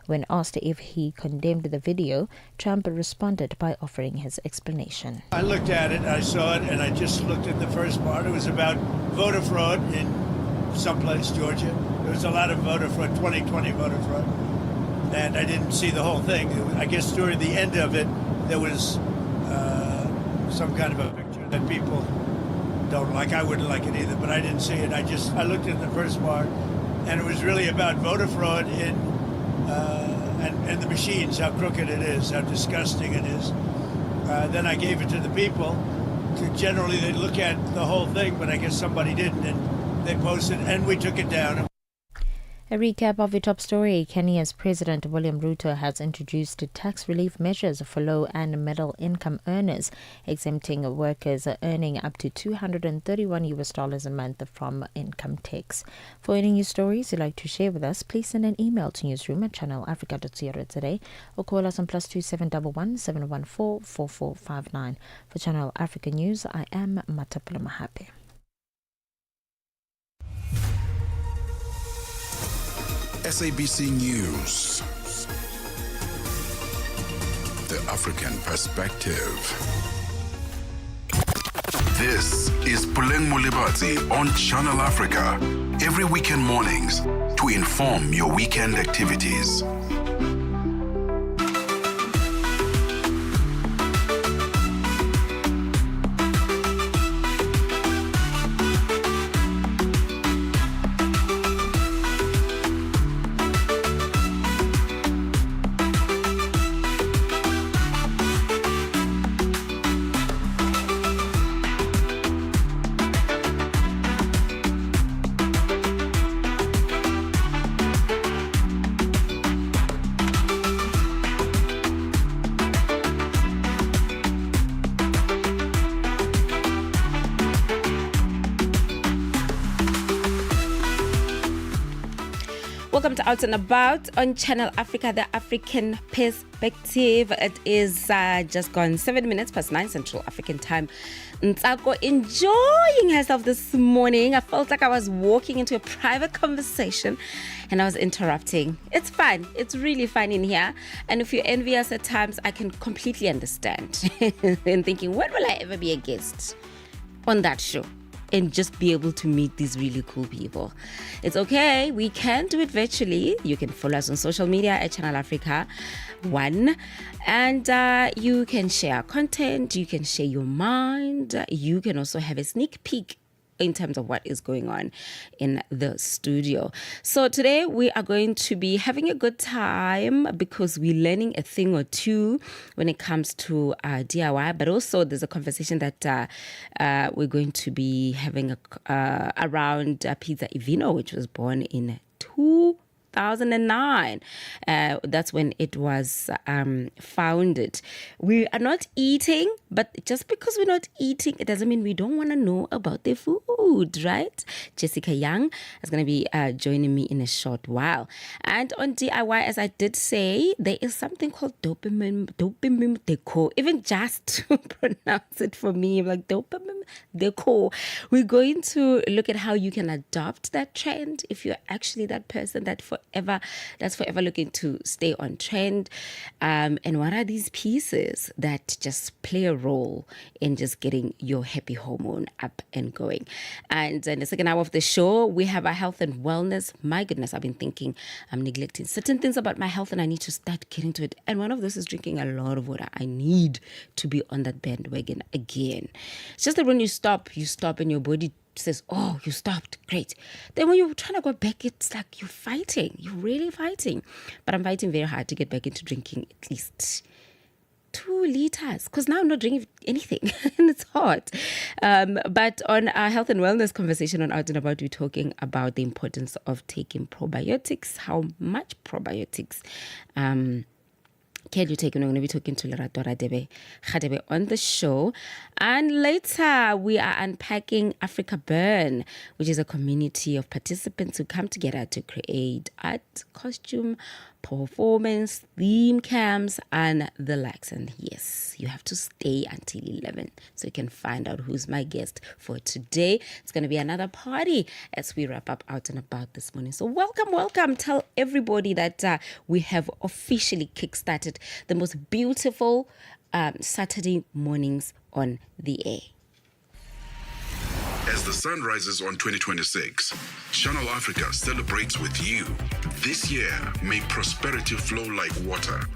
When asked if he condemned the video, Trump responded by offering his explanation. I looked at it, I saw it, and I just looked at the first part. It was about voter fraud in someplace, Georgia. There was a lot of voter fraud, 2020 voter fraud. And I didn't see the whole thing. I guess during the end of it, there was some kind of a picture that people don't like. I wouldn't like it either, but I didn't see it. I looked at the first part, and it was really about voter fraud in and the machines, how crooked it is, how disgusting it is. Then I gave it to the people. Generally, they look at the whole thing, but I guess somebody didn't, and they posted, and we took it down. A recap of the top story. Kenya's President William Ruto has introduced tax relief measures for low and middle income earners, exempting workers earning up to $231 a month from income tax. For any news stories you'd like to share with us, please send an email to newsroom@channelafrica.co.za or call us on +2711 714 4459. For Channel Africa News, I am Matapula Mahape. SABC News. The African Perspective. This is Puleng Mulibati on Channel Africa. Every weekend mornings to inform your weekend activities. Welcome to Out and About on Channel Africa, the African Perspective. It is just gone 7 minutes past 9 Central African Time. Ntsako enjoying herself this morning. I felt like I was walking into a private conversation and I was interrupting. It's fun. It's really fun in here. And if you're envious at times, I can completely understand. And thinking, when will I ever be a guest on that show? And just be able to meet these really cool people. It's okay. We can do it virtually. You can follow us on social media at Channel Africa 1. And you can share content. You can share your mind. You can also have a sneak peek in terms of what is going on in the studio. So today we are going to be having a good time because we're learning a thing or two when it comes to DIY, but also there's a conversation that we're going to be having around Pizza Ivino, which was born in 2009. That's when it was founded. We are not eating, but just because we're not eating, it doesn't mean we don't want to know about the food, right? Jessica Young is going to be joining me in a short while. And on DIY, as I did say, there is something called dopamine decor. Even just to pronounce it for me, like dopamine decor. We're going to look at how you can adopt that trend if you're actually that person that's forever looking to stay on trend. And what are these pieces that just play a role in just getting your happy hormone up and going? And in the second hour of the show, we have our health and wellness. My goodness, I've been thinking I'm neglecting certain things about my health and I need to start getting to it. And one of those is drinking a lot of water. I need to be on that bandwagon again. It's just that when you stop and your body says, oh, you stopped, great. Then when you're trying to go back, it's like you're really fighting. But I'm fighting very hard to get back into drinking at least 2 liters, because now I'm not drinking anything and it's hot. But on our health and wellness conversation on Out and About, we're talking about the importance of taking probiotics, how much probiotics can you take? We're going to be talking to Lerato Radebe on the show. And later, we are unpacking Africa Burn, which is a community of participants who come together to create art, costume, performance, theme camps, and the likes. And yes, you have to stay until 11 so you can find out who's my guest for today. It's going to be another party as we wrap up Out and About this morning. So welcome. Tell everybody that we have officially kickstarted the most beautiful Saturday mornings on the air. As the sun rises on 2026, Channel Africa celebrates with you. This year, may prosperity flow like water.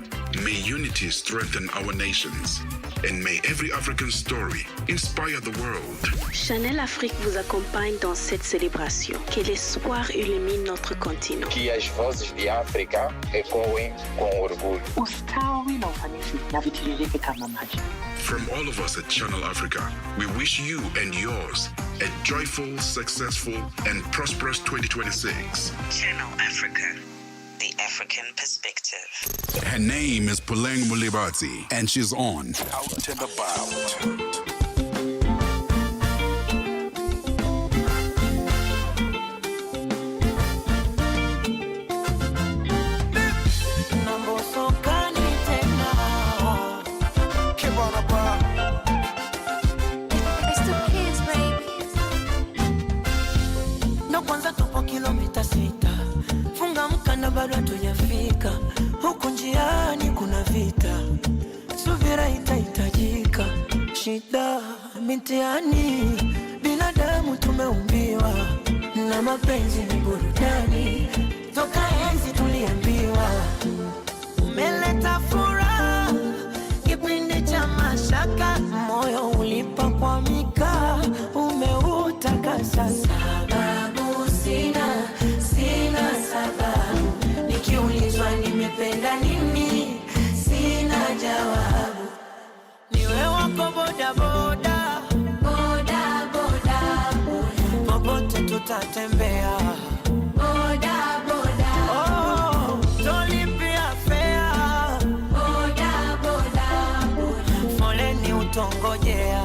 May unity strengthen our nations. And may every African story inspire the world. Channel Afrique vous accompagne dans cette célébration. Que l'espoir illumine notre continent. Que as vozes de África ecoem com orgulho. Ustawi na ufanisi na vitiririke kama maji. From all of us at Channel Africa, we wish you and yours a joyful, successful, and prosperous 2026. Channel Africa, the African perspective. Her name is Puleng Mulibati, and she's on Out and About. Bado hatujafika huku, njiani kuna vita, subira itahitajika. Shida mitihani, binadamu tumeumbiwa, na mapenzi ni burudani, toka enzi tuliambiwa. Umeleta furaha kipindi cha mashaka, moyo ulipakwamika, umeutakasa. Sababu sina sababu, nikiulizwa nimependa nini, sina jawabu. Niwe wako boda boda, boda boda boda, popote tutatembea, boda boda. Oh, tolipia fare, boda boda boda, foleni utongojea,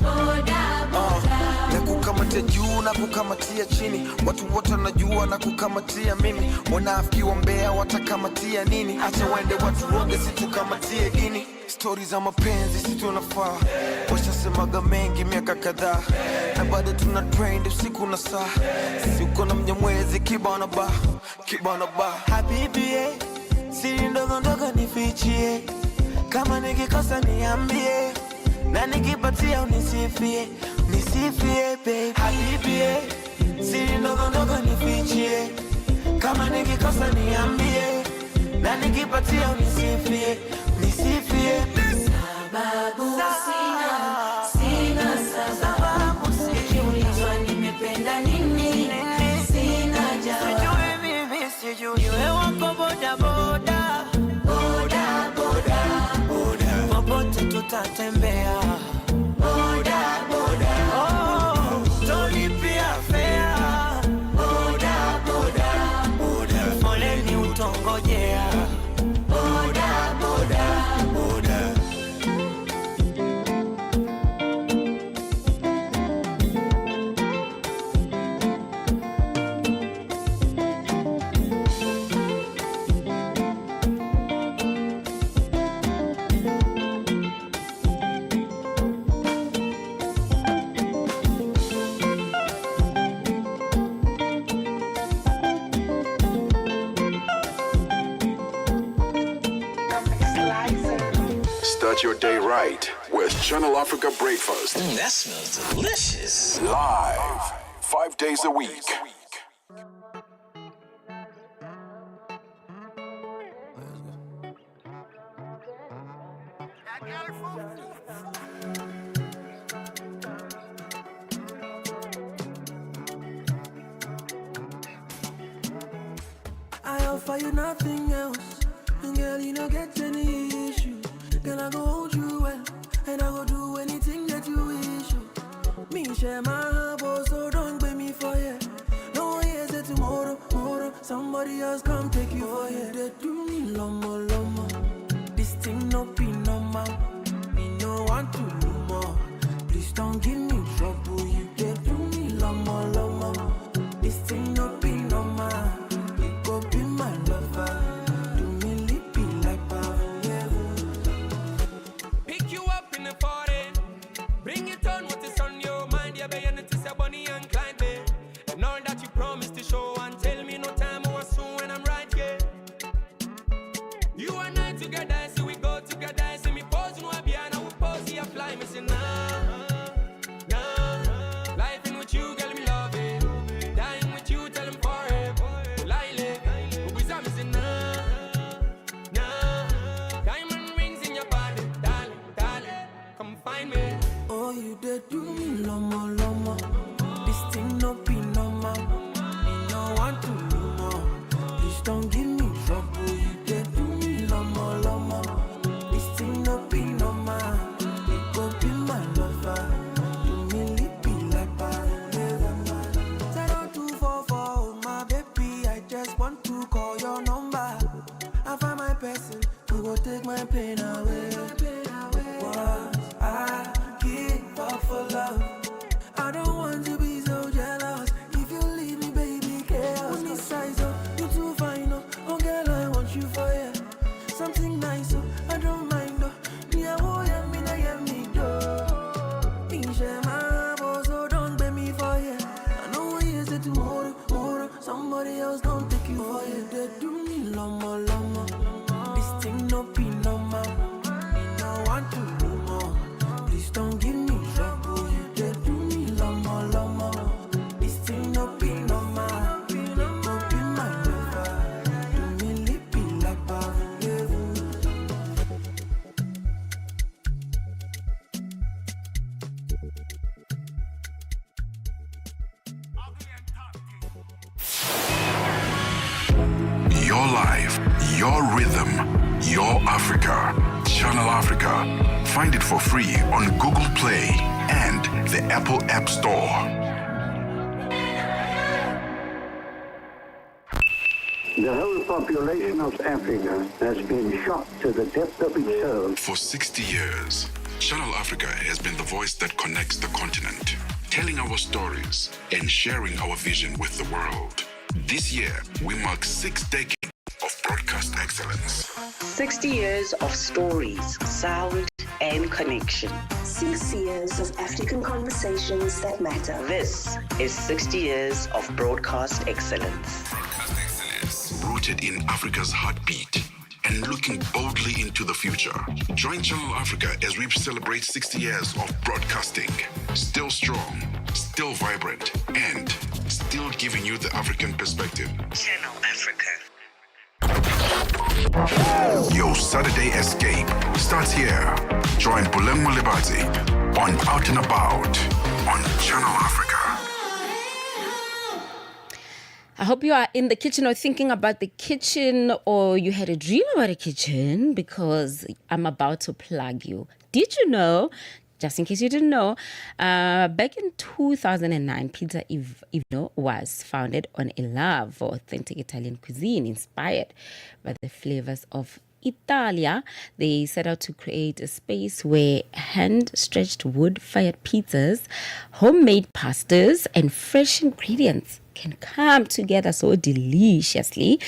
boda boda. Nakukamatia juu na kukamatia chini, watu wote wanajua na kukamatia mimi. Wanafiki wa Mbeya watakamatia nini? Acha waende watu woge, situkamatie dini. Stori za mapenzi si tunafaa, washasemaga mengi miaka kadhaa, na bado tuna trend usiku na saa. Sisi uko na Mnyamwezi kibana ba. Habibi siri ndogo ndogo nifichie, kama nikikosa niambie, na nikipatia unisifie baby. Habibi siri ndogo ndogo nifichie, kama nikikosa niambie, na nikipatia unisifie. Sababu sina sababu, nikiulizwa nimependa nini, sina jawabu. Sijui niwe wako boda boda, boda boda boda, popote tutatembea, boda boda. Oh, tolipia fare, boda boda boda, foleni utongojea, boda boda boda. Start your day right with Channel Africa Breakfast. That smells delicious. Live, 5 days a week. I offer you nothing else, and girl, you don't get any issue. Girl, I go hold you well, and I go do anything that you wish. Me share my heart, so don't blame me for you. No one hears it tomorrow. Somebody else come take you for you. They do me lomo. This thing no be normal. Me no want to do more. Please don't give me trouble. You they do me lomo. This thing no be normal. You go be my lover. take my pain away. What I give up for love. I don't want to be so jealous. If you leave me, baby, chaos. When this size up, you too fine, oh girl, I want you for you. Something nice, I don't mind, me, I won't have me, me, share my boss, so don't beg me for you. I know what you say tomorrow, somebody else don't take you for you. They do me lama. This thing no be normal. Me no want to do more. Please don't give me trouble. You they do me lama. This thing no be normal. No be my lover. Do me lippy like Your life, your rhythm, your Africa. Channel Africa. Find it for free on Google Play and the Apple App Store. The whole population of Africa has been shocked to the depth of its soul. For 60 years, Channel Africa has been the voice that connects the continent, telling our stories and sharing our vision with the world. This year, we mark 6 decades of broadcast excellence. 60 years of stories, sound, and connection. 6 years of African conversations that matter. This is 60 years of broadcast excellence. Rooted in Africa's heartbeat and looking boldly into the future. Join Channel Africa as we celebrate 60 years of broadcasting. Still strong, still vibrant, and still giving you the African perspective. Channel Africa. Your Saturday escape starts here. Join Buleng Mulibati on Out and About on Channel Africa. I hope you are in the kitchen or thinking about the kitchen, or you had a dream about a kitchen, because I'm about to plug you. Did you know, just in case you didn't know, back in 2009, Pizza Ivino was founded on a love for authentic Italian cuisine inspired by the flavors of Italia. They set out to create a space where hand-stretched wood-fired pizzas, homemade pastas, and fresh ingredients can come together so deliciously.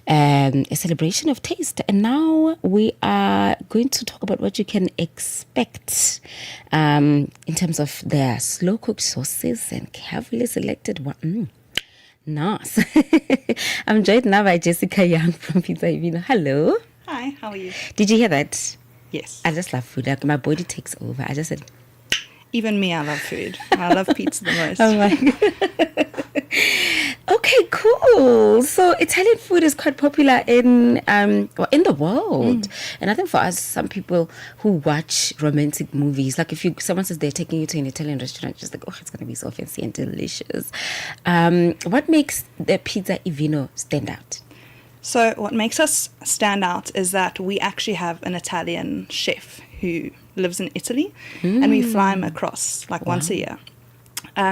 A celebration of taste. And now we are going to talk about what you can expect in terms of their slow-cooked sauces and carefully selected one. Nice. I'm joined now by Jessica Young from Pizza Ivino. Hello. Hi, how are you? Did you hear that? Yes. I just love food. Like, my body takes over. I just said... Even me, I love food. I love pizza the most. Oh my God. Okay, cool. So Italian food is quite popular in the world. And I think for us, some people who watch romantic movies, like if someone says they're taking you to an Italian restaurant, just like, oh, it's going to be so fancy and delicious. What makes the Pizza Ivino stand out? So what makes us stand out is that we actually have an Italian chef who lives in Italy, and we fly him across once a year.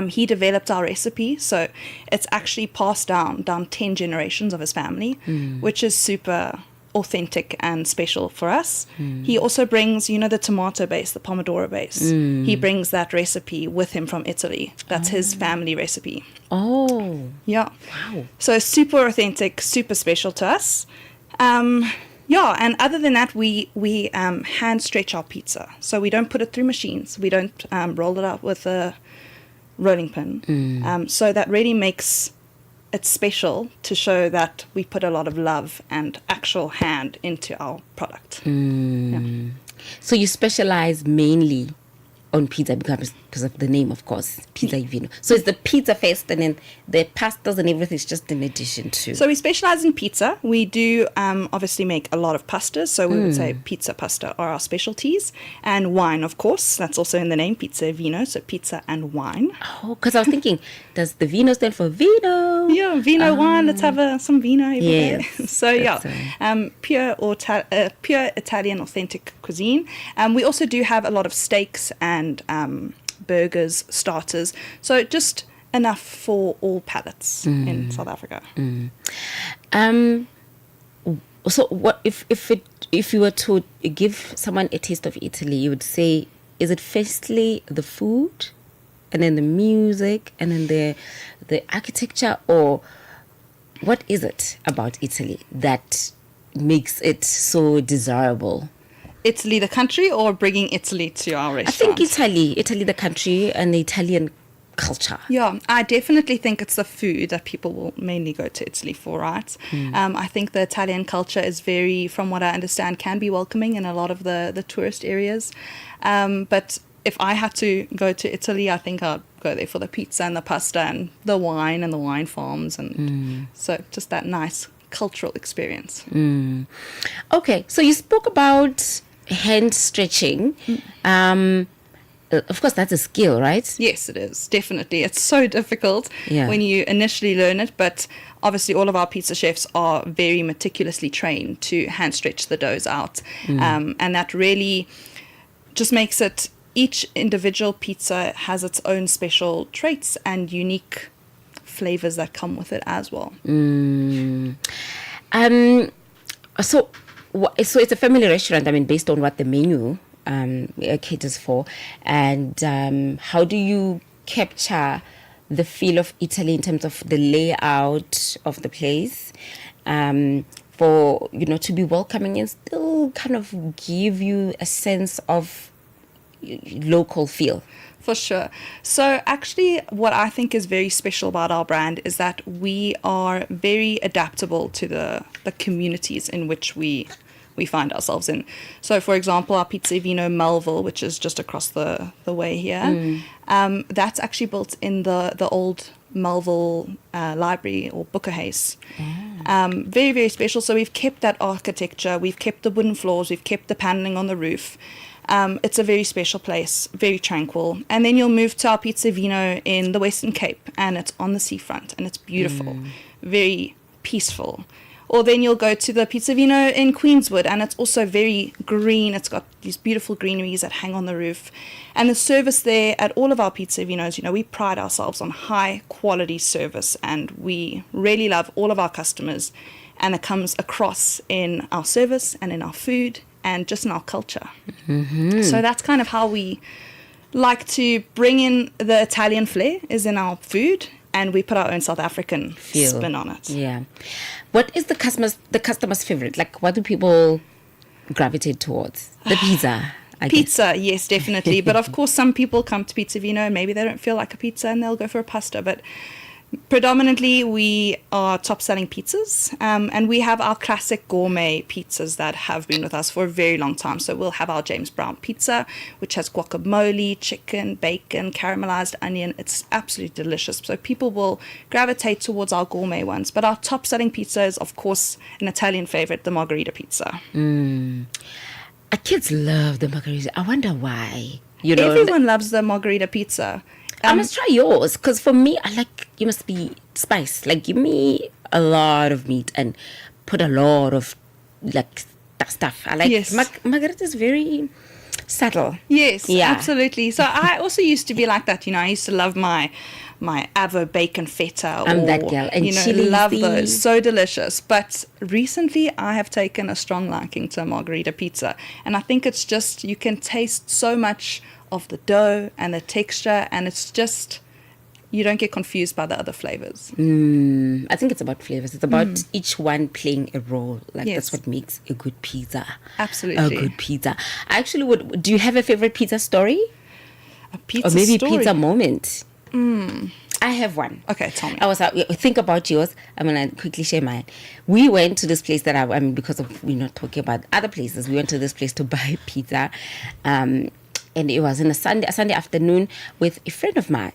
He developed our recipe, so it's actually passed down 10 generations of his family, which is super authentic and special for us. He also brings, the tomato base, the pomodoro base. He brings that recipe with him from Italy. That's his family recipe. Oh. Yeah. Wow. So super authentic, super special to us. And other than that, we hand stretch our pizza. So we don't put it through machines. We don't roll it out with a rolling pin. So that really makes it special to show that we put a lot of love and actual hand into our product. Yeah. So you specialize mainly on pizza because of the name, of course, Pizza Ivino. So it's the pizza first, and then the pastas and everything is just in addition to. So we specialize in pizza. We do obviously make a lot of pastas. So we would say pizza, pasta are our specialties. And wine, of course. That's also in the name, Pizza Ivino. So pizza and wine. Oh, because I was thinking, does the vino stand for vino? Yeah, vino, wine. Let's have some vino every day. So pure Italian authentic cuisine. We also do have a lot of steaks and burgers, starters. So just enough for all palates in South Africa. So what if you were to give someone a taste of Italy, you would say, is it firstly the food, and then the music, and then the architecture, or what is it about Italy that makes it so desirable? Italy, the country, or bringing Italy to our restaurant? I think Italy, the country, and the Italian culture. Yeah, I definitely think it's the food that people will mainly go to Italy for, right? I think the Italian culture is very, from what I understand, can be welcoming in a lot of the tourist areas. But if I had to go to Italy, I think I'd go there for the pizza and the pasta and the wine farms. And so just that nice cultural experience. Okay, so you spoke about hand stretching. Of course, that's a skill, right? Yes, it is. Definitely. It's so difficult Yeah. when you initially learn it, but obviously all of our pizza chefs are very meticulously trained to hand stretch the doughs out. And that really just makes it, each individual pizza has its own special traits and unique flavors that come with it as well. So it's a family restaurant, I mean, based on what the menu caters for, and how do you capture the feel of Italy in terms of the layout of the place, for to be welcoming and still kind of give you a sense of local feel? For sure. So actually what I think is very special about our brand is that we are very adaptable to the communities in which we find ourselves in. So for example, our Pizza Vino Melville, which is just across the way here, that's actually built in the old Melville library or Boekenhuis. Very, very special. So we've kept that architecture, we've kept the wooden floors, we've kept the paneling on the roof. It's a very special place, very tranquil. And then you'll move to our Pizza Vino in the Western Cape, and it's on the seafront, and it's beautiful, very peaceful. Or then you'll go to the Pizza Vino in Queenswood, and it's also very green. It's got these beautiful greeneries that hang on the roof. And the service there at all of our Pizza Vinos, we pride ourselves on high quality service, and we really love all of our customers. And it comes across in our service and in our food and just in our culture. So that's kind of how we like to bring in the Italian flair, is in our food, and we put our own South African spin on it. Yeah. What is the customer's favorite? Like, what do people gravitate towards? The pizza. I Pizza, guess. yes, definitely. But of course, some people come to Pizza Vino and maybe they don't feel like a pizza and they'll go for a pasta. But predominantly, we are top-selling pizzas, and we have our classic gourmet pizzas that have been with us for a very long time. So we'll have our James Brown pizza, which has guacamole, chicken, bacon, caramelized onion. It's absolutely delicious. So people will gravitate towards our gourmet ones. But our top-selling pizza is, of course, an Italian favorite, the margherita pizza. Kids love the margherita. I wonder why. Everyone loves the margherita pizza. I must try yours, because for me, you must be spiced. Like, give me a lot of meat and put a lot of that stuff. I like margherita is very subtle. Yes, absolutely. So I also used to be like that. I used to love my Avo bacon feta. I'm that girl. And chili, love those. So delicious. But recently I have taken a strong liking to margherita pizza. And I think it's just, you can taste so much of the dough and the texture, and it's just, you don't get confused by the other flavors. I think it's about flavors. It's about each one playing a role. That's what makes a good pizza. Absolutely. A good pizza. I actually do you have a favorite pizza story? A pizza story? Or maybe story? pizza moment? I have one. Okay, tell me. Think about yours. I'm going to quickly share mine. We went to this place that because we're not talking about other places, we went to this place to buy pizza. And it was on a Sunday afternoon with a friend of mine.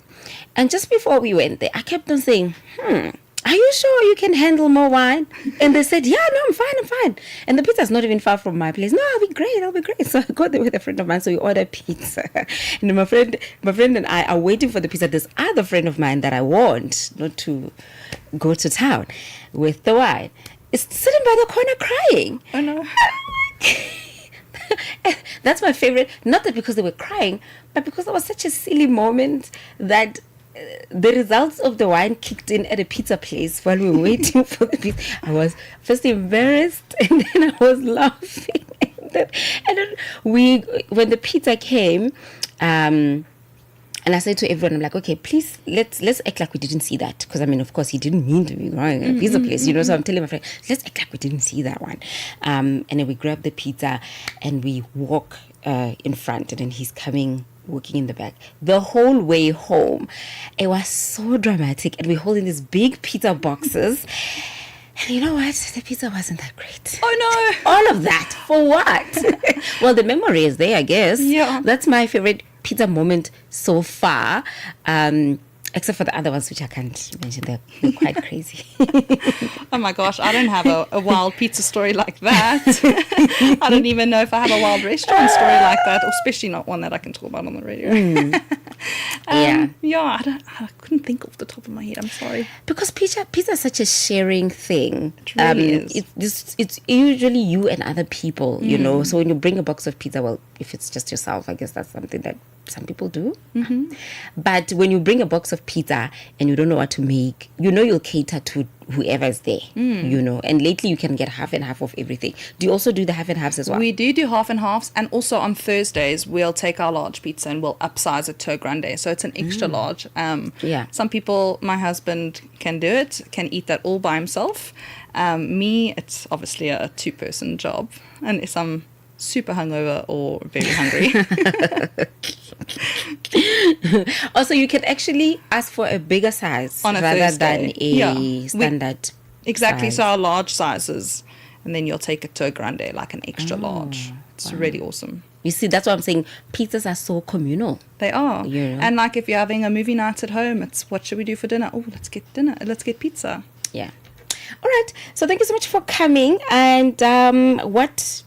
And just before we went there, I kept on saying, are you sure you can handle more wine? And they said, yeah, no, I'm fine. And the pizza's not even far from my place. No, I'll be great. So I go there with a friend of mine. So we order pizza. And my friend and I are waiting for the pizza. This other friend of mine that I want not to go to town with the wine is sitting by the corner crying. Oh, no. That's my favorite. Not that because they were crying, but because it was such a silly moment that the results of the wine kicked in at a pizza place while we were waiting for the pizza. I was first embarrassed and then I was laughing. And then when the pizza came, and I said to everyone, I'm like, okay, please, let's act like we didn't see that. Because, I mean, of course, he didn't mean to be growing a pizza place, you know. So I'm telling my friend, let's act like we didn't see that one. And then we grab the pizza and we walk in front. And then he's walking in the back. The whole way home, it was so dramatic. And we're holding these big pizza boxes. And you know what? The pizza wasn't that great. Oh, no. All of that. For what? Well, the memory is there, I guess. Yeah. That's my favorite pizza moment so far, except for the other ones which I can't mention. They're quite crazy. Oh my gosh, I don't have a wild pizza story like that. I don't even know if I have a wild restaurant story like that, or especially not one that I can talk about on the radio. I couldn't think off the top of my head. I'm sorry. Because pizza is such a sharing thing. It really is. It's usually you and other people, you know. So when you bring a box of pizza, well, if it's just yourself, I guess that's something that some people do. But when you bring a box of pizza and you don't know what to make, you know you'll cater to whoever is there, you know. And lately you can get half and half of everything. Do you also do the half and halves as well? We do half and halves, and also on Thursdays we'll take our large pizza and we'll upsize it to a grande, so it's an extra large. Some people, my husband can do it, can eat that all by himself. Me, it's obviously a 2-person job, and if I'm super hungover or very hungry. Also, you can actually ask for a bigger size on a rather Thursday. than a standard exactly size. So our large sizes, and then you'll take it to a grande, like an extra large. It's really awesome. You see, that's what I'm saying. Pizzas are so communal. They are. You know? And like if you're having a movie night at home, it's what should we do for dinner? Oh, let's get dinner. Let's get pizza. Yeah. All right. So thank you so much for coming. And what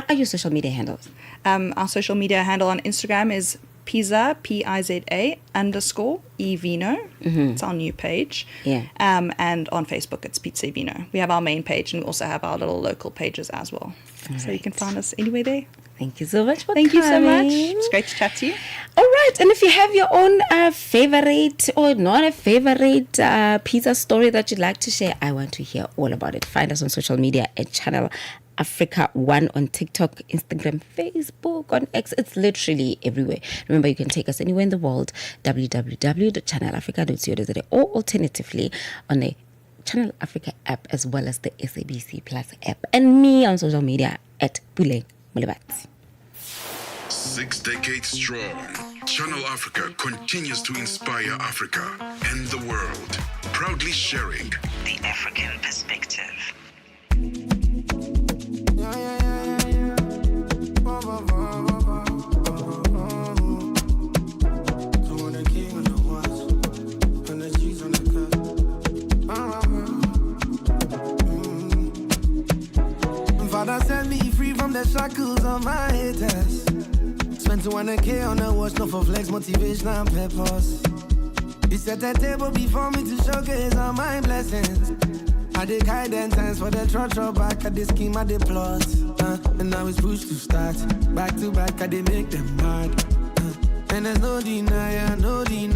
are your social media handles? Our social media handle on Instagram is Pizza, Piza _evino. It's our new page. Yeah. And on Facebook, it's Pizza Vino. We have our main page, and we also have our little local pages as well. So you can find us anywhere there. Thank you so much for Thank you so much. coming. It's great to chat to you. All right. And if you have your own favorite or not a favorite pizza story that you'd like to share, I want to hear all about it. Find us on social media at Channel Africa 1 on TikTok, Instagram, Facebook, on X. It's literally everywhere. Remember, you can take us anywhere in the world. www.channelafrica.co.za, or alternatively on the Channel Africa app, as well as the SABC Plus app, and me on social media at Puleng Mulebat. 6 decades strong, Channel Africa continues to inspire Africa and the world, proudly sharing the African perspective. Father set me free from the shackles of my haters. Spent 200K on the watch, not for flex, motivation and purpose. He set a table before me to showcase all my blessings. I did guidance for the trot back at the scheme I did plot. And now it's pushed to start. Back to back, I did make them mad. And there's no denier, nobody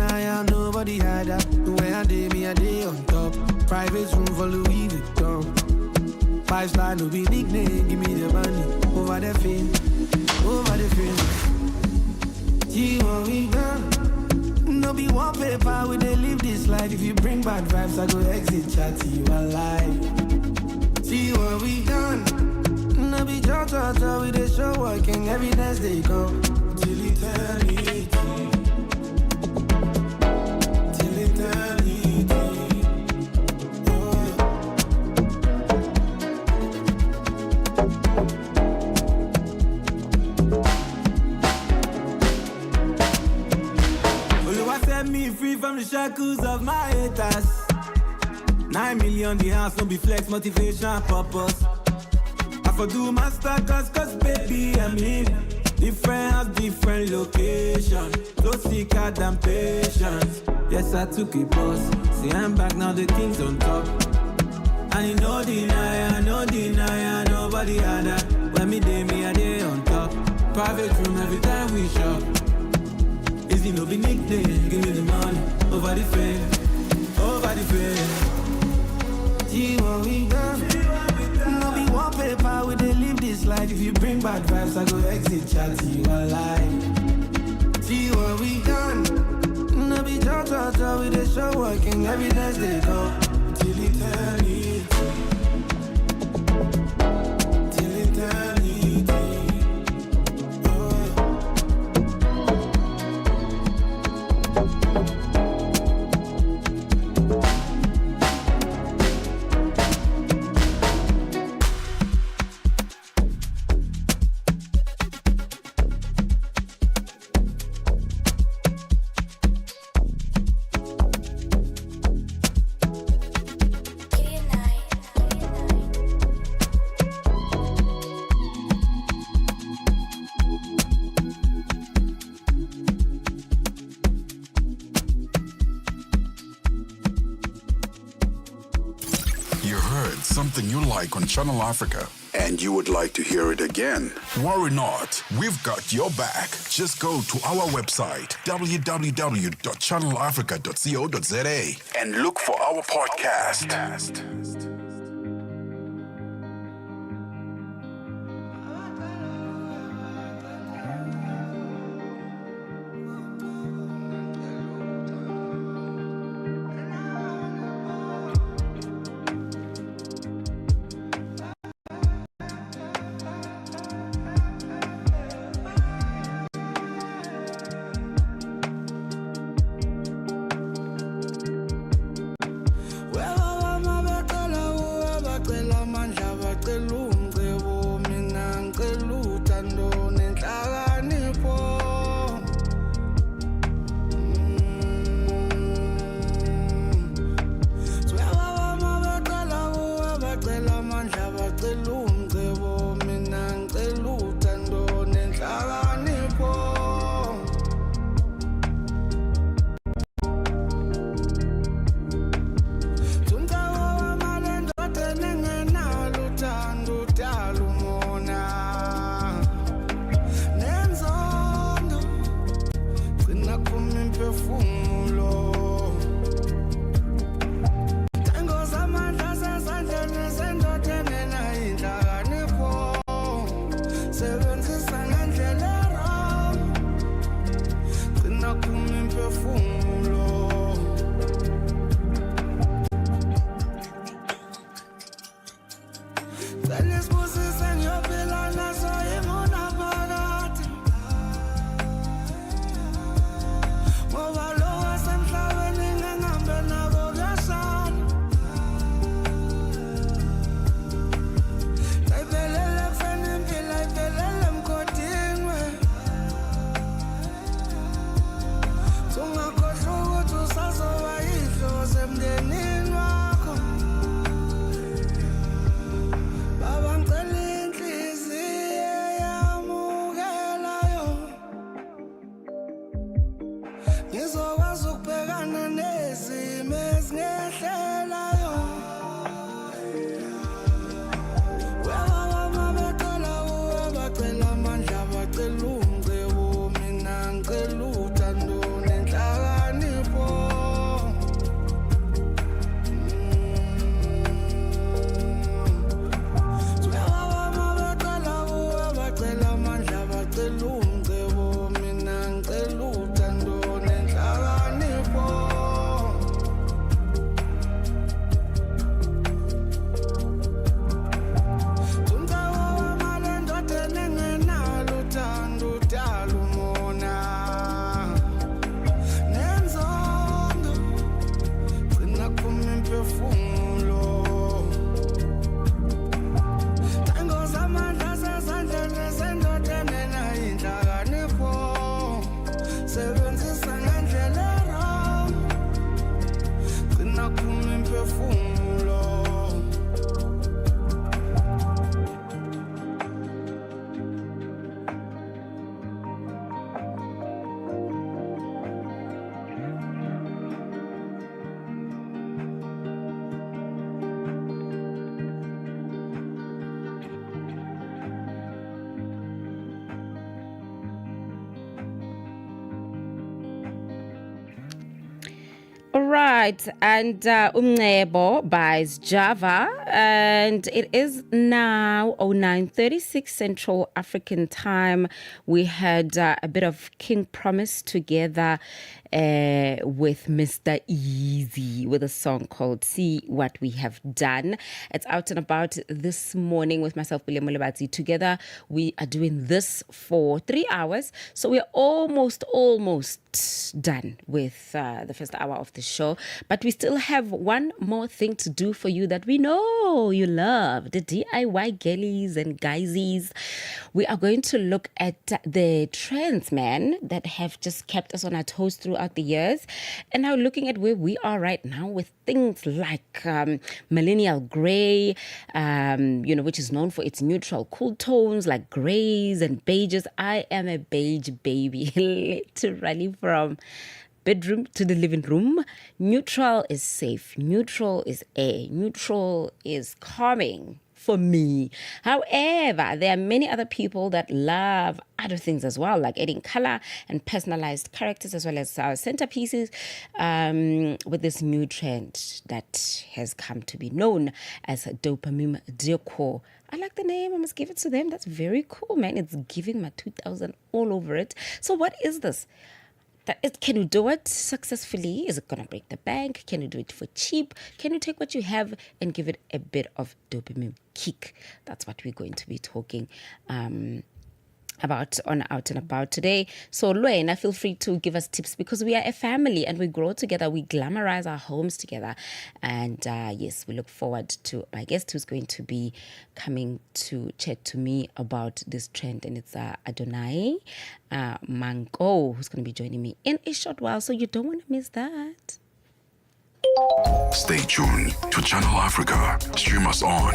had that. The way I did me, I did on top. Private room for Louis Vuitton. 5-star, no be nickname, give me the money. Over the fame. See what we done. No be wallpaper, we they live this life. If you bring bad vibes, I go exit chat to you alive. See what we done. No be judge, we they show working evidence they come. Till eternity. Till eternity. Set me free from the shackles of my haters. 9 million the house, no be flex, motivation and purpose. I for do master cause baby I'm in. Different house, different location. So sicker than patience. Yes, I took a bus. See I'm back now, the king's on top. And you no denier, nobody had that. When me day, me a day on top. Private room every time we shop. It's easy, no be nickname. Give me the money, over the fame, over the fame. See what we done. No be one paper, we dey live this life. If you bring bad vibes, I go exit chat, see you alive. See what we done. No be talk, we dey show working, evidence they go. Till eternity. Till eternity. You heard something you like on Channel Africa and you would like to hear it again? Worry not, we've got your back. Just go to our website, www.channelafrica.co.za, and look for our podcast. Well, I'm a All right, and Umnebo buys Java, and it is now 09:36 Central African time. We had a bit of King Promise together with Mr. Easy with a song called See What We Have Done. It's out and about this morning with myself, William Mulebati. Together, we are doing this for 3 hours, so we're almost done with the first hour of the show, but we still have one more thing to do for you that we know you love, the DIY girlies and guysies. We are going to look at the trends, man, that have just kept us on our toes throughout the years, and now looking at where we are right now with things like millennial gray, which is known for its neutral cool tones like grays and beiges. I am a beige baby, literally from bedroom to the living room. Neutral is safe. Neutral is air. Neutral is calming for me. However, there are many other people that love other things as well, like adding color and personalized characters as well as centerpieces with this new trend that has come to be known as dopamine decor. I like the name. I must give it to them. That's very cool, man. It's giving my 2000 all over it. So what is this? Can you do it successfully? Is it going to break the bank? Can you do it for cheap? Can you take what you have and give it a bit of dopamine kick? That's what we're going to be talking about on Out and About today. So Luena, feel free to give us tips because we are a family and we grow together. We glamorize our homes together. And yes, we look forward to my guest who's going to be coming to chat to me about this trend. And it's Adonai Mango, who's going to be joining me in a short while. So you don't want to miss that. Stay tuned to Channel Africa. Stream us on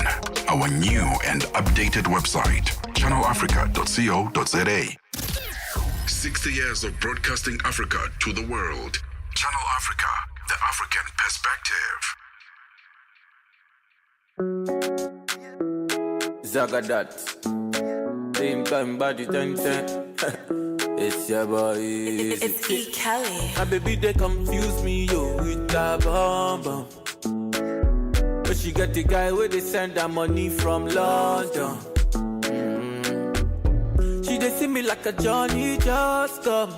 our new and updated website, channelafrica.co.za. 60 years of broadcasting Africa to the world. Channel Africa, the African perspective. Zagadat. Same time, body 10-10. It's your boy. It's E. Kelly. My baby, they confuse me, yo, with that bomb bomb. But she got the guy where they send her money from London. She they see me like a Johnny just come.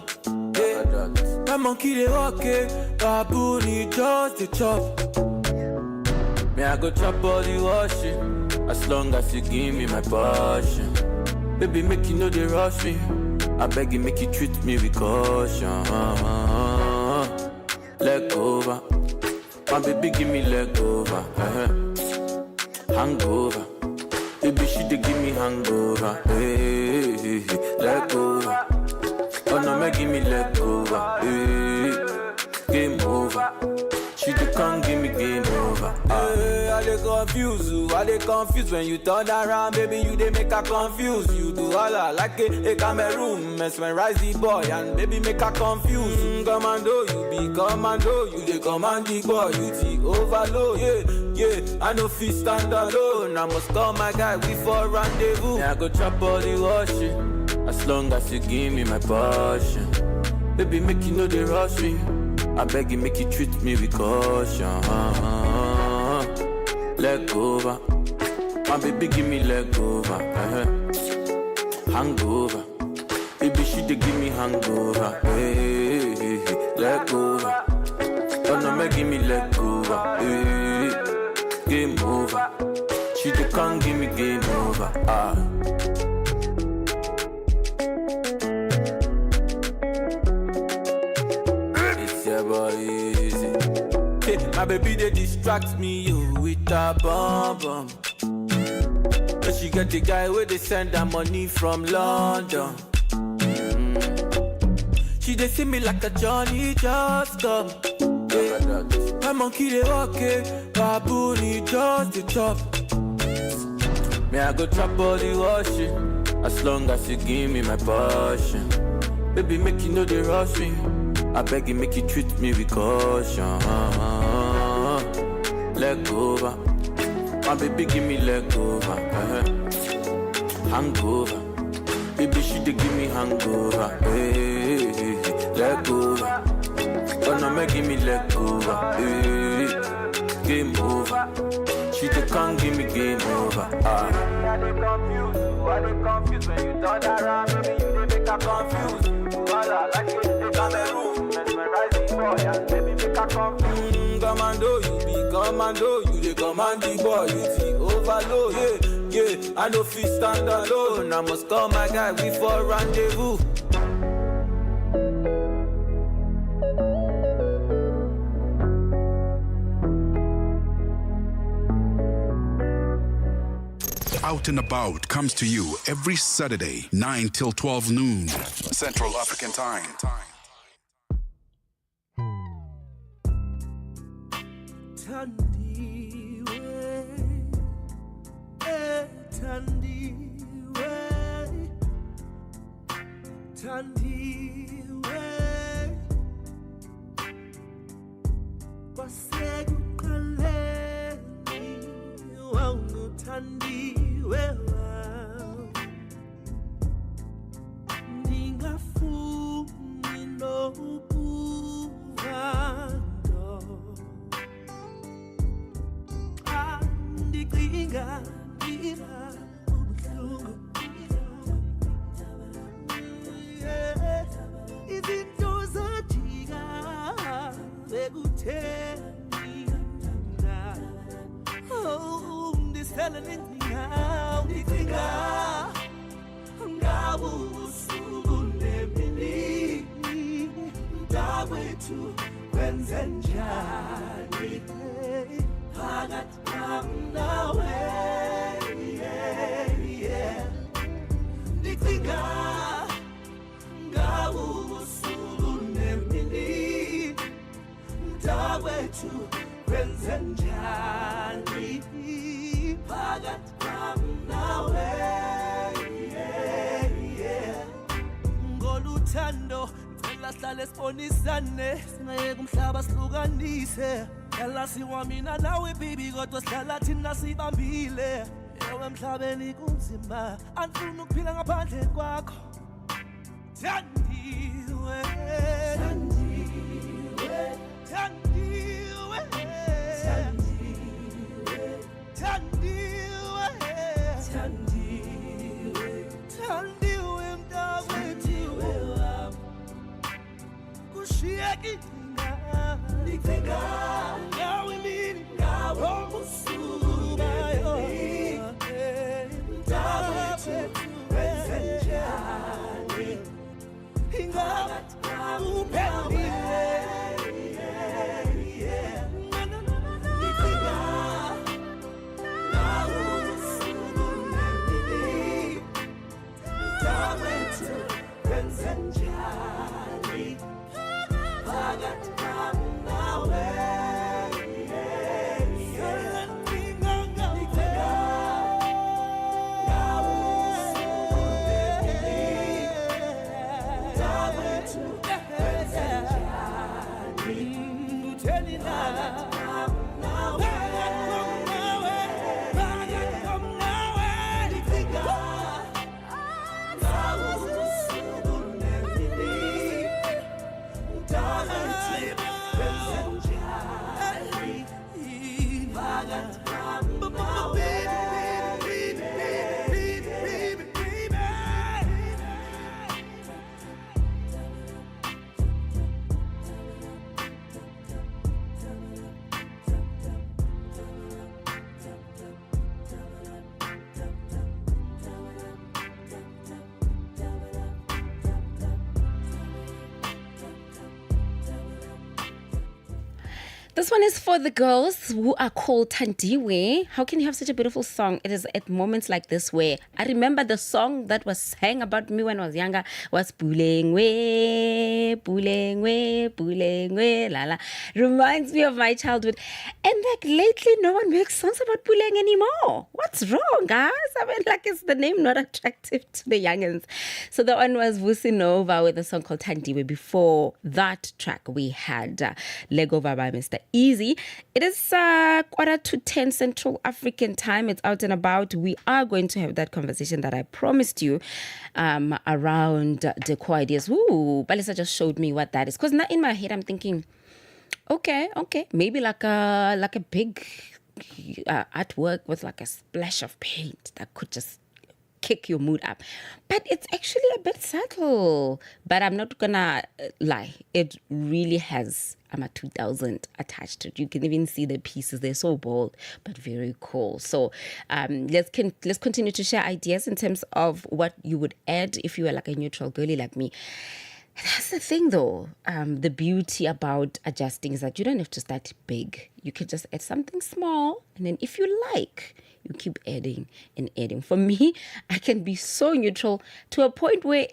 Yeah. My monkey they walk it, baboon he just the chop. Me I go chop all the washing, as long as you give me my passion. Baby, make you know they rush me. I beg you, make you treat me with caution. Leg over, my baby, give me leg over. Hangover, baby, she dey give me hangover. Hey, leg over, oh no, make give me leg over. Hey, game over. She dey come give me game over. Hey, I dey confuse you, I dey confuse when you turn around, baby. You dey make her confuse. You do all I like a Cameroon, mesmerize the boy and baby make her confuse. Commando, you be commando, you dey command the boy, you the overload. Yeah, I no fit stand alone. I must call my guy, we for rendezvous. Yeah, I go chop all the washing, as long as you give me my passion. Baby, make you know they rush me. I beg you, make you treat me with caution. Leg over, my baby, give me leg over. Hangover, baby, she dey give me hangover. Hey, leg over, oh no, make give me leg over. Hey, game over, she dey come give me game over. Easy. Hey, my baby they distract me with a bomb bomb. But she got the guy where they send her money from London. She they see me like a Johnny just come. Yeah. My monkey they walk it, baboon he just the chop. Me I go chop all the washing, as long as you give me my passion. Baby, make you know they rush me. I beg you, make you treat me with caution. Leg over, my baby, give me leg over. Hangover, baby, she dey give me hangover. Hey, leg over, Oh no, make me let go. Game over. She can't give me game over. I dey confused when you turn around, baby, you dey make her confused. Wala, like you dey Cameroon, mesmerizing boy, and baby make her confused. Commando, you be commando, you dey command the boy, you feel overload. Yeah, I know fit stand alone. I must call my guy, we for rendezvous. Out and About comes to you every Saturday, 9 till 12 noon, Central African Time. Ngoluthando ngicela sihlale sibonisane singayeke umhlaba sihlukanise yala siwa mina nawe baby kodwa sihlala thina sibambile ewe emhlabeni kunzima andifuna ukuphila ngaphandle kwakho Thandiwe Thandiwe Thandiwe Thandiwe Thandiwe Thandiwe mntakwethu kushiyeki Nithinga ngawe mina ngawe ubusuku bayo mntakwethu wenzenjani ingaba uphelile Nithinga ngawe ubusuku nemini mntakwethu wenzenjani phakathi kwami nawe This one is for the girls who are called Tandiwe. How can you have such a beautiful song? It is at moments like this where I remember the song that was sang about me when I was younger was Bulengwe, Bulengwe, Bulengwe, Lala. Reminds me of my childhood. And like lately, no one makes songs about Buleng anymore. What's wrong, guys? I mean, like, is the name not attractive to the youngins? So the one was Vusinova with a song called Tandiwe. Before that track, we had Legova by Mr. easy. It is 9:45 Central African time. It's out and about. We are going to have that conversation that I promised you around decor ideas. Ooh, Balisa just showed me what that is. Because now in my head, I'm thinking, okay, maybe like a big artwork with like a splash of paint that could just kick your mood up. But it's actually a bit subtle. But I'm not gonna lie. It really has a 2000 attached to it. You can even see the pieces. They're so bold, but very cool. So let's continue to share ideas in terms of what you would add if you were like a neutral girly like me. That's the thing though. The beauty about adjusting is that you don't have to start big. You can just add something small, and then if you like, you keep adding and adding. For me, I can be so neutral to a point where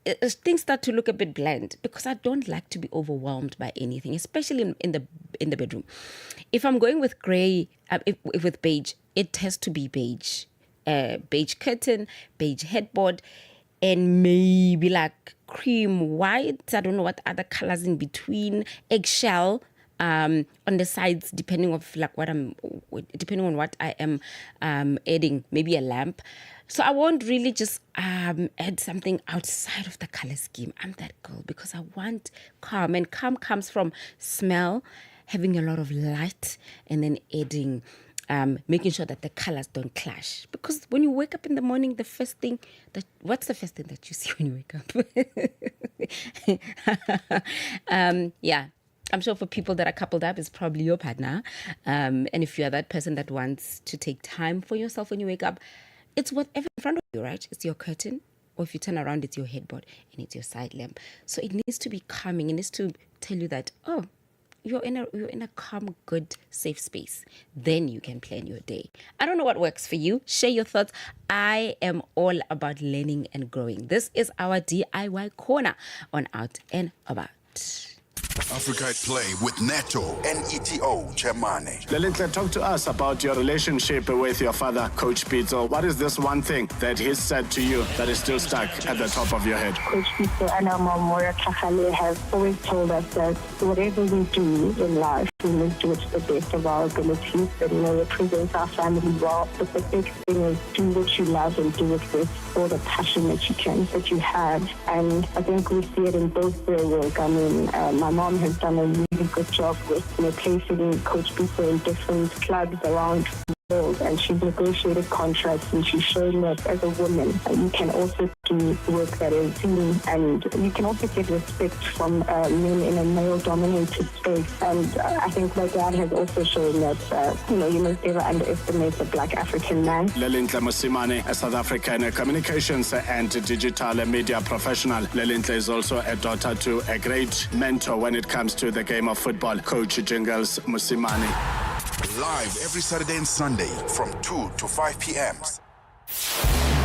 things start to look a bit bland because I don't like to be overwhelmed by anything, especially in the bedroom. If I'm going with gray, if with beige, it has to be beige. Beige curtain, beige headboard, and maybe like cream white. I don't know what other colors in between. Eggshell on the sides, depending on what I am adding. Maybe a lamp. So I won't really just add something outside of the color scheme. I'm that girl because I want calm, and calm comes from smell, having a lot of light, and then adding. Making sure that the colors don't clash. Because when you wake up in the morning, what's the first thing that you see when you wake up? Yeah, I'm sure for people that are coupled up, it's probably your partner. And if you are that person that wants to take time for yourself when you wake up, it's whatever in front of you, right? It's your curtain, or if you turn around, it's your headboard and it's your side lamp. So it needs to be calming. It needs to tell you that, oh, you're in a calm, good, safe space. Then you can plan your day. I don't know what works for you. Share your thoughts. I am all about learning and growing. This is our DIY corner on Out and About. Africa at Play with Neto and ETO Chemane. Lelintle, talk to us about your relationship with your father, Coach Pitso. What is this one thing that he said to you that is still stuck at the top of your head? Coach Pitso and our mom, Moira Kakale, have always told us that whatever we do in life, we must do it to the best of our abilities and, represent our family well. But the big thing is do what you love and do it with all the passion that you have. And I think we see it in both their work. I mean, my mom has done a really good job with placing Coach Pitso in different clubs around the world, and she's negotiated contracts, and she's showing that as a woman you can also do work that is seen, and you can also get respect from men in a male-dominated space. And I think my dad has also shown that you must never underestimate the Black African man. Lelintle Musimane, a South African communications and digital media professional. Lelintle is also a daughter to a great mentor when it comes to the game of football, Coach Jingles Musimane. Live every Saturday and Sunday from 2 to 5 p.m.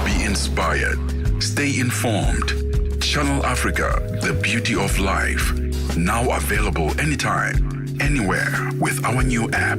Be inspired. Stay informed. Channel Africa, the beauty of life. Now available anytime, anywhere with our new app.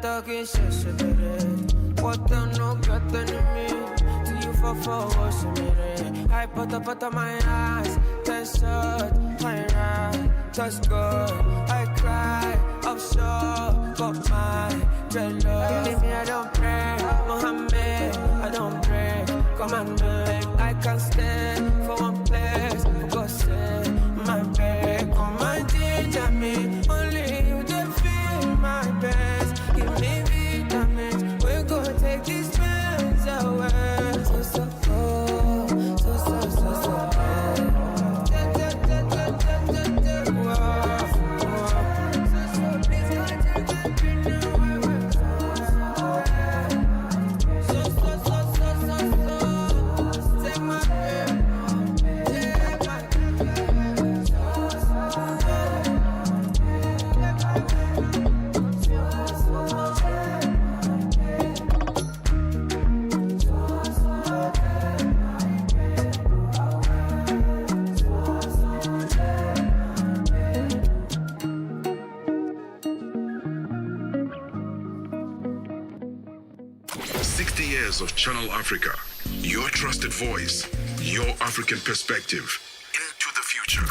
talking shit, what the no got enemy? Do you for what's in me? I put my eyes, that's shut, my right, that's good. I cry, I'm sure, but my jealous. Leave me, I don't pray, Mohammed, I don't pray. Come and beg, I can't stand for one place. For God's sake, my baby, come and teach me. Only you can feel my best. Give me vitamins, we're gonna take these pains away. So of Channel Africa, your trusted voice, your African perspective into the future.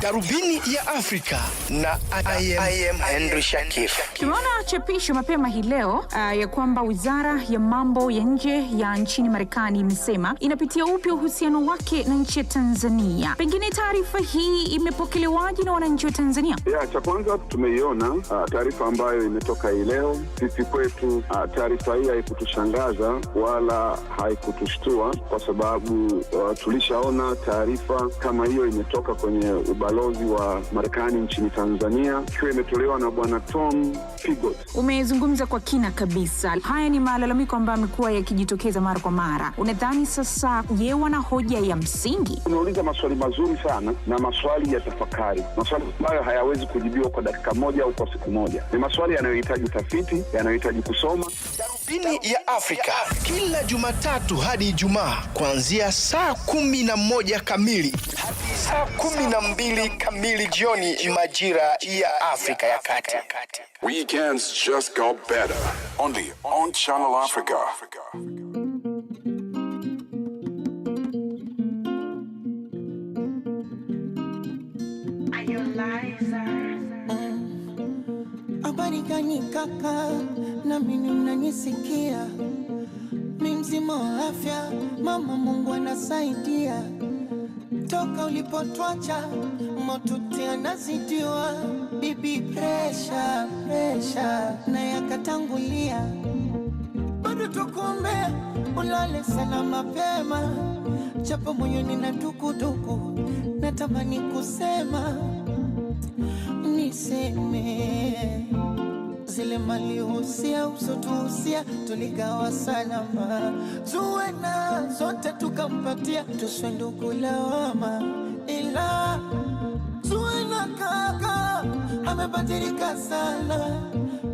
Darubini ya Afrika na I am Henry Shakif. Tumeona chapisho mapema hii leo ya kwamba Wizara ya Mambo ya Nje ya nchini Marekani imesema inapitia upya uhusiano wake na nchi ya Tanzania. Pengine taarifa hii imepokelewaje na wananchi wa Tanzania? Cha kwanza tumeiona taarifa ambayo imetoka hii leo. Sisi kwetu taarifa hii haikutushangaza wala haikutushtua kwa sababu tulishaona taarifa kama hiyo imetoka kwenye ubalozi wa Marekani nchini Tanzania, ikiwa imetolewa na bwana Tom Pigot. Umezungumza kwa kina kabisa. Haya ni malalamiko ambayo yamekuwa yakijitokeza mara kwa mara. Unadhani sasa je, wana hoja ya msingi? Unauliza maswali mazuri sana na maswali ya tafakari. Maswali ambayo hayawezi kujibiwa kwa dakika moja au kwa siku moja. Ni maswali yanayohitaji tafiti, yanayohitaji kusoma. Darubini ya Afrika kila Jumatatu hadi Ijumaa kuanzia saa 11 kamili hadi saa 12 kamili jioni majira ya Afrika ya Kati. Weekends just got better. Only on Channel Africa. Habari gani kaka, na mimi mnanisikia? Mimi mzima wa afya, mama Mungu anasaidia. Toka ulipotwacha, motuti anazidiwa. Bibi pressure, na yakatangulia. Bado tukuombea, ulale sana mapema. Japo moyoni na dukuduku, natamani kusema. Niseme zile malihusia usotuhusia tuligawa salama, tuwe na zote tukampatia, tusiwe ndugu lawama. Ila tuwe na kaka amebadilika sana,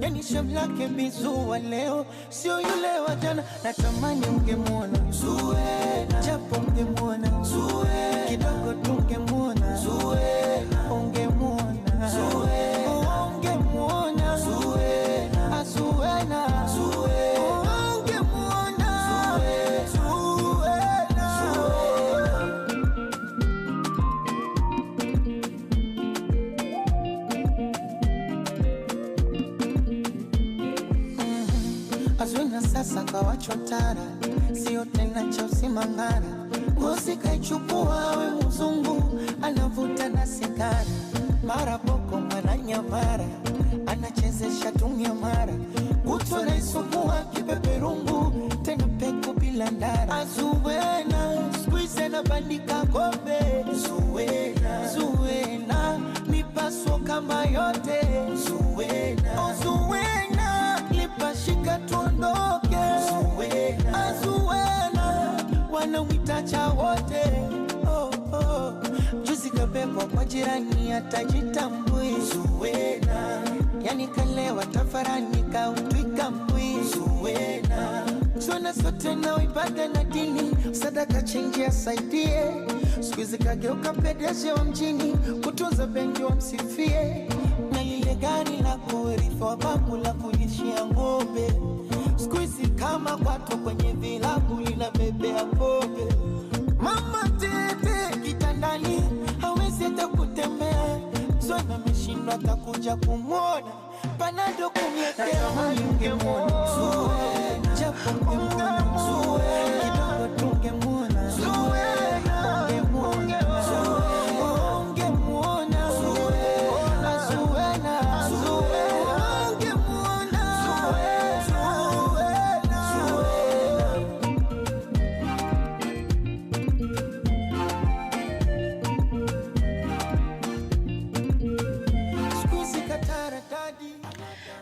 yani shamlake bizuwa leo sio yule wa jana. Natamani ungemwona Zuena, japo ungemwona Zuena, kidogo tungemwona Zuena, ungemwona Zuena, ungemwona Zuena, Zuena, ungemwona Zuena. Sasa kawachotara, sio tena cha usimangara. Ngozi kaichukua we mzungu, anavuta na sigara. Mara boko mara nyamara, anachezesha tumia mara. Kutwa na isukua kipeperungu, tena peku bila ndara. Zuena, squeeze na bandika kombe. Zuena, mipaso kama yote. Zuena, lipashika tuondoke. Zuena, wanawitacha wote. Juzi kabebo kwa jirani atajitambui. Zuena, yani kalewa tafarani kautwika mbui. Zuena sote na ibada na dini, sadaka chenji asaidie. Sikuizi kageuka pedeshe wa mjini, kutunza benki wa msifie. Na lile kwenye gari lako urithi wa babu la kulishia ng'ombe. Siku hizi kama kwato kwenye vilabu linabebea pombe. Mama tete kitandani hawezi hata kutembea. Zwana ameshindwa atakuja kumwona. Panado kumletea ungemwona Zuena, japo ungemwona Zuena, kidogo tungemwona Zuena, ungemwona Zuena, ungemwona Zuena, Zuena, Zuena, ungemwona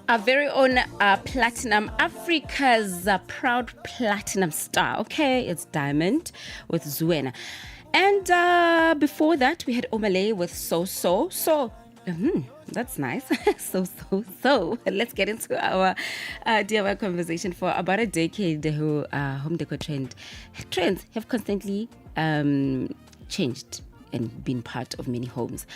Our very own Platinum, Africa's proud platinum star. Okay, it's Diamond with Zuena. And before that, we had Omale with So. That's nice. So. Let's get into our DIY conversation. For about a decade, the home decor trends have constantly changed and been part of many homes.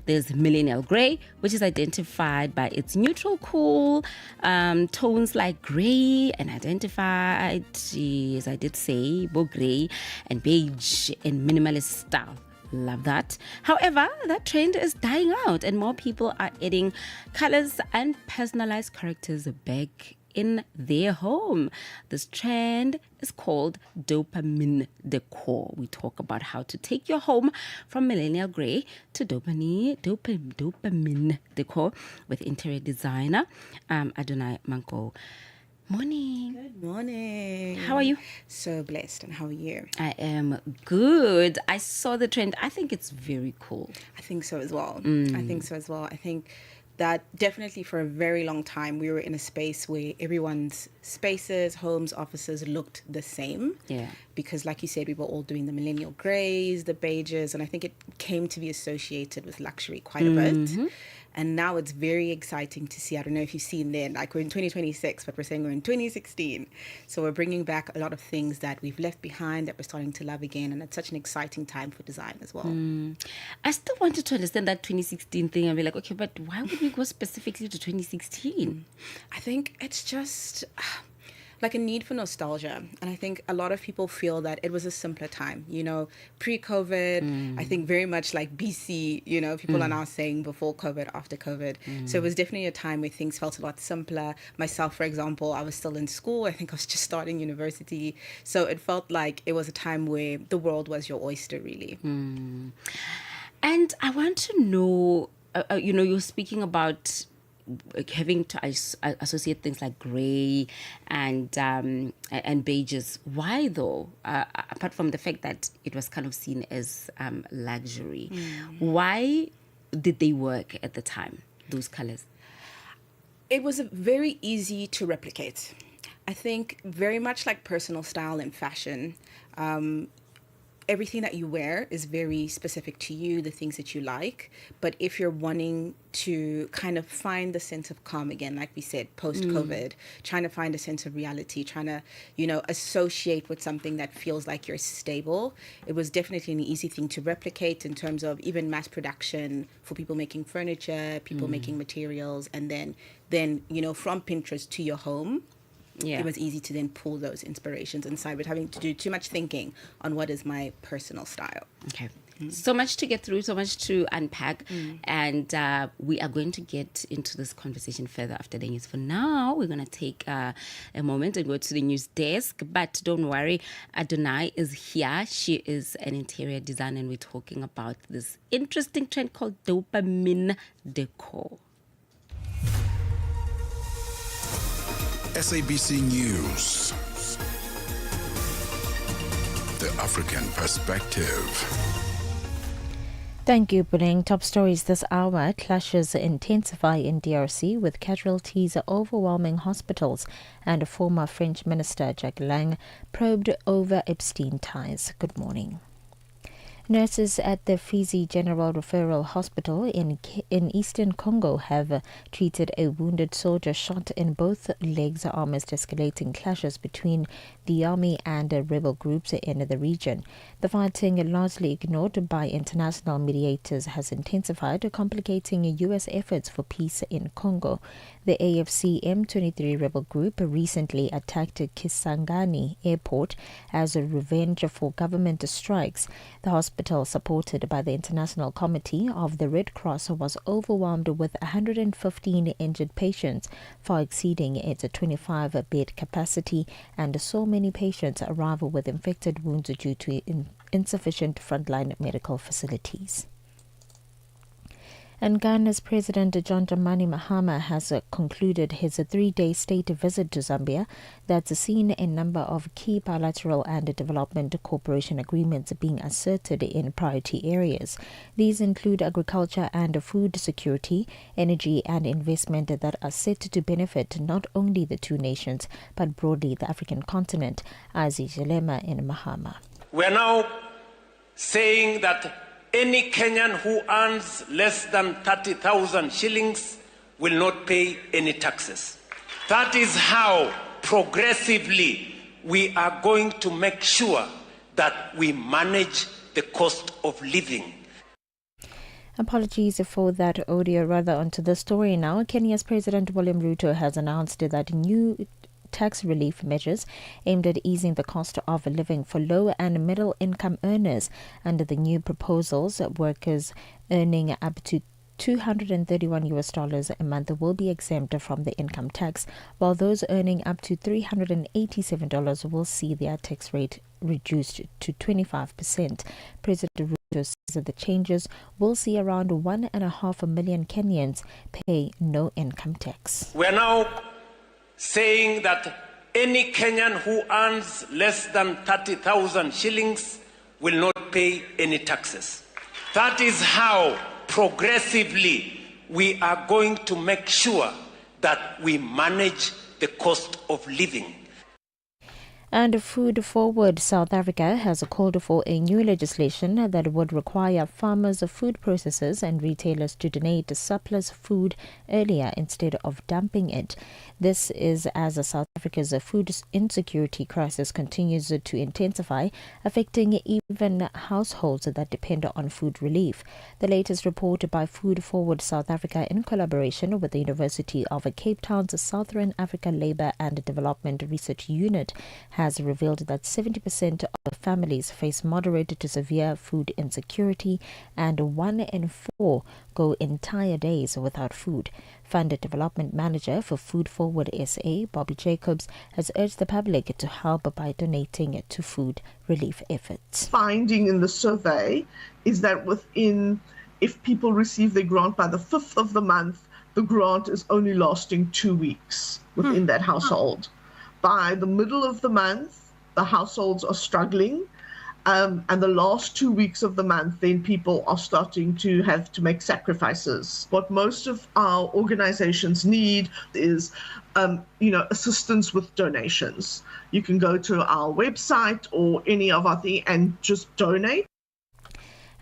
There's millennial grey, which is identified by its neutral, cool tones like grey, and identified, as I did say, both grey and beige and minimalist style. Love that. However, that trend is dying out, and more people are adding colors and personalized characters back in their home. This trend is called dopamine decor. We talk about how to take your home from millennial grey to dopamine decor with interior designer Adonai Manko. Morning. Good morning. How are you? So blessed. And how are you? I am good. I saw the trend. I think it's very cool. I think so as well. I think that definitely for a very long time we were in a space where everyone's spaces, homes, offices looked the same. Yeah. Because like you said, we were all doing the millennial greys, the beiges, and I think it came to be associated with luxury quite a bit. And now it's very exciting to see. I don't know if you've seen then, like we're in 2026, but we're saying we're in 2016. So we're bringing back a lot of things that we've left behind that we're starting to love again. And it's such an exciting time for design as well. I still wanted to understand that 2016 thing and be like, okay, but why would we go specifically to 2016? I think it's just like a need for nostalgia. And I think a lot of people feel that it was a simpler time, pre-COVID, I think very much like BC, people are now saying before COVID, after COVID. So it was definitely a time where things felt a lot simpler. Myself, for example, I was still in school. I think I was just starting university. So it felt like it was a time where the world was your oyster, really. And I want to know, you're speaking about having to associate things like grey and beiges. Why though? Apart from the fact that it was kind of seen as luxury, why did they work at the time, those colors? It was very easy to replicate. I think very much like personal style and fashion. Everything that you wear is very specific to you, the things that you like. But if you're wanting to kind of find the sense of calm again, like we said, post-COVID, trying to find a sense of reality, trying to, associate with something that feels like you're stable, it was definitely an easy thing to replicate in terms of even mass production for people making furniture, people making materials, and then from Pinterest to your home. Yeah. It was easy to then pull those inspirations inside without having to do too much thinking on what is my personal style. Okay. So much to get through, so much to unpack. And we are going to get into this conversation further after the news. For now, we're going to take a moment and go to the news desk. But don't worry, Adonai is here. She is an interior designer, and we're talking about this interesting trend called dopamine decor. SABC News. The African Perspective. Thank you, Puning. Top stories this hour. Clashes intensify in DRC with casualties overwhelming hospitals, and former French Minister Jacques Lang probed over Epstein ties. Good morning. Nurses at the Fizi General Referral Hospital in eastern Congo have treated a wounded soldier shot in both legs amidst escalating clashes between the army and rebel groups in the region. The fighting, largely ignored by international mediators, has intensified, complicating U.S. efforts for peace in Congo. The AFC M23 rebel group recently attacked Kisangani airport as a revenge for government strikes. The hospital, supported by the International Committee of the Red Cross, was overwhelmed with 115 injured patients, far exceeding its 25-bed capacity, and so many patients arrive with infected wounds due to insufficient frontline medical facilities. And Ghana's President John Dramani Mahama has concluded his 3-day state visit to Zambia that's seen a number of key bilateral and development cooperation agreements being asserted in priority areas. These include agriculture and food security, energy and investment that are set to benefit not only the two nations but broadly the African continent. Aziz Jalema in Mahama. We are now saying that any Kenyan who earns less than 30,000 shillings will not pay any taxes. That is how progressively we are going to make sure that we manage the cost of living. Apologies for that audio. Rather, onto the story now. Kenya's President William Ruto has announced that new tax relief measures aimed at easing the cost of living for low and middle income earners. Under the new proposals, workers earning up to $231 a month will be exempt from the income tax, while those earning up to $387 will see their tax rate reduced to 25%. President Ruto says that the changes will see around 1.5 million Kenyans pay no income tax. We are now saying that any Kenyan who earns less than 30,000 shillings will not pay any taxes. That is how progressively we are going to make sure that we manage the cost of living. And Food Forward South Africa has called for a new legislation that would require farmers, food processors and retailers to donate surplus food earlier instead of dumping it. This is as South Africa's food insecurity crisis continues to intensify, affecting even households that depend on food relief. The latest report by Food Forward South Africa, in collaboration with the University of Cape Town's Southern Africa Labour and Development Research Unit, has revealed that 70% of families face moderate to severe food insecurity, and 1 in 4 go entire days without food. Fund Development Manager for Food Forward SA, Bobby Jacobs, has urged the public to help by donating to food relief efforts. Finding in the survey is that if people receive their grant by the 5th of the month, the grant is only lasting 2 weeks within that household. By the middle of the month, the households are struggling. And the last 2 weeks of the month, then people are starting to have to make sacrifices. What most of our organizations need is, assistance with donations. You can go to our website or any of our things and just donate.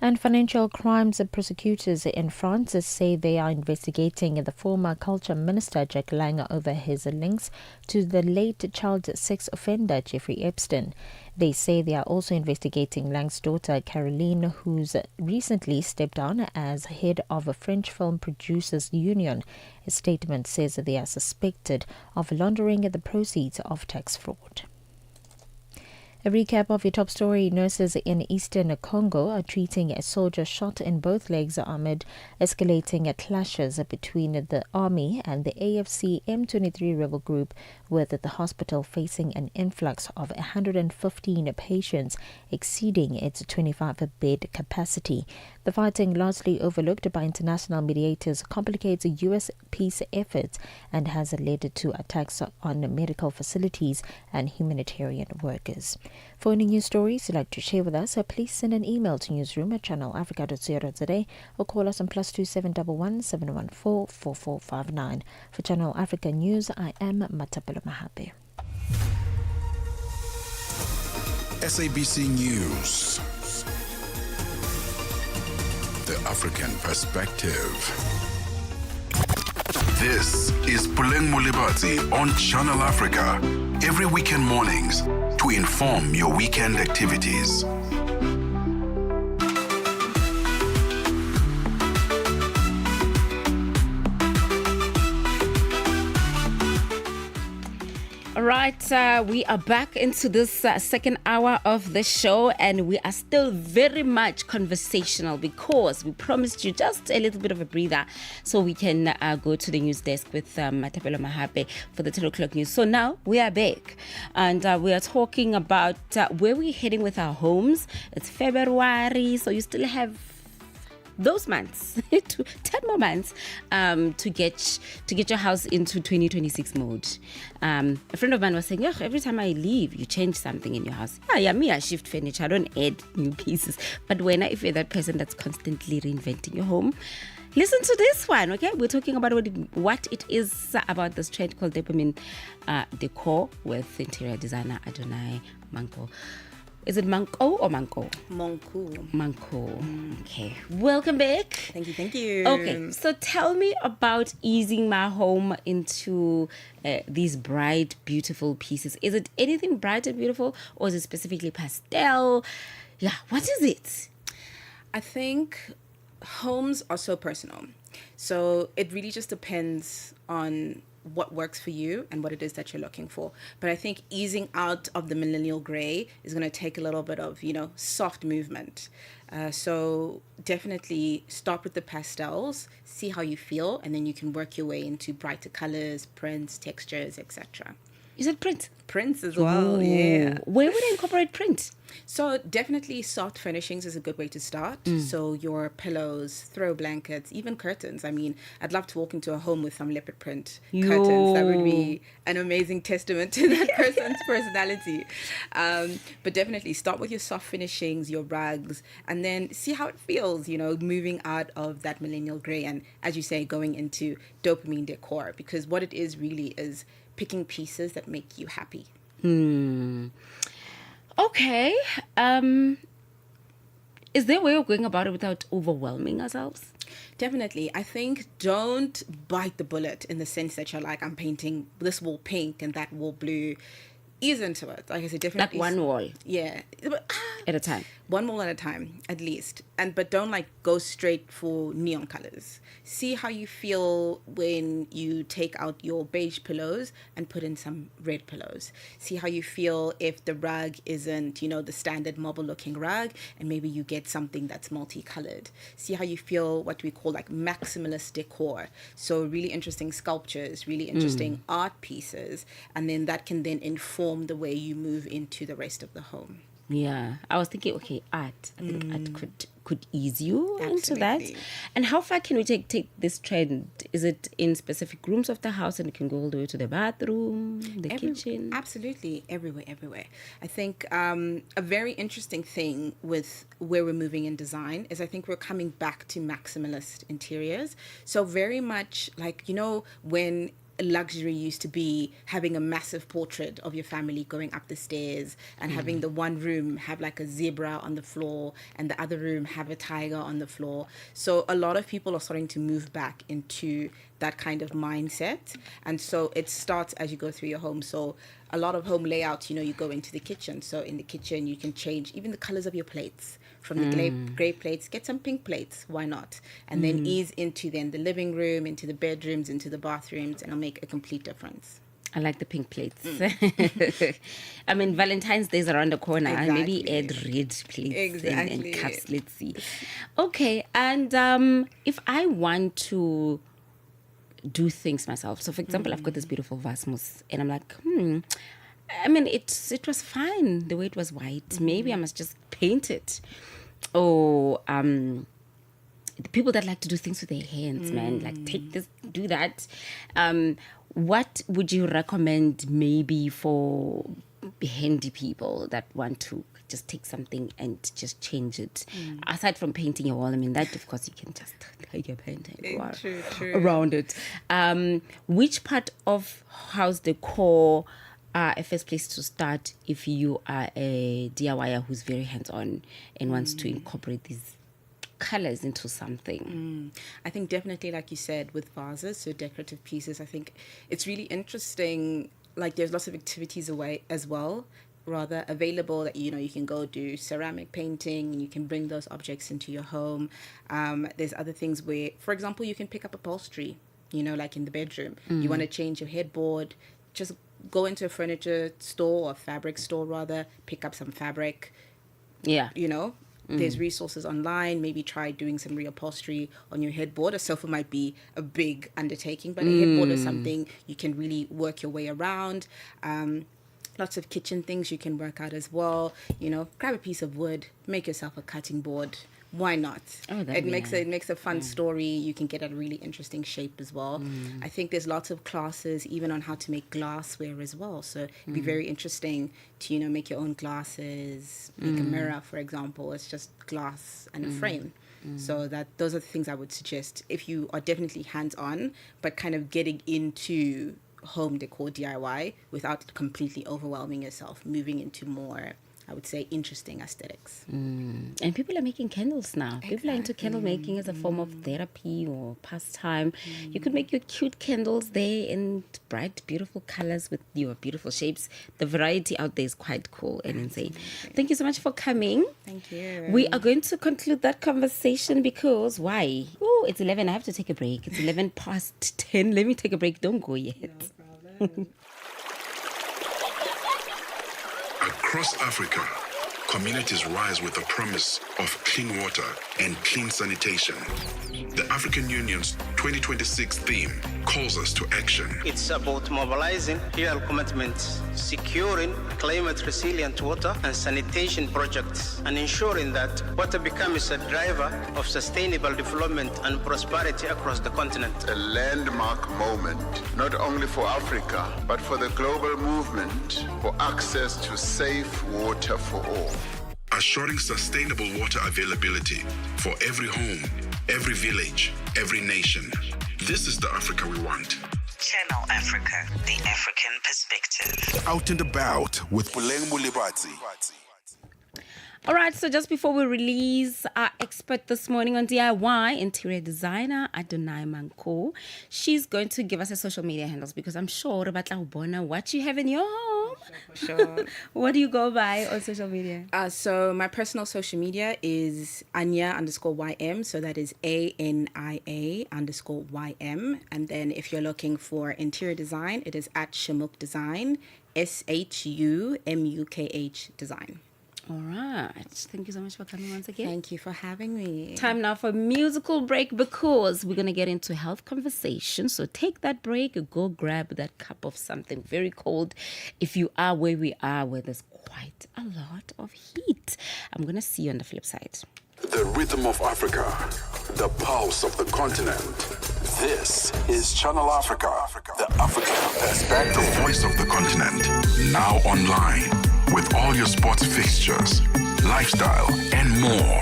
And financial crimes prosecutors in France say they are investigating the former culture minister Jack Lang over his links to the late child sex offender Jeffrey Epstein. They say they are also investigating Lang's daughter Caroline, who's recently stepped down as head of a French Film Producers Union. A statement says they are suspected of laundering the proceeds of tax fraud. A recap of your top story. Nurses in eastern Congo are treating a soldier shot in both legs amid escalating clashes between the army and the AFC M23 rebel group, with the hospital facing an influx of 115 patients, exceeding its 25-bed capacity. The fighting, largely overlooked by international mediators, complicates U.S. peace efforts and has led to attacks on medical facilities and humanitarian workers. For any news stories you'd like to share with us, please send an email to newsroom@channelafrica.co.za or call us on +2711 714 4459. For Channel Africa News, I am Matapelo Mahape. SABC News. African perspective. This is Puleng Mulibati on Channel Africa, every weekend mornings to inform your weekend activities. All right, we are back into this second hour of the show, and we are still very much conversational because we promised you just a little bit of a breather so we can go to the news desk with Matapelo Mahape for the 10 o'clock news. So now we are back, and we are talking about where we're heading with our homes. It's February, so you still have those months, 10 more months, to get your house into 2026 mode. A friend of mine was saying, every time I leave, you change something in your house. Me, I shift furniture, I don't add new pieces. But if you're that person that's constantly reinventing your home, listen to this one, okay? We're talking about what it is about this trend called dopamine decor with interior designer Adonai Manko. Is it Manko or Manko? Manko. Okay. Welcome back. Thank you. Okay. So tell me about easing my home into these bright, beautiful pieces. Is it anything bright and beautiful, or is it specifically pastel? Yeah. What is it? I think homes are so personal. So it really just depends on what works for you and what it is that you're looking for. But I think easing out of the millennial gray is going to take a little bit of, soft movement. So definitely start with the pastels, see how you feel, and then you can work your way into brighter colors, prints, textures, etc. You said print? Prints as well, Ooh. Yeah. Where would I incorporate print? So definitely soft furnishings is a good way to start. So your pillows, throw blankets, even curtains. I mean, I'd love to walk into a home with some leopard print curtains. That would be an amazing testament to that person's personality. But definitely start with your soft finishings, your rugs, and then see how it feels, moving out of that millennial gray and, as you say, going into dopamine decor. Because what it is really is picking pieces that make you happy. Okay. Is there a way of going about it without overwhelming ourselves? Definitely. I think don't bite the bullet in the sense that you're like, I'm painting this wall pink and that wall blue. Ease into it. Like I said, definitely. Like one wall. Yeah. At a time. One wall at a time, at least. But don't go straight for neon colors. See how you feel when you take out your beige pillows and put in some red pillows. See how you feel if the rug isn't, the standard marble looking rug, and maybe you get something that's multicolored. See how you feel what we call maximalist decor. So really interesting sculptures, really interesting art pieces, and then that can then inform the way you move into the rest of the home. Yeah, I was thinking, art. I think art could ease you into that. Absolutely. And how far can we take this trend? Is it in specific rooms of the house and it can go all the way to the bathroom, the kitchen? Absolutely, everywhere. I think a very interesting thing with where we're moving in design is I think we're coming back to maximalist interiors. So very much when luxury used to be having a massive portrait of your family going up the stairs and having the one room have a zebra on the floor and the other room have a tiger on the floor. So a lot of people are starting to move back into that kind of mindset, and so it starts as you go through your home. So a lot of home layouts, you go into the kitchen. So in the kitchen you can change even the colors of your plates. From the gray plates, get some pink plates. Why not? And then ease into then the living room, into the bedrooms, into the bathrooms, and it'll make a complete difference. I like the pink plates. I mean, Valentine's Day is around the corner. Exactly. Maybe add red plates and cups. Let's see. Okay, and if I want to do things myself, so for example, I've got this beautiful Vasmus, and I'm like, I mean, it was fine the way it was white. Maybe I must just paint it. Or the people that like to do things with their hands, man, take this, do that. What would you recommend maybe for handy people that want to just take something and just change it? Aside from painting your wall, I mean, that of course you can just take your paint and go around it. Which part of house decor a first place to start if you are a DIYer who's very hands-on and wants to incorporate these colors into something? I think definitely, like you said, with vases, so decorative pieces, I think it's really interesting. Like there's lots of activities away as well, rather available that, you can go do ceramic painting and you can bring those objects into your home. There's other things where, for example, you can pick up upholstery, like in the bedroom. You want to change your headboard, just go into a furniture store or fabric store rather, pick up some fabric. Yeah. There's resources online. Maybe try doing some reupholstery on your headboard. A sofa might be a big undertaking, but a headboard is something you can really work your way around. Lots of kitchen things you can work out as well. Grab a piece of wood, make yourself a cutting board. Why not? It makes a fun story. You can get a really interesting shape as well. I think there's lots of classes even on how to make glassware as well. So it'd be very interesting to make your own glasses, make a mirror, for example. It's just glass and a frame. So those are the things I would suggest if you are definitely hands-on, but kind of getting into home decor DIY without completely overwhelming yourself, moving into more, I would say, interesting aesthetics. And people are making candles now. Exactly. People are into candle making as a form of therapy or pastime. You could make your cute candles there in bright, beautiful colors with your beautiful shapes. The variety out there is quite cool and insane. Thank you so much for coming. Thank you. We are going to conclude that conversation because why? Oh, it's 11. I have to take a break. It's 11 past 10. Let me take a break. Don't go yet. No problem. Across Africa, communities rise with the promise of clean water and clean sanitation. The African Union's 2026 theme calls us to action. It's about mobilizing real commitments, securing climate-resilient water and sanitation projects, and ensuring that water becomes a driver of sustainable development and prosperity across the continent. A landmark moment, not only for Africa, but for the global movement for access to safe water for all. Assuring sustainable water availability for every home, every village, every nation. This is the Africa we want. Channel Africa, the African perspective. Out and about with Puleng Mulibatsi. All right, so just before we release our expert this morning on DIY, interior designer Adonai Manko, she's going to give us her social media handles because I'm sure what you have in your home. Sure. What do you go by on social media? So my personal social media is Anya_YM. So that is ANIA_YM. And then if you're looking for interior design, it is at Shimuk Design, SHUMUKH Design. All right. Thank you so much for coming once again. Thank you for having me. Time now for a musical break because we're going to get into health conversation. So take that break, go grab that cup of something very cold. If you are where we are, where there's quite a lot of heat. I'm going to see you on the flip side. The rhythm of Africa, the pulse of the continent. This is Channel Africa, the African perspective, the voice of the continent. Now online with all your sports fixtures, lifestyle, and more.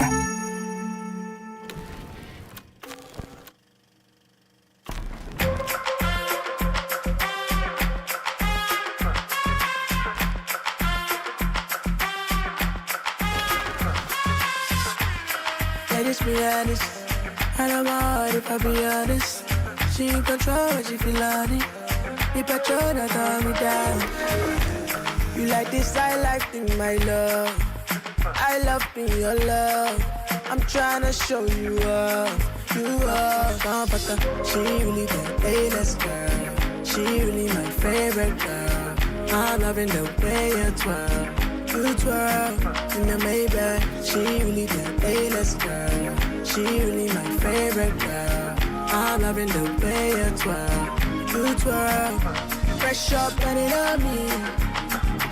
Let us be honest. I don't mind if I be honest. She in control when she feel on it. The petrol that hold me down. You like this, I like thing, my love. I love being your love. I'm tryna show you up. You are comforter. She really the A-list girl. She really my favorite girl. I'm loving the way you twirl. You twirl in the Maybach. She really the A-list girl. She really my favorite girl. I'm loving the way you twirl. You twirl. Fresh up and it on me.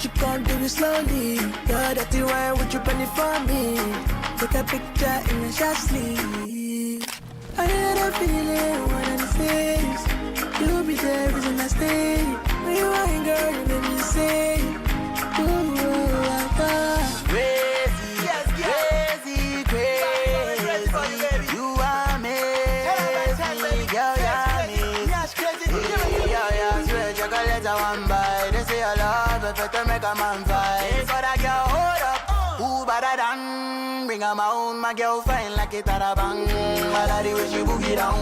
You can't do it slowly. You're dirty wine, would you burn it for me? Take a picture in the shot sleeve. I had a feeling one of these days you'll be there, isn't that stay? When you ain't girl, you make me say, ooh, crazy, crazy, crazy. You are me, girl, you're me. Yeah, sweet chocolate, I want buy. They say I love it, to make a man fight. But I can't hold up. Who better than? Bring 'em out, my girl fine like it at a bang. My daddy when she boogie down.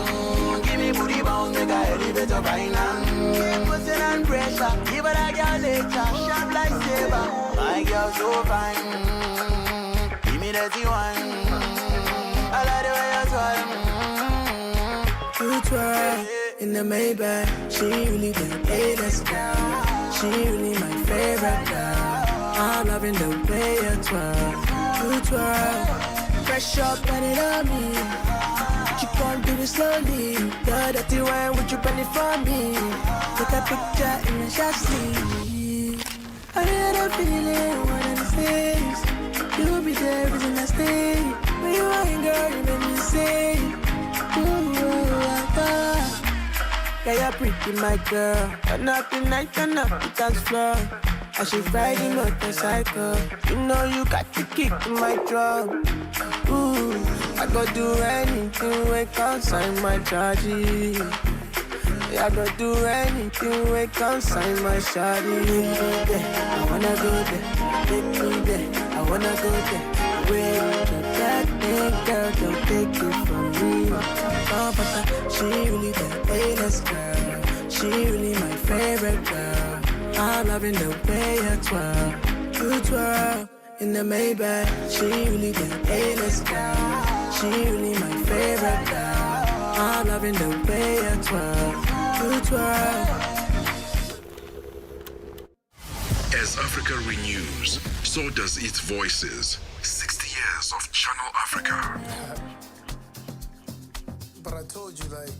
Give me booty bounce, make a elevator finance. Pussy and pressure, give her that girl nature. Sharp like saber, my girl so fine. Give me that one. I like the way you twirl. You twirl in the Maybach. She really the A-list girl. She really my favorite girl. I'm loving the way you twirl. You twirl. Fresh up and it on me. You can't do it slowly. The dirty wine, would you bend it for me? Take a picture in the shot sleeve. I had a feeling one of these days you'll be there, isn't I stay? When you ain't girl, you make me say, yeah, you're pretty, my girl. Turn up the night, turn up the dance floor. I should ride the motorcycle. You know you got to kick in my drum. Ooh, I go do anything when consign my charges. Yeah, I go do anything when consign my shawty. I wanna go there, take me there. I wanna go there. Wait, that thing, girl, don't take it from me. Oh, but she really the A-list girl. She really my favorite girl. I'm loving the way you twirl. You twirl in the Maybach. She really the A-list girl. She really my favorite girl. I'm loving the way you twirl. You twirl. As Africa renews, so does its voices. 60 years of Channel Africa. But I told you, like,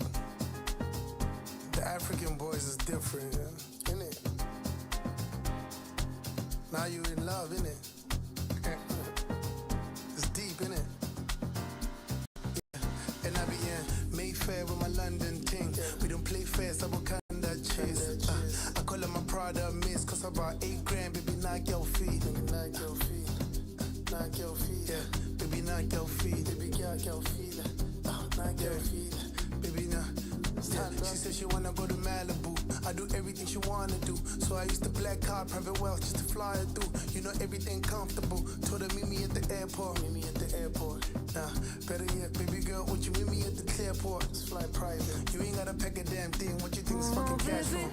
the African boys is different, yeah? Innit? Now you in love, innit? It's deep, innit? Yeah. And I be in Mayfair with my London ting. We don't play fair, so what kind of chase? I call it my Prada miss, cause about 8 grand, baby, knock your feet. Knock your feet. Knock your feet. Yeah, baby, knock your feet. Baby, knock your feet. Knock your feet. Baby, nah. Yeah. She said she wanna go to Malibu. I do everything she wanna do. So I used to black card, private wealth just to fly her through. You know everything comfortable. Told her meet me at the airport. Meet me at the airport. Nah, better yet, baby girl, won't you meet me at the clearport? Let's fly private. You ain't gotta pack a damn thing. What you think is fucking casual?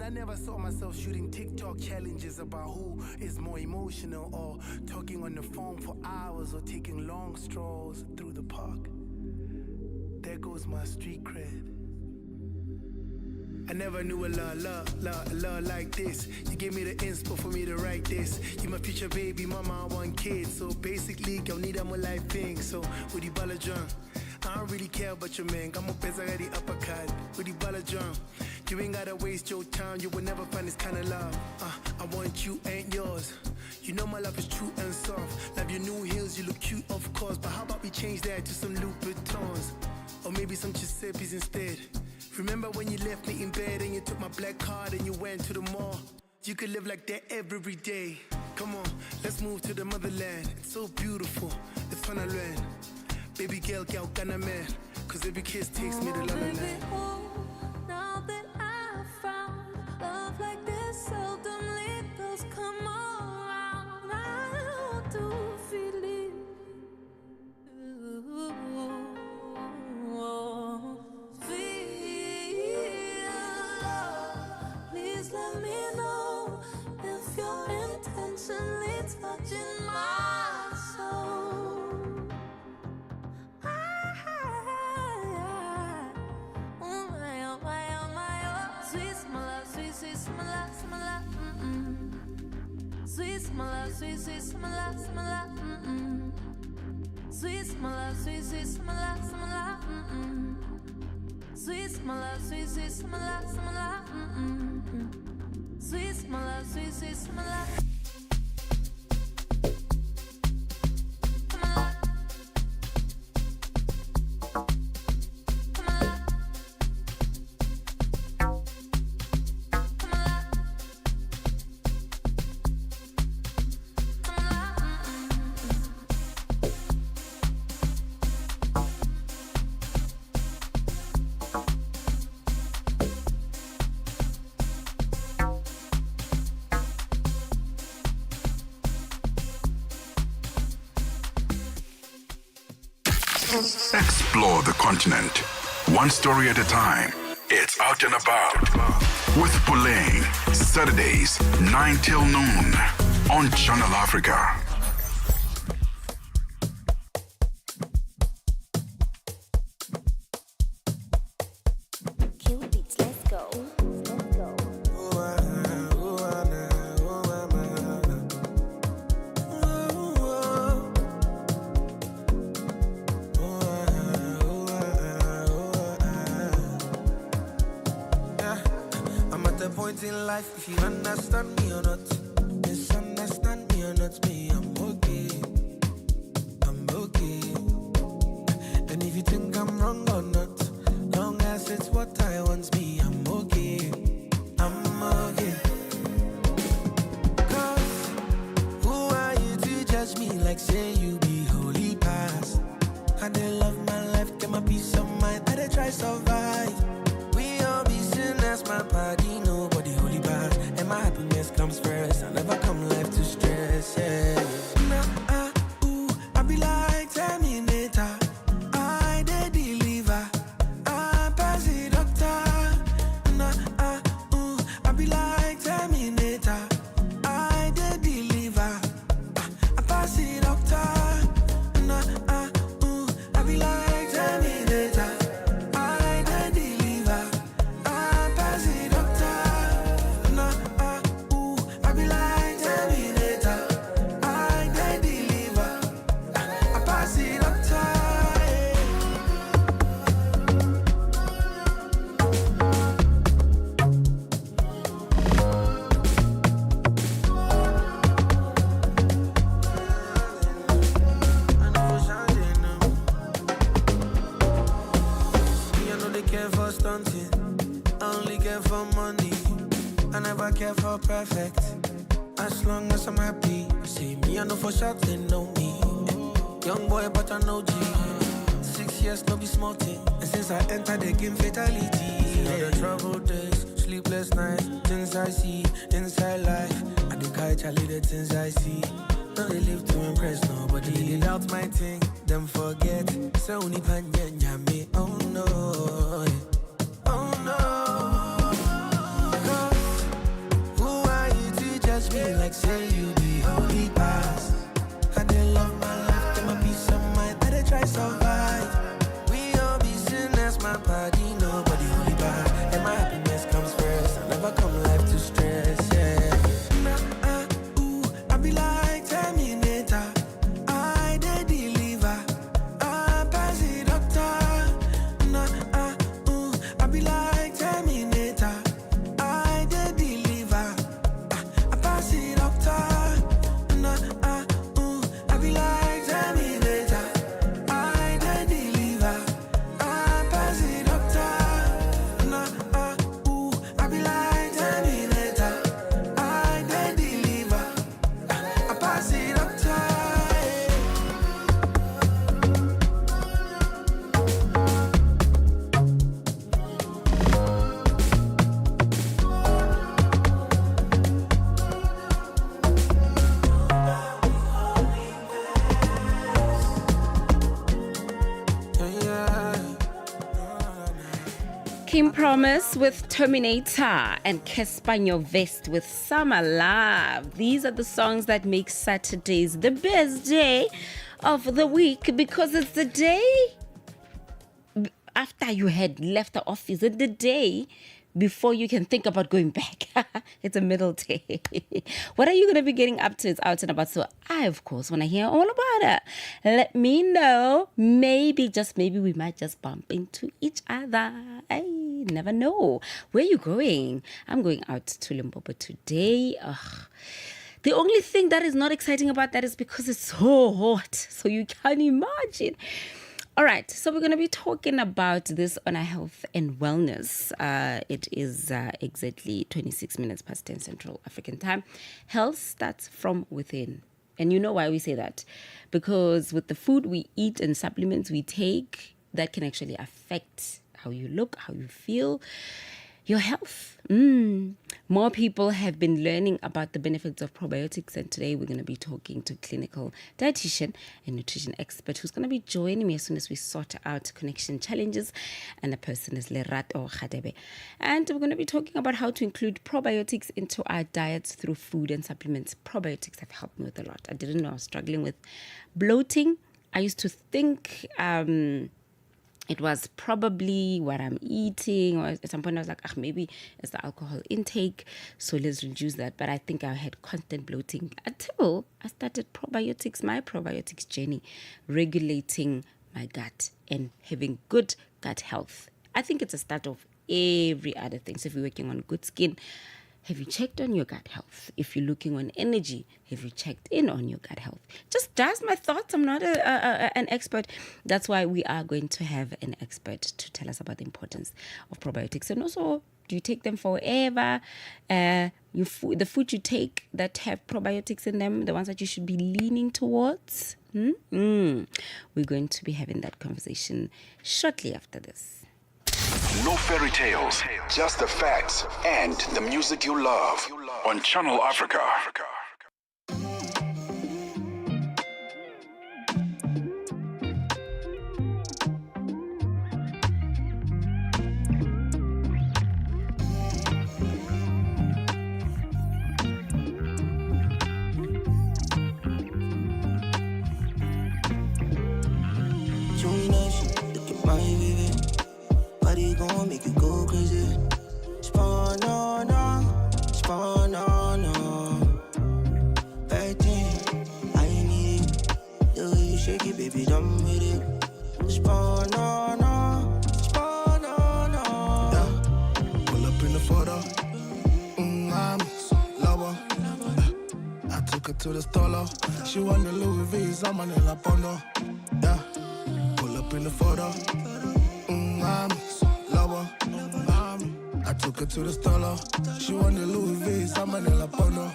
I never saw myself shooting TikTok challenges about who is more emotional, or talking on the phone for hours, or taking long strolls through the park. There goes my street cred. I never knew a love like this. You gave me the inspo for me to write this. You my future baby mama, I want kids. So basically, girl need a more life thing. So with the ball drum, I don't really care about your man. I'm a pesa ready uppercut with the ball drum. You ain't gotta waste your time. You will never find this kind of love. I want you, ain't yours. You know my love is true and soft. Love your new heels, you look cute, of course. But how about we change that to some Louboutins, or maybe some Giuseppe's instead? Remember when you left me in bed and you took my black card and you went to the mall? You could live like that every day. Come on, let's move to the motherland. It's so beautiful, it's fun to learn. Baby girl, gonna man. Cause every kiss takes me to La La Land. Now that I found love like this seldomly does come around, I do feel it. Please let me know if you're intentionally touching my soul. Sweet smell, sweet smell, sweet smell, sweet smell, sweet smell, sweet smell, sweet smell, sweet smell, sweet smell, sweet smell. Explore the continent, one story at a time. It's Out and About with Puleng, Saturdays 9 till noon on Channel Africa. Let's go. In life, if you understand me or not, misunderstand me or not, me, I'm okay. I'm okay. And if you think I'm wrong or not, long as it's what I want, me, I'm okay. I'm okay. Cause who are you to judge me like say you be holy past? I did love my life, get my peace of mind, I did try survive. We all be sinners, my body, nobody holy past. And my happiness comes first, I never come life to stress, yeah. I be like Terminator, I did deliver, I pass the doctor. I be like Terminator, I did deliver, I pass the doctor. I be like Terminator, I did deliver, I pass the doctor. I be like Terminator, I did deliver, I pass the doctor. I know they care for stunting, I only care for money. I never care for perfect, as long as I'm happy. See me, I know for sure they know me. Young boy, but I know G. 6 years, no be small thing. And since I entered the game, fatality. All the troubled days, sleepless nights, things I see inside life. I do catch Charlie, the things I see. No, they live to impress nobody. They doubt my thing, them forget. So only panya me, oh no, oh no. Cause who are you to judge me like say you be holy past? I did love my life, get my peace of mind, I did try survive. We all be sinners, my body, nobody holy bad. And my happiness comes first, I never come life to stress, yeah. I be like Terminator, I did deliver, I pass the doctor. King Promise with Terminator and Kespanyo Vest with Summer Love. These are the songs that make Saturdays the best day of the week because it's the day after you had left the office, it's the day before you can think about going back. It's a middle day. What are you going to be getting up to? It's out and about. So I, of course, want to hear all about it. Let me know. Maybe, just maybe, we might just bump into each other. I never know. Where are you going? I'm going out to Limpopo today. Ugh. The only thing that is not exciting about that is because it's so hot. So you can't imagine. All right, so we're going to be talking about this on our health and wellness. It is exactly 26 minutes past 10 Central African time. Health starts from within. And you know why we say that? Because with the food we eat and supplements we take, that can actually affect how you look, how you feel, your health. More people have been learning about the benefits of probiotics, and today we're going to be talking to clinical dietitian and nutrition expert who's going to be joining me as soon as we sort out connection challenges. And the person is Lerato Khadebe. And we're going to be talking about how to include probiotics into our diets through food and supplements. Probiotics have helped me with a lot. I didn't know I was struggling with bloating. I used to think it was probably what I'm eating, or at some point I was like, maybe it's the alcohol intake, so let's reduce that. But I think I had constant bloating until I started my probiotics journey, regulating my gut and having good gut health. I think it's a start of every other thing. So if you're working on good skin, have you checked on your gut health? If you're looking on energy, have you checked in on your gut health? Just my thoughts. I'm not an expert. That's why we are going to have an expert to tell us about the importance of probiotics. And also, do you take them forever? The food you take that have probiotics in them, the ones that you should be leaning towards? We're going to be having that conversation shortly after this. No fairy tales, just the facts and the music you love on Channel Africa. Look at my baby. Body gon' make you go crazy. Spawn on, Bad thing, I need it. The way you shake it, baby, done with it. Spawn on, Yeah. Pull up in the photo. I'm lover. I took her to the stolo. She want the Louis V's, I'm on the La Pondo. Yeah. Pull up in the photo. I'm lover. I took her to the stolo. She want the Louis V's, I'm on the La Pondo.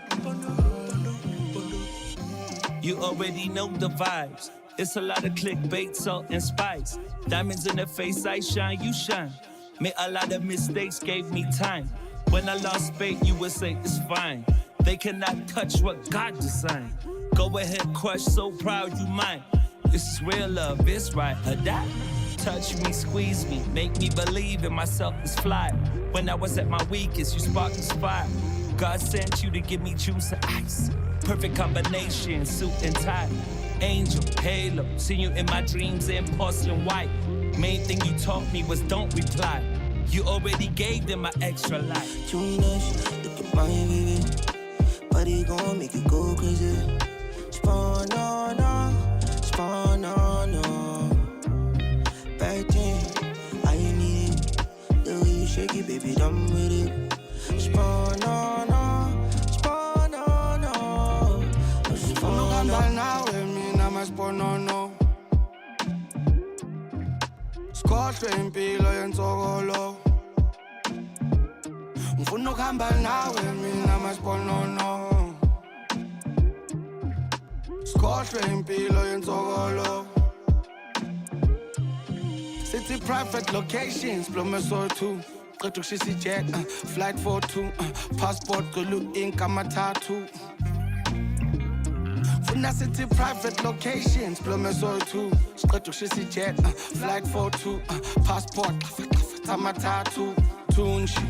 You already know the vibes. It's a lot of clickbait, salt and spice. Diamonds in the face, I shine, you shine. Made a lot of mistakes, gave me time. When I lost faith, you would say it's fine. They cannot touch what God designed. Go ahead, crush, so proud you mine. This is real love, it's right or die. Touch me, squeeze me, make me believe in myself is fly. When I was at my weakest, you sparked this fire. God sent you to give me juice and ice. Perfect combination, suit and tie. Angel, halo, seen you in my dreams in porcelain white. Main thing you taught me was don't reply. You already gave them my extra life. Look at my baby. Body gon' make you go crazy. Spawn on, Bad thing, I need it. The way you shake it, baby, done with it. Spawn on, Uno canta nawe, mina maspono no. Sikhohlwe impilo yensokolo. Ngifuna ukuhamba nawe, mina maspono no. Sikhohlwe impilo yensokolo. City private locations, Blomeso 2. Qeda ukushisa jet, flight 42, passport gulu ink amathathu. Funa city private locations, Blomeso 2. Qeda ukushisa jet, flight 42, passport tamatatu tunji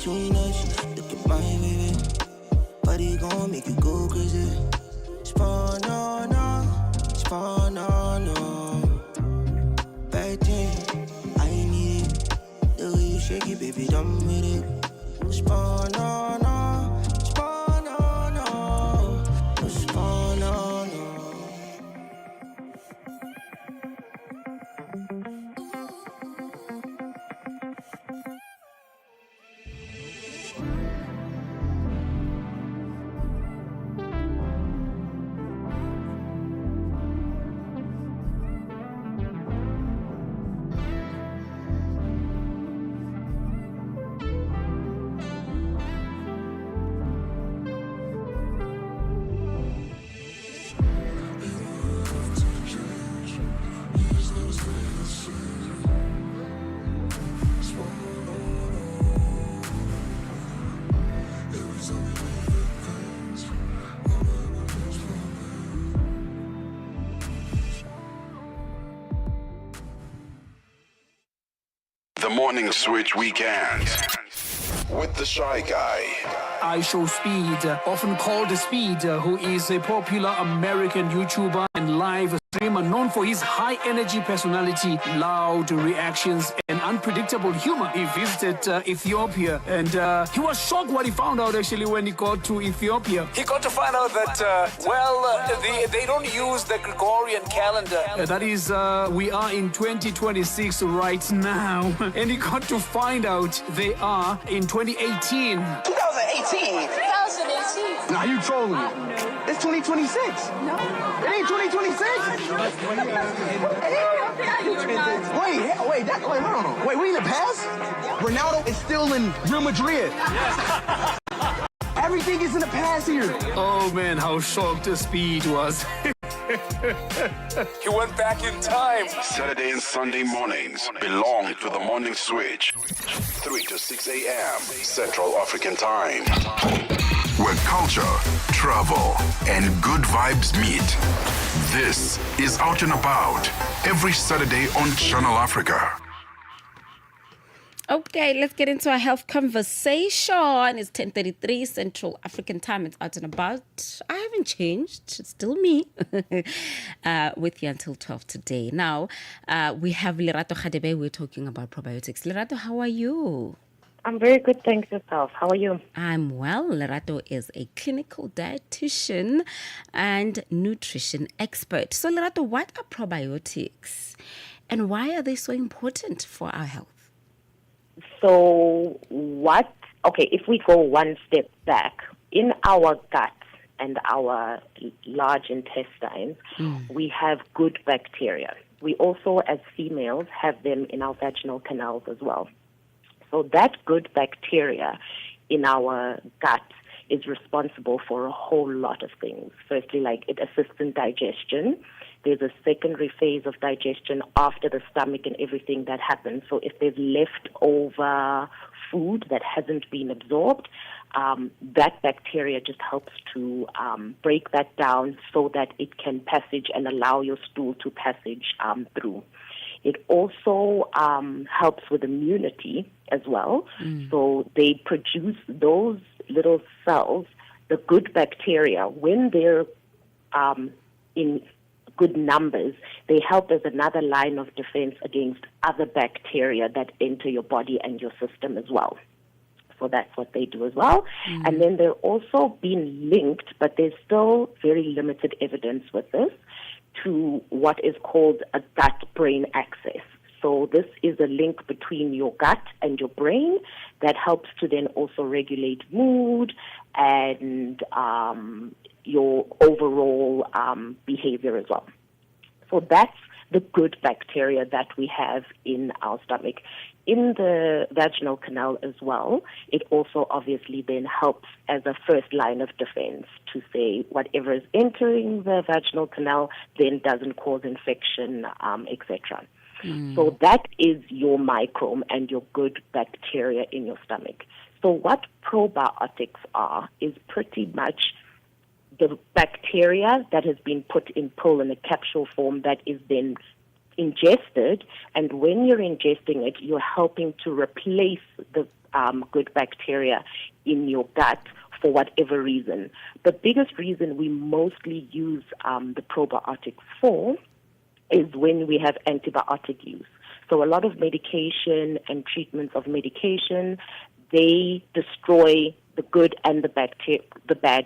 Too nice, look at my baby. Body gon' make you go crazy. Spawn on, back then, I need it. The way you shake it, baby, done with it. Spawn on, spawn on, spawn on. The Morning Switch Weekend with the Shy Guy. I Show Speed, often called Speed, who is a popular American YouTuber and live streamer known for his high energy personality, loud reactions, and unpredictable humor. He visited Ethiopia, and he was shocked what he found out actually when he got to Ethiopia. He got to find out that, they don't use the Gregorian calendar. That is, we are in 2026 right now. And he got to find out they are in 2018. 2018? 2018. Now you trolling me. It's 2026. No. It ain't 2026. Wait, hold on. Wait, we in the past? Ronaldo is still in Real Madrid. Yes. Everything is in the past here. Oh man, how shocked the Speed was. He went back in time. Saturday and Sunday mornings belong to the Morning Switch. 3 to 6 a.m. Central African Time. Where culture, travel, and good vibes meet. This is Out and About every Saturday on Channel Africa. Okay, let's get into our health conversation. It's 10:33 Central African Time. It's Out and About. I haven't changed. It's still me with you until 12 today. Now, we have Lerato Khadebe. We're talking about probiotics. Lerato, how are you? I'm very good, thanks yourself. How are you? I'm well. Lerato is a clinical dietitian and nutrition expert. So, Lerato, what are probiotics and why are they so important for our health? So if we go one step back, in our gut and our large intestines, we have good bacteria. We also, as females, have them in our vaginal canals as well. So that good bacteria in our gut is responsible for a whole lot of things. Firstly, like it assists in digestion. There's a secondary phase of digestion after the stomach and everything that happens. So if there's leftover food that hasn't been absorbed, that bacteria just helps to break that down so that it can passage and allow your stool to passage through. It also helps with immunity as well. So they produce those little cells, the good bacteria, when they're in good numbers, they help as another line of defense against other bacteria that enter your body and your system as well. So that's what they do as well. And then they're also being linked, but there's still very limited evidence with this, to what is called a gut-brain axis. So this is a link between your gut and your brain that helps to then also regulate mood and your overall behavior as well. So that's the good bacteria that we have in our stomach. In the vaginal canal as well, it also obviously then helps as a first line of defense to say whatever is entering the vaginal canal then doesn't cause infection, etc. So that is your microbe and your good bacteria in your stomach. So what probiotics are is pretty much the bacteria that has been put in pill in a capsule form that is then ingested, and when you're ingesting it, you're helping to replace the good bacteria in your gut for whatever reason. The biggest reason we mostly use the probiotics for is when we have antibiotic use. So a lot of medication and treatments of medication, they destroy the good and the bad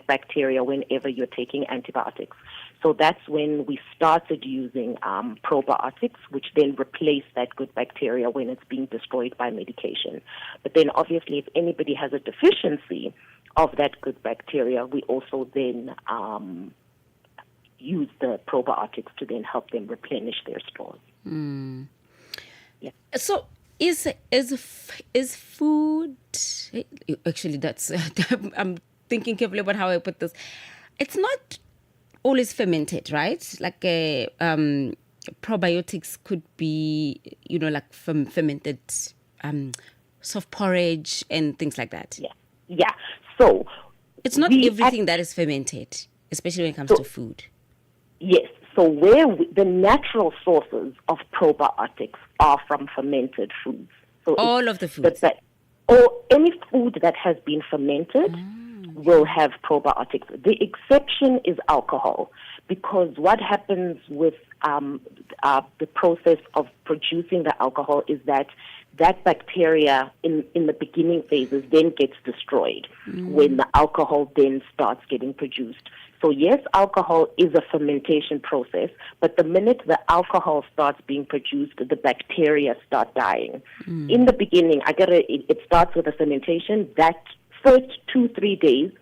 bacteria whenever you're taking antibiotics. So that's when we started using probiotics, which then replace that good bacteria when it's being destroyed by medication. But then obviously if anybody has a deficiency of that good bacteria, we also then use the probiotics to then help them replenish their stores. Yeah. So is food, actually that's, I'm thinking carefully about how I put this. It's not always fermented, right? Like probiotics could be, like fermented soft porridge and things like that. Yeah. So it's not everything that is fermented, especially when it comes to food. Yes. So the natural sources of probiotics are from fermented foods. So all of the foods. Or any food that has been fermented will have probiotics. The exception is alcohol, because what happens with the process of producing the alcohol is that bacteria in the beginning phases then gets destroyed when the alcohol then starts getting produced. So yes, alcohol is a fermentation process, but the minute the alcohol starts being produced, the bacteria start dying. In the beginning, it starts with a fermentation. That first 2-3 days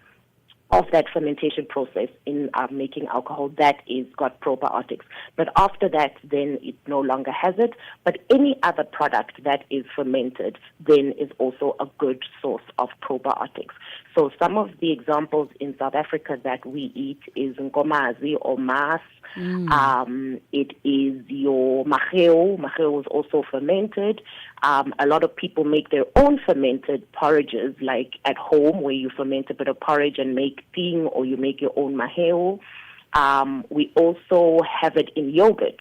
of that fermentation process in making alcohol, that is got probiotics. But after that, then it no longer has it. But any other product that is fermented then is also a good source of probiotics. So some of the examples in South Africa that we eat is nkomazi or mas. It is your maheo. Maheo is also fermented. A lot of people make their own fermented porridges, like at home, where you ferment a bit of porridge and make ting, or you make your own maheo. We also have it in yogurt.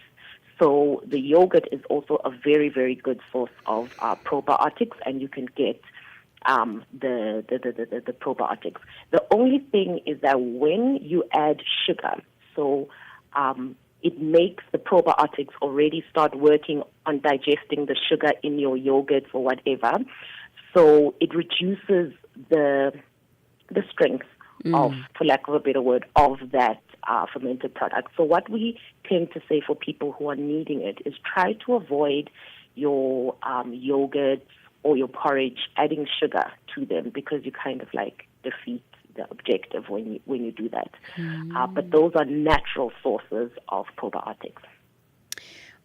So the yogurt is also a very, very good source of probiotics, and you can get the probiotics. The only thing is that when you add sugar, so it makes the probiotics already start working on digesting the sugar in your yogurt or whatever. So it reduces the strength of, for lack of a better word, of that fermented product. So what we tend to say for people who are needing it is try to avoid your yogurt or your porridge adding sugar to them, because you kind of like defeat the objective when you do that. But those are natural sources of probiotics.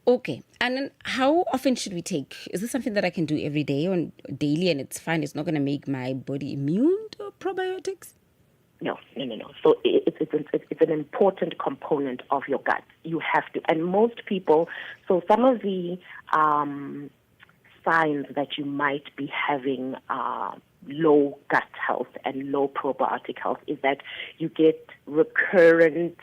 Okay. And then how often should we take? Is this something that I can do every day or daily and it's fine? It's not going to make my body immune to probiotics? No. So it's an important component of your gut. You have to. And most people, so some of the signs that you might be having low gut health and low probiotic health is that you get recurrent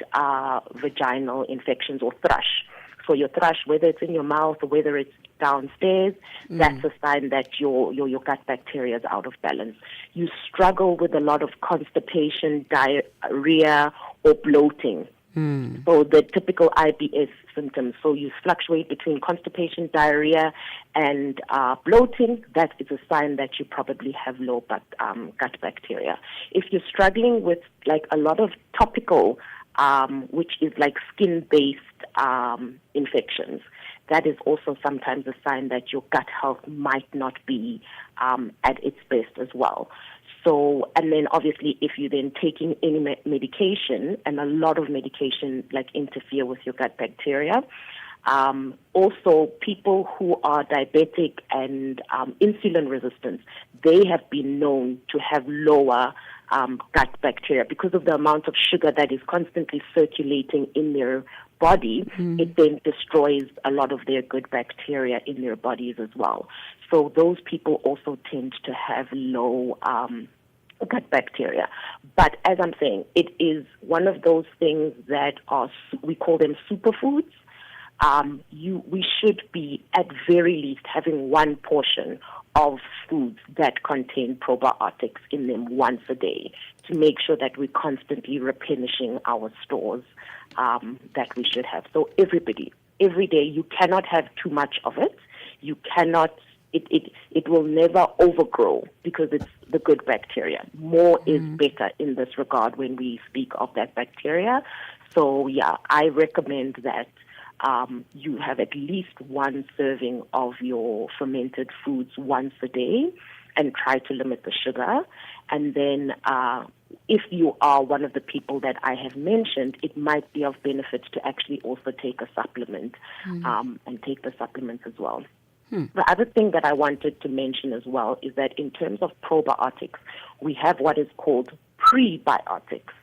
vaginal infections or thrush. So your thrush, whether it's in your mouth or whether it's downstairs, that's a sign that your gut bacteria is out of balance. You struggle with a lot of constipation, diarrhea, or bloating. So the typical IBS symptoms. So you fluctuate between constipation, diarrhea, and bloating. That is a sign that you probably have low gut bacteria. If you're struggling with like a lot of topical, which is like skin-based infections, that is also sometimes a sign that your gut health might not be at its best as well. So, and then obviously if you're then taking any medication, and a lot of medication like interfere with your gut bacteria, Also, people who are diabetic and insulin resistant, they have been known to have lower gut bacteria because of the amount of sugar that is constantly circulating in their body. It then destroys a lot of their good bacteria in their bodies as well. So those people also tend to have low gut bacteria. But as I'm saying, it is one of those things that we call them superfoods. We should be at very least having one portion of foods that contain probiotics in them once a day to make sure that we're constantly replenishing our stores that we should have. So everybody, every day, you cannot have too much of it. You cannot, it will never overgrow because it's the good bacteria. More is better in this regard when we speak of that bacteria. So yeah, I recommend that you have at least one serving of your fermented foods once a day and try to limit the sugar. And then if you are one of the people that I have mentioned, it might be of benefit to actually also take a supplement and take the supplements as well. The other thing that I wanted to mention as well is that in terms of probiotics, we have what is called prebiotics.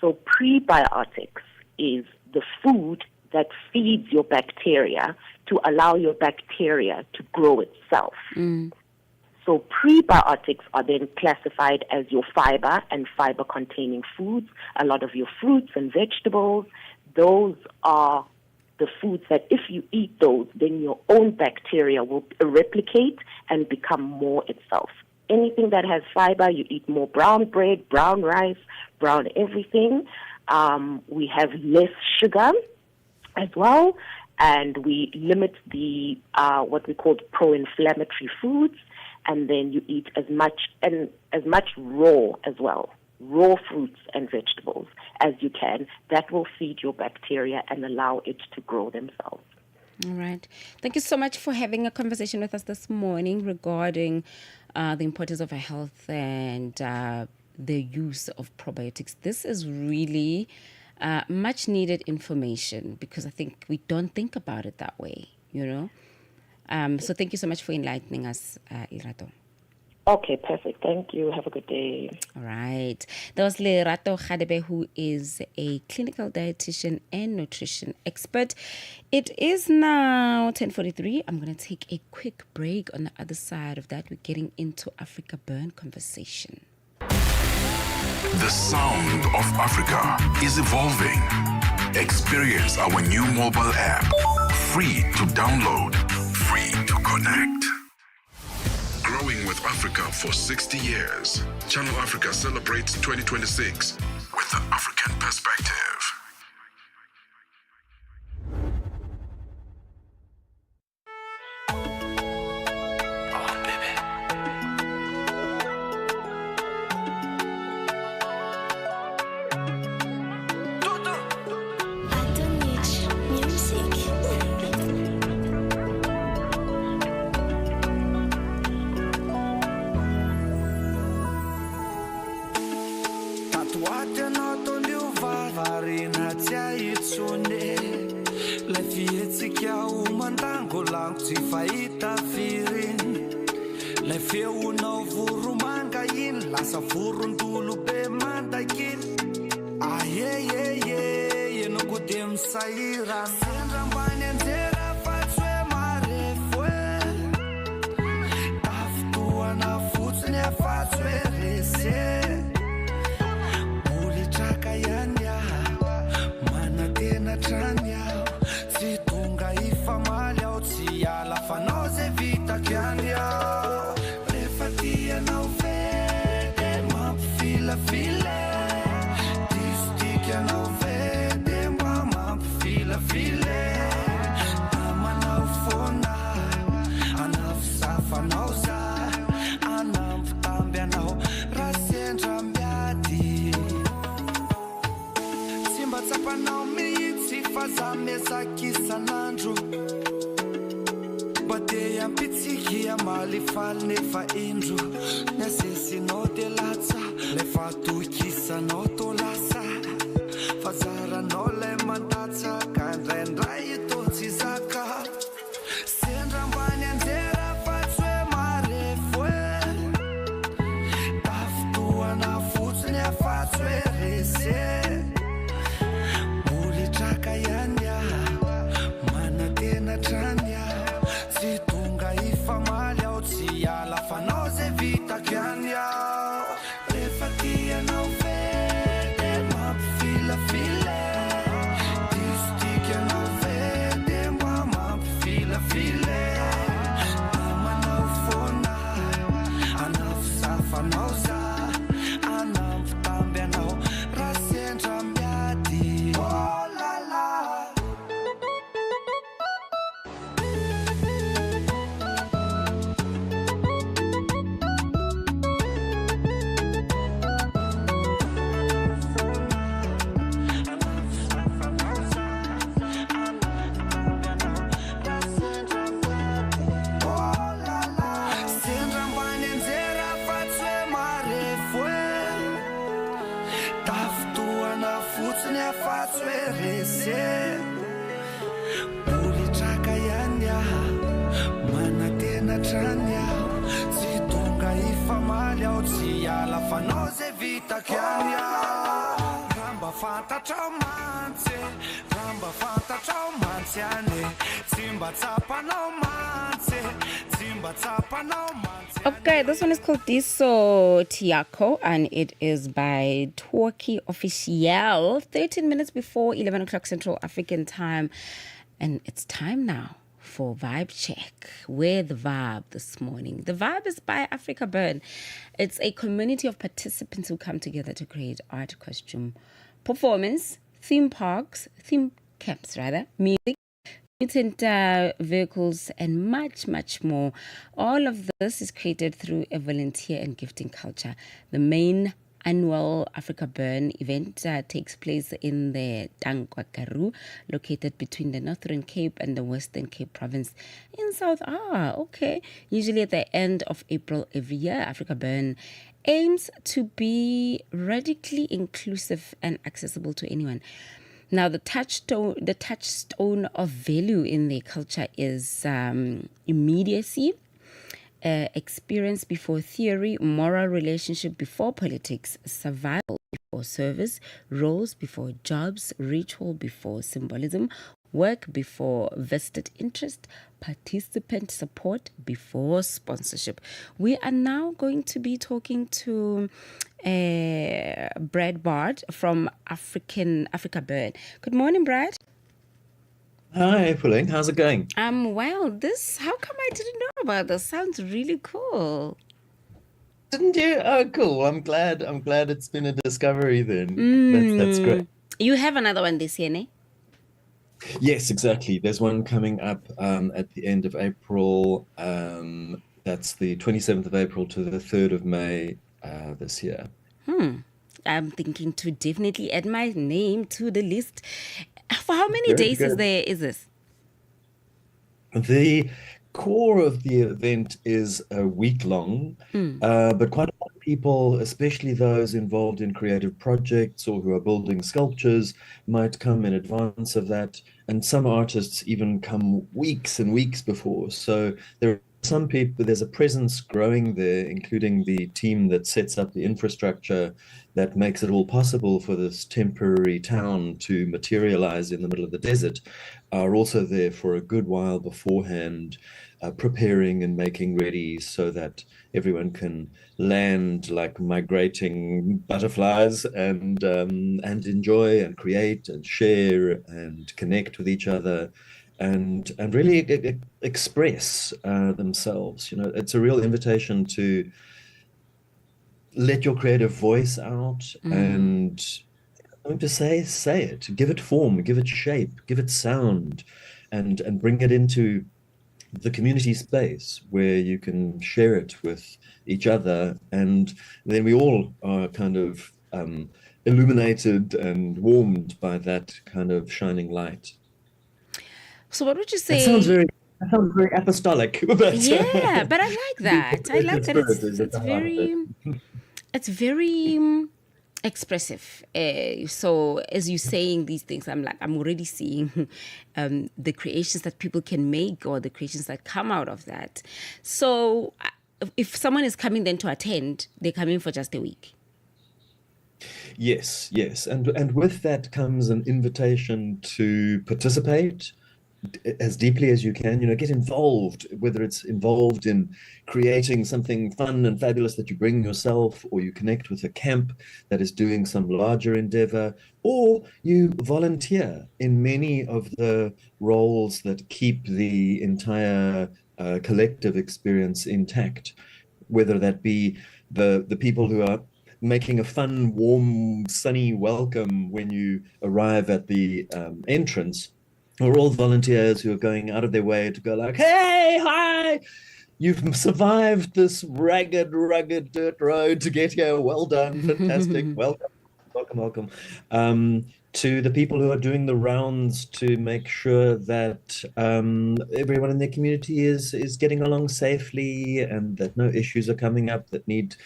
So prebiotics is the food that feeds your bacteria to allow your bacteria to grow itself. So prebiotics are then classified as your fiber and fiber-containing foods. A lot of your fruits and vegetables, those are the foods that if you eat those, then your own bacteria will replicate and become more itself. Anything that has fiber, you eat more brown bread, brown rice, brown everything. We have less sugar as well, and we limit the what we call pro-inflammatory foods, and then you eat as much raw as well, raw fruits and vegetables as you can. That will feed your bacteria and allow it to grow themselves. All right. Thank you so much for having a conversation with us this morning regarding the importance of health and the use of probiotics. This is really much needed information because I think we don't think about it that way, you know. So thank you so much for enlightening us, Lerato. Okay, perfect. Thank you. Have a good day. All right. That was Lerato Khadebe, who is a clinical dietitian and nutrition expert. It is now 10:43. I'm going to take a quick break. On the other side of that, we're getting into Africa Burn conversation. The sound of Africa is evolving. Experience our new mobile app. Free to download, free to connect. Growing with Africa for 60 years. Channel Africa celebrates 2026 with the African perspective. Fazara no le mandaza, kan rendrai tot si Fanoze vita chiaria Ramba fanta traumanze Ramba fanta traumanze ane Zimba tapa no manze Zimba tapa no manze. Okay, this one is called Diso Tiako, and it is by Torquay Official. 13 minutes before 11 o'clock Central African time. And it's time now for Vibe Check. We're the Vibe this morning. The Vibe is by Africa Burn. It's a community of participants who come together to create art, costume, performance, theme parks, theme camps rather, music, mutant vehicles, and much, much more. All of this is created through a volunteer and gifting culture. The main annual Africa Burn event takes place in the Tankwa located between the Northern Cape and the Western Cape province in South. Okay. Usually at the end of April every year, Africa Burn aims to be radically inclusive and accessible to anyone. Now, the touchstone of value in their culture is immediacy, experience before theory, moral relationship before politics, survival before service, roles before jobs, ritual before symbolism, work before vested interest, participant support before sponsorship. We are now going to be talking to Brad Bard from Africa Burn. Good morning, Brad. Hi, Pauline. How's it going? Wow, how come I didn't know about this? Sounds really cool. Didn't you? Oh, cool. I'm glad it's been a discovery then. That's great. You have another one this year, ne? Yes, exactly. There's one coming up at the end of April. That's the 27th of April to the 3rd of May this year. I'm thinking to definitely add my name to the list. For how many days is this? The core of the event is a week long, but quite a lot of people, especially those involved in creative projects or who are building sculptures, might come in advance of that. And some artists even come weeks and weeks before. So there are some people, there's a presence growing there, including the team that sets up the infrastructure that makes it all possible for this temporary town to materialize in the middle of the desert, are also there for a good while beforehand, preparing and making ready so that everyone can land like migrating butterflies and enjoy and create and share and connect with each other and really express themselves. You know, it's a real invitation to let your creative voice out and something to say it, give it form, give it shape, give it sound, and bring it into the community space where you can share it with each other, and then we all are kind of illuminated and warmed by that kind of shining light. So what would you say? That sounds very apostolic. But, yeah, but I like that. I like that it's very expressive. So as you're saying these things, I'm already seeing the creations that people can make or the creations that come out of that. So if someone is coming then to attend, they're coming for just a week. Yes. And with that comes an invitation to participate as deeply as you can, get involved, whether it's involved in creating something fun and fabulous that you bring yourself, or you connect with a camp that is doing some larger endeavor, or you volunteer in many of the roles that keep the entire collective experience intact, whether that be the people who are making a fun, warm, sunny welcome when you arrive at the entrance, or all volunteers who are going out of their way to go like, hey, hi, you've survived this rugged dirt road to get here. Well done, fantastic, welcome. To the people who are doing the rounds to make sure that everyone in their community is getting along safely and that no issues are coming up that need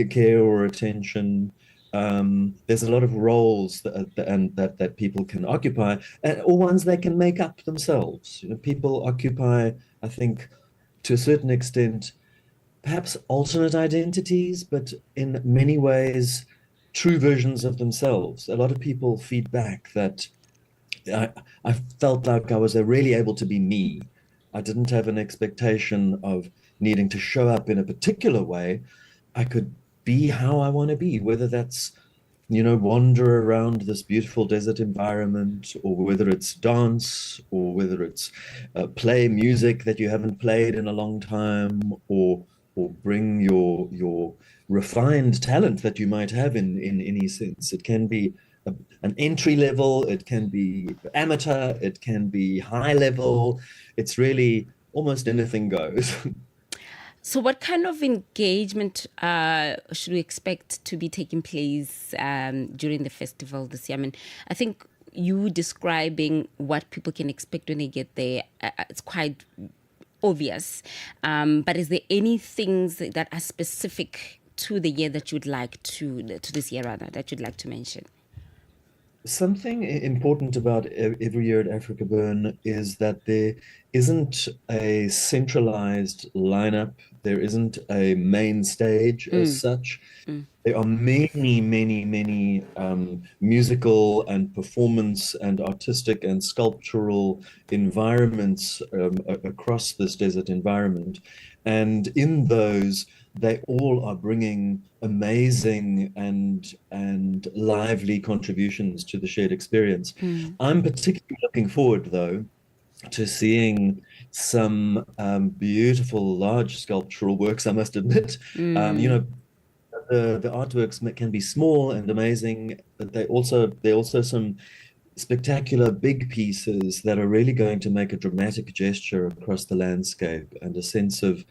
care or attention. There's a lot of roles that people can occupy, or ones they can make up themselves. People occupy, I think, to a certain extent, perhaps alternate identities, but in many ways, true versions of themselves. A lot of people feed back that I felt like I was really able to be me. I didn't have an expectation of needing to show up in a particular way. I could be how I want to be, whether that's, wander around this beautiful desert environment, or whether it's dance, or whether it's play music that you haven't played in a long time, or bring your refined talent that you might have in any sense. It can be an entry level, it can be amateur, it can be high level. It's really almost anything goes. So what kind of engagement should we expect to be taking place during the festival this year? I mean, I think you describing what people can expect when they get there, it's quite obvious. But is there any things that are specific to the year that you'd like to this year rather, that you'd like to mention? Something important about every year at Africa Burn is that there isn't a centralized lineup. There isn't a main stage as such. There are many, many, many musical and performance and artistic and sculptural environments across this desert environment. And in those, they all are bringing amazing and lively contributions to the shared experience. I'm particularly looking forward, though, to seeing some beautiful, large sculptural works, I must admit. The artworks can be small and amazing, but they're also some spectacular big pieces that are really going to make a dramatic gesture across the landscape, and a sense of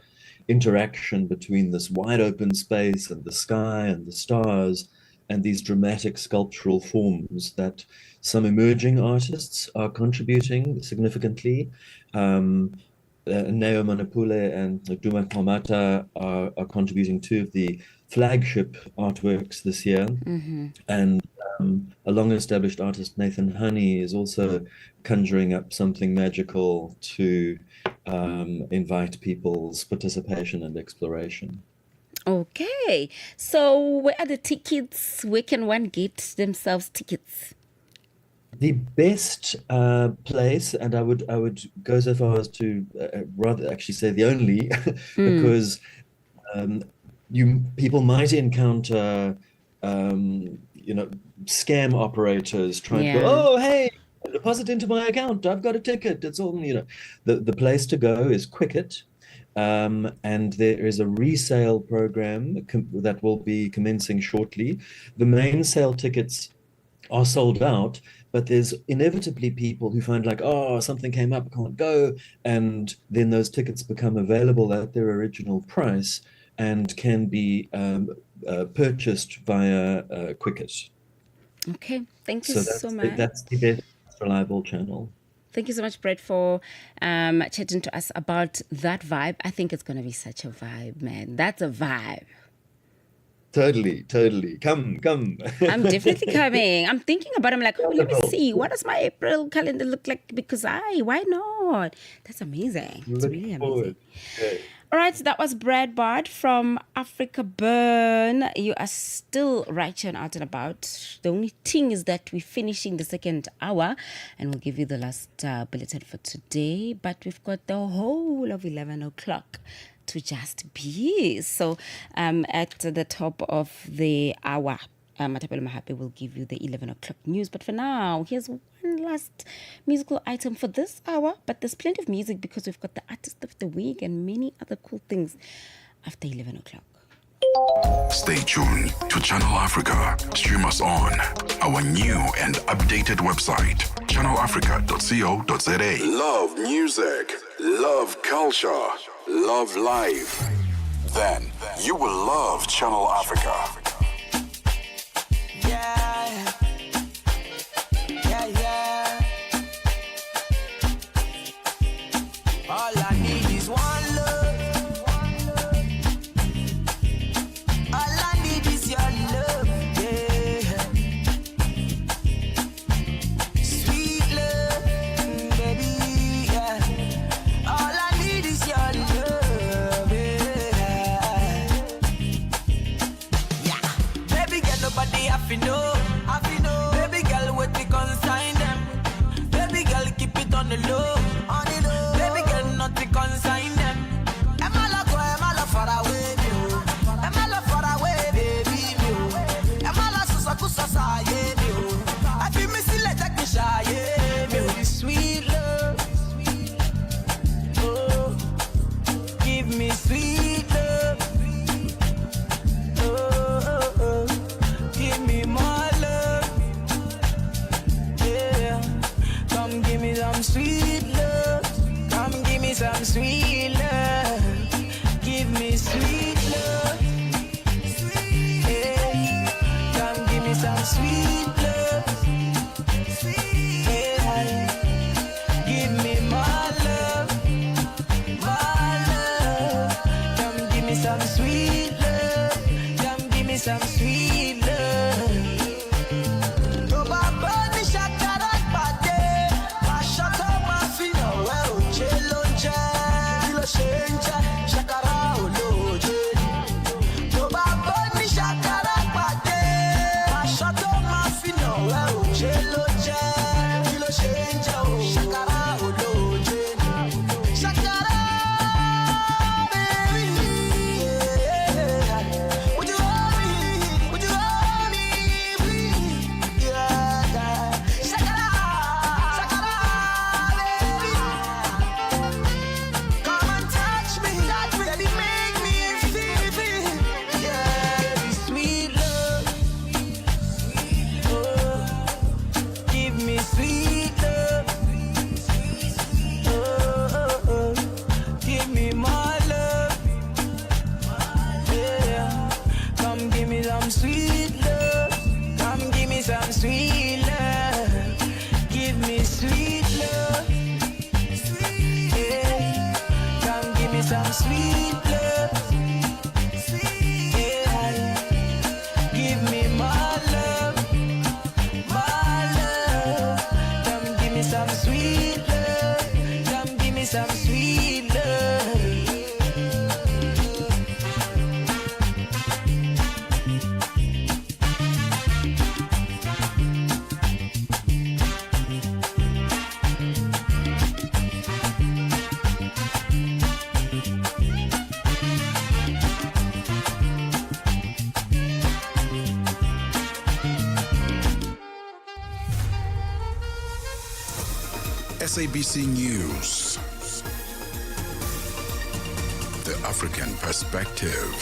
interaction between this wide open space and the sky and the stars, and these dramatic sculptural forms that some emerging artists are contributing significantly. Neo Manapule and Duma Kamata are contributing two of the flagship artworks this year. And a long-established artist, Nathan Honey, is also conjuring up something magical to invite people's participation and exploration. Okay, so where are the tickets? Where can one get themselves tickets? The best place, and I would go so far as to rather actually say the only, because people might encounter scam operators trying to go, oh, hey, deposit into my account, I've got a ticket. It's all, the place to go is Quicket. And there is a resale program that will be commencing shortly. The main sale tickets are sold out, but there's inevitably people who find like, oh, something came up, I can't go. And then those tickets become available at their original price and can be purchased via Quicket. Okay, thank you so much. That's the best reliable channel. Thank you so much, Brett, for chatting to us about that vibe. I think it's going to be such a vibe, man. That's a vibe. Totally. Come. I'm definitely coming. I'm thinking about it. I'm like, oh, let me see. What does my April calendar look like? Because why not? That's amazing. It's really amazing. Okay. All right, that was Brad Bard from Africa Burn. You are still right here and out and about. The only thing is that we're finishing the second hour and we'll give you the last bulletin for today. But we've got the whole of 11 o'clock to just be. So at the top of the hour, Matapelo Mahape will give you the 11 o'clock news. But for now, here's one last musical item for this hour. But there's plenty of music because we've got the artist of the week and many other cool things after 11 o'clock. Stay tuned to Channel Africa. Stream us on our new and updated website, channelafrica.co.za. Love music, love culture, love life. Then you will love Channel Africa. Yeah. All I need is one love. All I need is your love, yeah. Sweet love, baby, yeah. All I need is your love, yeah. I feel no. Baby girl, what we consign them. Baby girl, keep it on the low. On the low. Baby girl, not to consign them. Am I love far away, me? Am I love far away, baby, me? Am I love so kusa yeah, me? I feel me still like me shy, yeah, me. Sweet love, oh, give me sweet love, oh, give me more love, yeah. Come give me some sweet love, come give me some sweet love, give me sweet love, yeah. Come give me some sweet love. Give me my love, come give me some sweet love, come give me some sweet love. No baba ni shakara pate, ma shaka ma fino well chelonja, kilo shenja shakara oloje. No baba ni shakara pate, ma shaka ma fino well chelonja, kilo shenja shakara. SABC News. The African Perspective.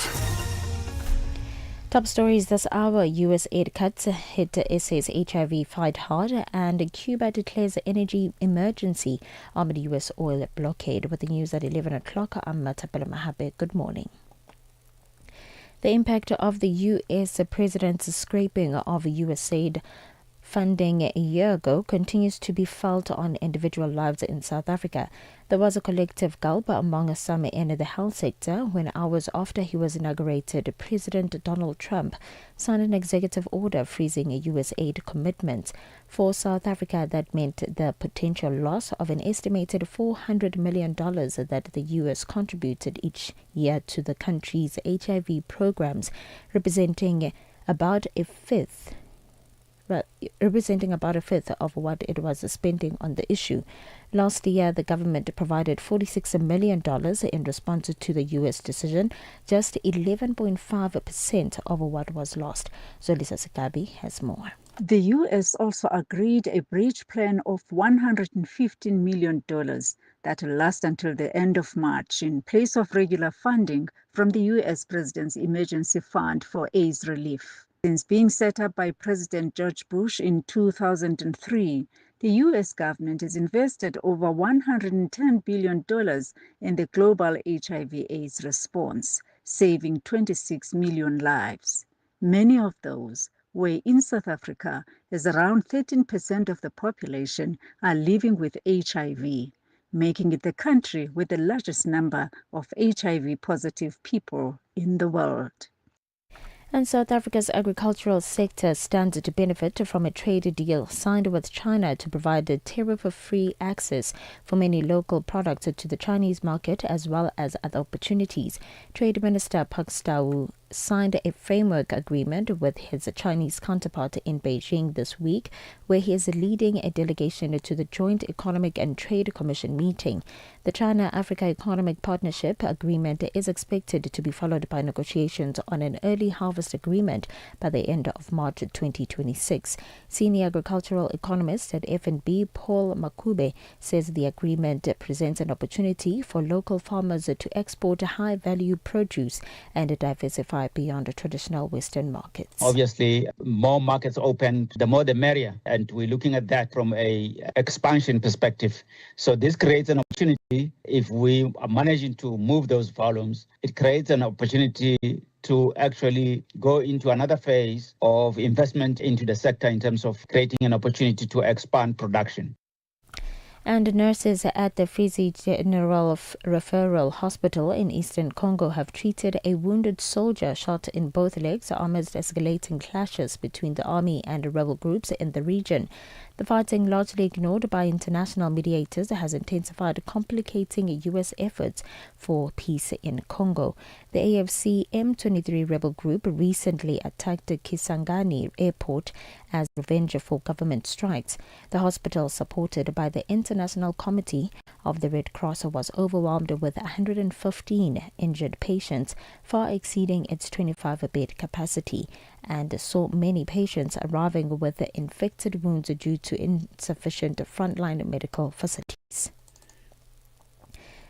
Top stories this hour. US aid cuts hit SA's HIV fight hard, and Cuba declares energy emergency amid US oil blockade. With the news at 11 o'clock, I'm Matapela Mahabe. Good morning. The impact of the US president's scrapping of US aid funding a year ago continues to be felt on individual lives in South Africa. There was a collective gulp among some in the health sector when hours after he was inaugurated, President Donald Trump signed an executive order freezing US aid commitments for South Africa that meant the potential loss of an estimated $400 million that the US contributed each year to the country's HIV programs, representing about a fifth of what it was spending on the issue. Last year, the government provided $46 million in response to the U.S. decision, just 11.5% of what was lost. Zolisa Sikabi has more. The U.S. also agreed a bridge plan of $115 million that will last until the end of March in place of regular funding from the U.S. President's Emergency Fund for AIDS Relief. Since being set up by President George Bush in 2003, the U.S. government has invested over $110 billion in the global HIV/AIDS response, saving 26 million lives. Many of those were in South Africa, as around 13% of the population are living with HIV, making it the country with the largest number of HIV-positive people in the world. And South Africa's agricultural sector stands to benefit from a trade deal signed with China to provide tariff-free access for many local products to the Chinese market, as well as other opportunities. Trade Minister Pak Stau signed a framework agreement with his Chinese counterpart in Beijing this week, where he is leading a delegation to the Joint Economic and Trade Commission meeting. The China-Africa Economic Partnership Agreement is expected to be followed by negotiations on an early harvest agreement by the end of March 2026. Senior agricultural economist at FNB, Paul Makube, says the agreement presents an opportunity for local farmers to export high-value produce and diversify beyond traditional Western markets. Obviously, more markets open, the more the merrier, and we're looking at that from a expansion perspective. So this creates an opportunity. If we are managing to move those volumes, it creates an opportunity to actually go into another phase of investment into the sector in terms of creating an opportunity to expand production. And nurses at the Fizi General Referral Hospital in Eastern Congo have treated a wounded soldier shot in both legs amidst escalating clashes between the army and rebel groups in the region. The fighting, largely ignored by international mediators, has intensified, complicating U.S. efforts for peace in Congo. The AFC M23 rebel group recently attacked Kisangani airport as revenge for government strikes. The hospital, supported by the International Committee of the Red Cross, was overwhelmed with 115 injured patients, far exceeding its 25-bed capacity, and saw many patients arriving with infected wounds due to insufficient frontline medical facilities.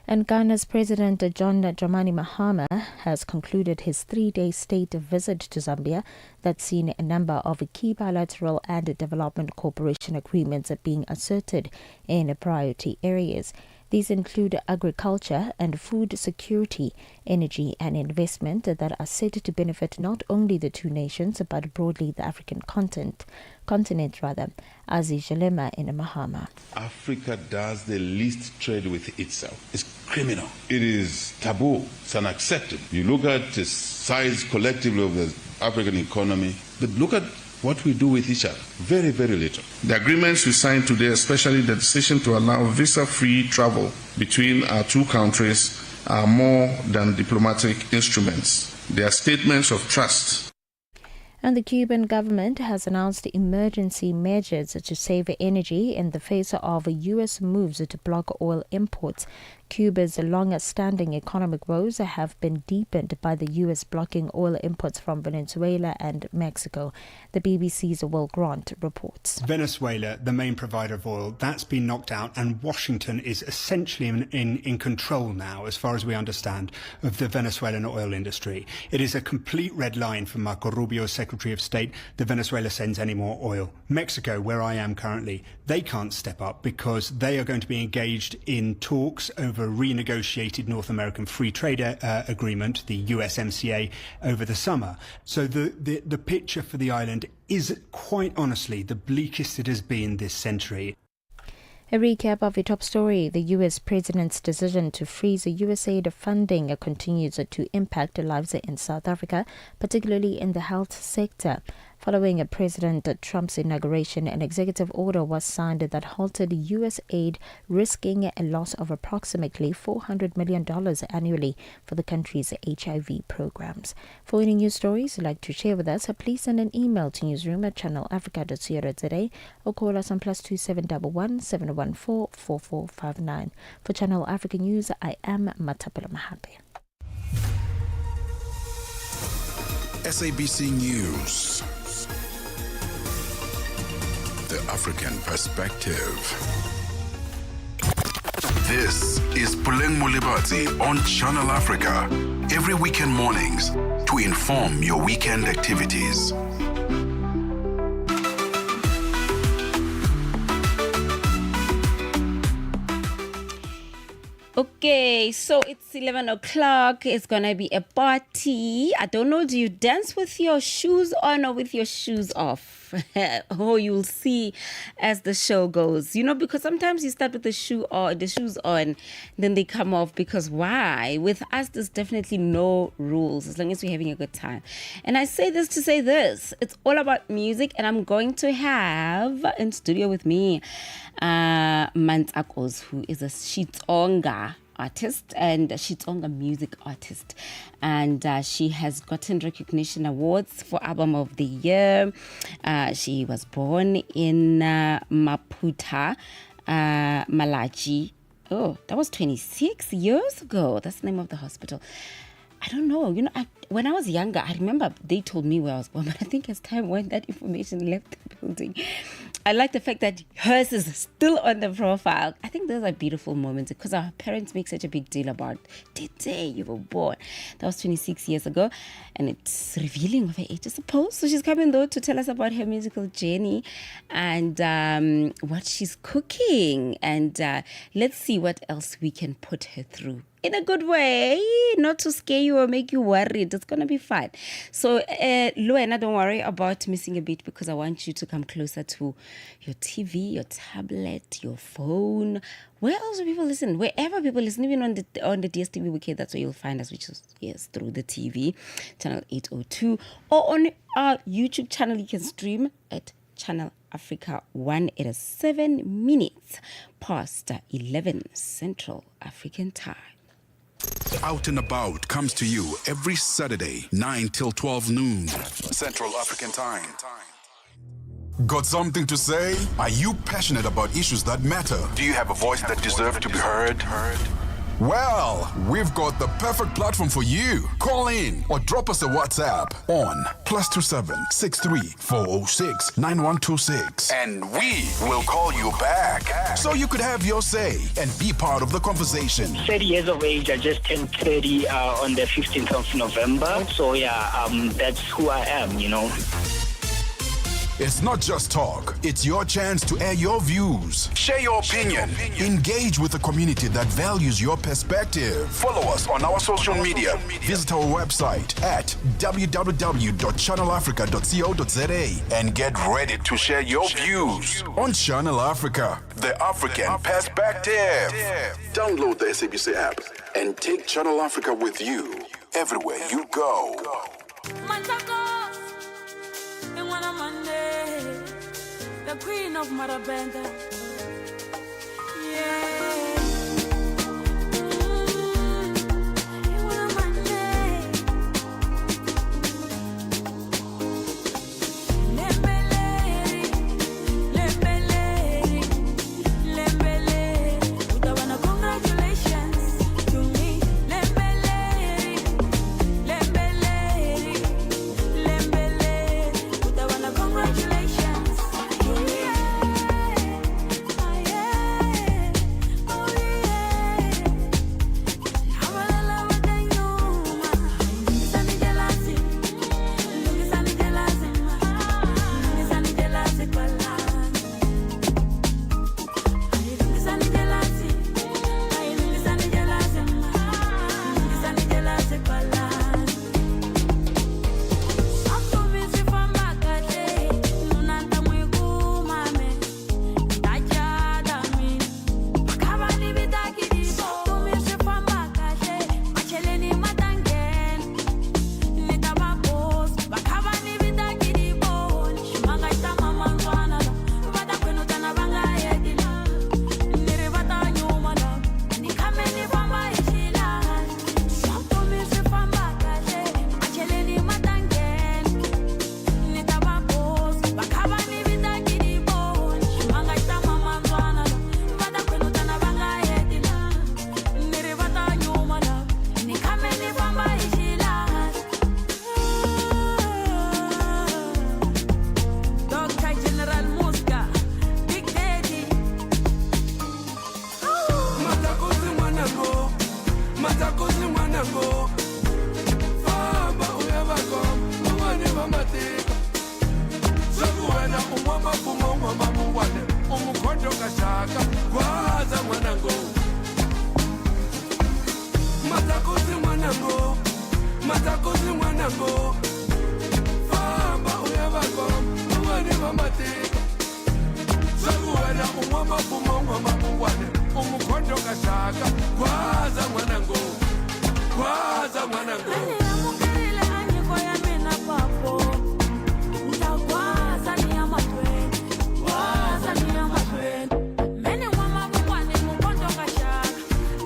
And Ghana's President John Dramani Mahama has concluded his 3-day state visit to Zambia that's seen a number of key bilateral and development cooperation agreements being asserted in priority areas. These include agriculture and food security, energy and investment that are said to benefit not only the two nations but broadly the African continent. Aziz Jalema in Mahama. Africa does the least trade with itself. It's criminal. It is taboo. It's unacceptable. You look at the size collectively of the African economy, but look at what we do with each other. Very, very little. The agreements we signed today, especially the decision to allow visa-free travel between our two countries, are more than diplomatic instruments. They are statements of trust. And the Cuban government has announced emergency measures to save energy in the face of U.S. moves to block oil imports. Cuba's long-standing economic woes have been deepened by the U.S. blocking oil imports from Venezuela and Mexico. The BBC's Will Grant reports. Venezuela, the main provider of oil, that's been knocked out, and Washington is essentially in control now, as far as we understand, of the Venezuelan oil industry. It is a complete red line from Marco Rubio, Secretary of State, that Venezuela sends any more oil. Mexico, where I am currently, they can't step up because they are going to be engaged in talks over a renegotiated North American Free Trade Agreement, the USMCA, over the summer. So the picture for the island is quite honestly the bleakest it has been this century. A recap of your top story. The U.S. President's decision to freeze USAID funding continues to impact lives in South Africa, particularly in the health sector. Following President Trump's inauguration, an executive order was signed that halted U.S. aid, risking a loss of approximately $400 million annually for the country's HIV programs. For any news stories you'd like to share with us, please send an email to newsroom@channelafrica.co.za or call us on +2711 714 4459. For Channel Africa News, I am Matapela Mahape. SABC News. The African Perspective. This is Puleng Mulibati on Channel Africa. Every weekend mornings to inform your weekend activities. Okay, so it's 11 o'clock. It's going to be a party. I don't know, do you dance with your shoes on or with your shoes off? Oh, you'll see as the show goes. You know, because sometimes you start with the shoes on, then they come off because why? With us, there's definitely no rules as long as we're having a good time. And I say this to say this. It's all about music, and I'm going to have in studio with me Mantakos, who is a Shitsonga artist and Xitsonga music artist. And she has gotten recognition awards for Album of the Year. She was born in Maputa, Malachi. Oh, that was 26 years ago. That's the name of the hospital. I don't know. When I was younger, I remember they told me where I was born, but I think as time went, that information left the building. I like the fact that hers is still on the profile. I think those are beautiful moments because our parents make such a big deal about the day you were born. That was 26 years ago, and it's revealing of her age, I suppose. So she's coming, though, to tell us about her musical journey and what she's cooking. And let's see what else we can put her through. In a good way, not to scare you or make you worried. It's going to be fun. So, Luena, don't worry about missing a beat because I want you to come closer to your TV, your tablet, your phone. Where else do people listen? Wherever people listen, even on the DSTV Weekday, that's where you'll find us, which is through the TV, channel 802, or on our YouTube channel. You can stream at Channel Africa 1. It is 7 minutes past 11 Central African Time. Out and About comes to you every Saturday, 9 till 12 noon, Central African Time. Got something to say? Are you passionate about issues that matter? Do you have a voice that deserves to be heard? Well, we've got the perfect platform for you. Call in or drop us a WhatsApp on +27 63 406 9126. And we will call you back. So you could have your say and be part of the conversation. 30 years of age. I just turned 30 on the 15th of November. So that's who I am, It's not just talk. It's your chance to air your views. Share your opinion. Engage with a community that values your perspective. Follow us on our social media. Visit our website at www.channelafrica.co.za and get ready to share your views on Channel Africa, the African perspective. Download the SABC app and take Channel Africa with you everywhere you go. The queen of Marabenda. Yeah.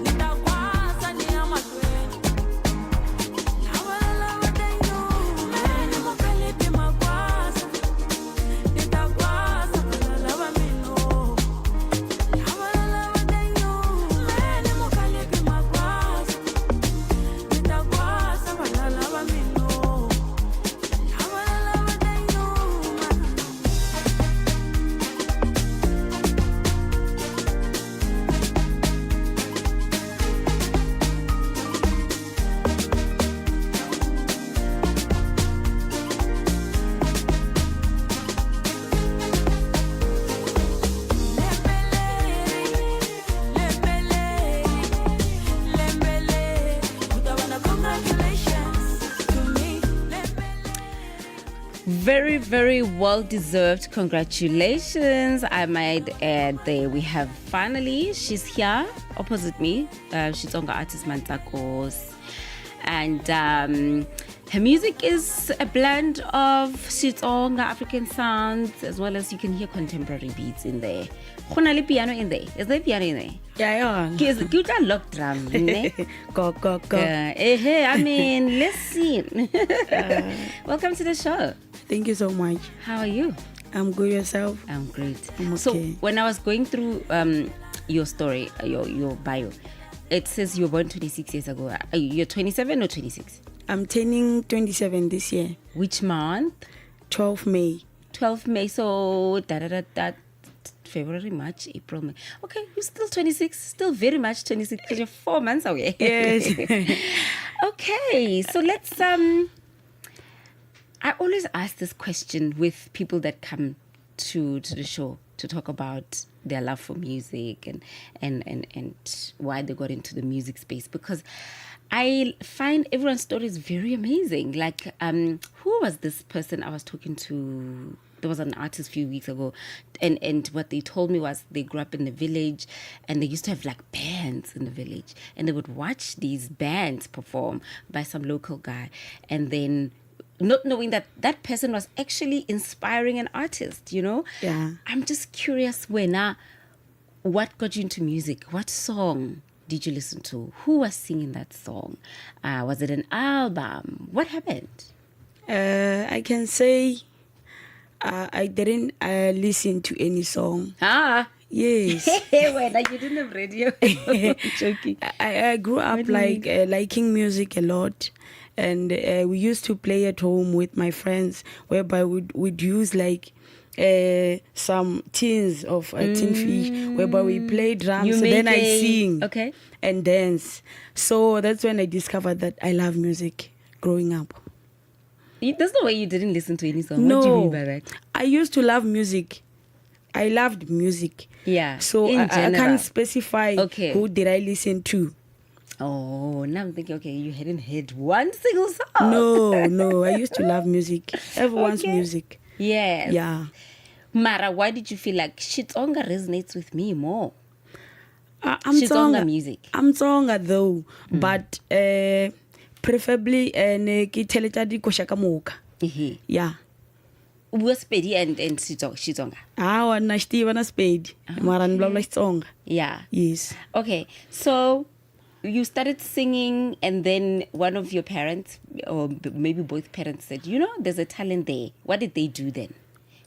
Nitagwa Very, very well deserved. Congratulations. I might add there we have finally, she's here opposite me. She's on the artist Mantakos. And her music is a blend of Xitsonga African sounds, as well as you can hear contemporary beats in there. Khona piano in there. Is there piano in there? Yeah. You can lock drum. Go. I mean, let's see. Welcome to the show. Thank you so much. How are you? I'm good. Yourself? I'm great. I'm okay. So when I was going through your story, your bio, it says you were born 26 years ago. You're 27 or 26? I'm turning 27 this year. Which month? 12 May. 12 May. So February, March, April, May. Okay, you're still 26. Still very much 26 because you're 4 months away. Yes. Okay, so let's I always ask this question with people that come to the show to talk about their love for music and why they got into the music space, because I find everyone's story is very amazing. Like, who was this person I was talking to? There was an artist a few weeks ago, and what they told me was they grew up in the village, and they used to have like bands in the village, and they would watch these bands perform by some local guy, and then not knowing that that person was actually inspiring an artist, you know? Yeah. I'm just curious, what got you into music? What song did you listen to? Who was singing that song? Was it an album? What happened? I can say I didn't listen to any song. Yes. When you didn't have radio. I'm joking. I grew up liking music a lot. And we used to play at home with my friends, whereby we'd use like some tins of tin fish, whereby we play drums, so then I sing and dance. So that's when I discovered that I love music growing up. There's no way you didn't listen to any song. No. What do you mean by that? I used to love music. I loved music. Yeah. So I can't specify who did I listen to. Oh, now I'm thinking, okay, you hadn't heard one single song. No. I used to love music. Everyone's music. Yes. Yeah. Mara, why did you feel like Xitsonga resonates with me more? I'm Xitsonga music. I'm Tsonga though, but preferably ne ke theletsa dikoša ka moka. Yeah. Was Spedi and Xitsonga? Na Steve na Spedi. Mara ni vulavula Xitsonga. Yeah. Yes. Okay. So you started singing, and then one of your parents, or maybe both parents, said, there's a talent there. What did they do then?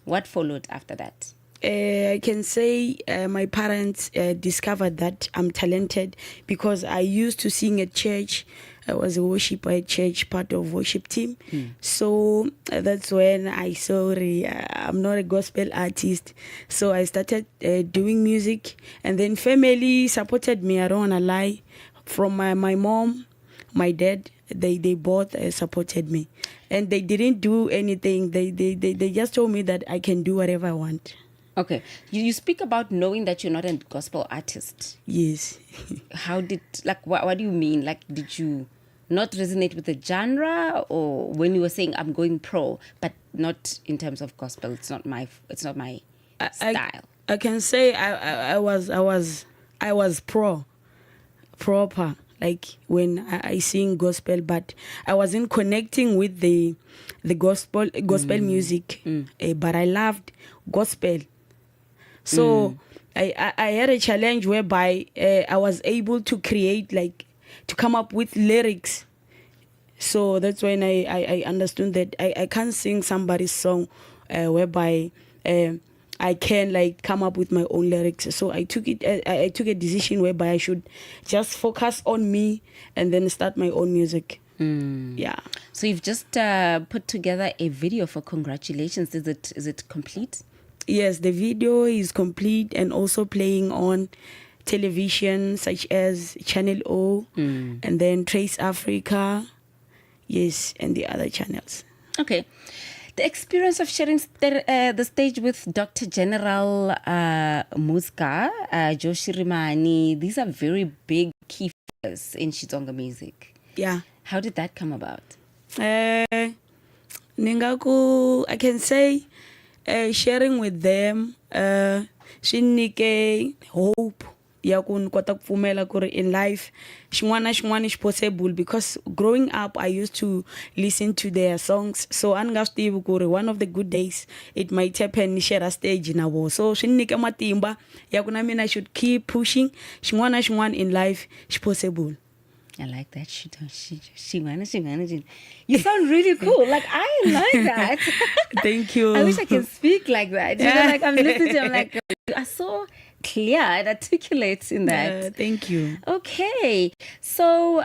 What followed after that? I can say my parents discovered that I'm talented because I used to sing at church. I was a worshiper at church, part of worship team. So that's when I saw I'm not a gospel artist. So I started doing music, and then family supported me. I don't want to lie. From my mom, my dad, they both supported me, and they didn't do anything. They just told me that I can do whatever I want. Okay, you speak about knowing that you're not a gospel artist. Yes. How did what do you mean? Like, did you not resonate with the genre, or when you were saying I'm going pro, but not in terms of gospel? It's not my style. I can say I was proper, like when I sing gospel, but I wasn't connecting with the gospel music, but I loved gospel. So I had a challenge whereby I was able to create, to come up with lyrics. So that's when I understood that I can't sing somebody's song whereby I can come up with my own lyrics. So I took a decision whereby I should just focus on me and then start my own music. Yeah. So you've just put together a video for Congratulations. Is it complete? Yes, the video is complete and also playing on television such as Channel O and then Trace Africa. Yes, and the other channels. Okay. The experience of sharing the stage with Dr. General Muska, Joshirimani, these are very big key figures in Xitsonga music. Yeah. How did that come about? Ningaku, I can say, sharing with them, shinike hope. Ya ku ni kota ku pfumela ku ri in life xin'wana na xin'wana is possible, because growing up I used to listen to their songs, so a ni nga swi tivi ku ri one of the good days it might happen ni share stage na vo, so swi ni nyike matimba ya ku na mina I should keep pushing, xin'wana na xin'wana in life is possible. I like that. You sound really cool. Like, I like that. Thank you. I wish I could speak like that. You know, like I'm listening to you, I'm like, you are so clear and articulate in that. Thank you. Okay. So,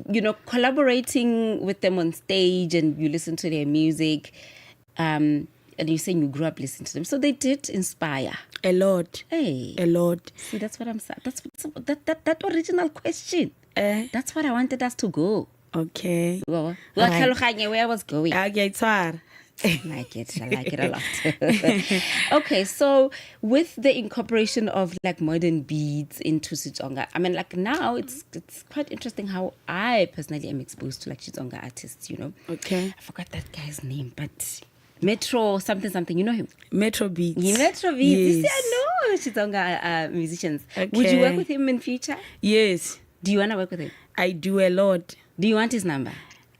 you know, collaborating with them on stage and you listen to their music, and you're saying you grew up listening to them. So they did inspire. A lot. Hey. A lot. See, that's what I'm saying. That original question. That's what I wanted us to go. Okay. Well, Right. where I was going. Okay, it's hard. I like it a lot. Okay, so with the incorporation of like modern beats into Xitsonga, I mean, like now it's quite interesting how I personally am exposed to like Xitsonga artists, you know. Okay. I forgot that guy's name, but Metro something, you know him? Metro Beats. Yeah, Metro Beats. You see, Yes. I know Xitsonga musicians. Would you work with him in future? Yes. Do you want to work with him? I do a lot. Do you want his number?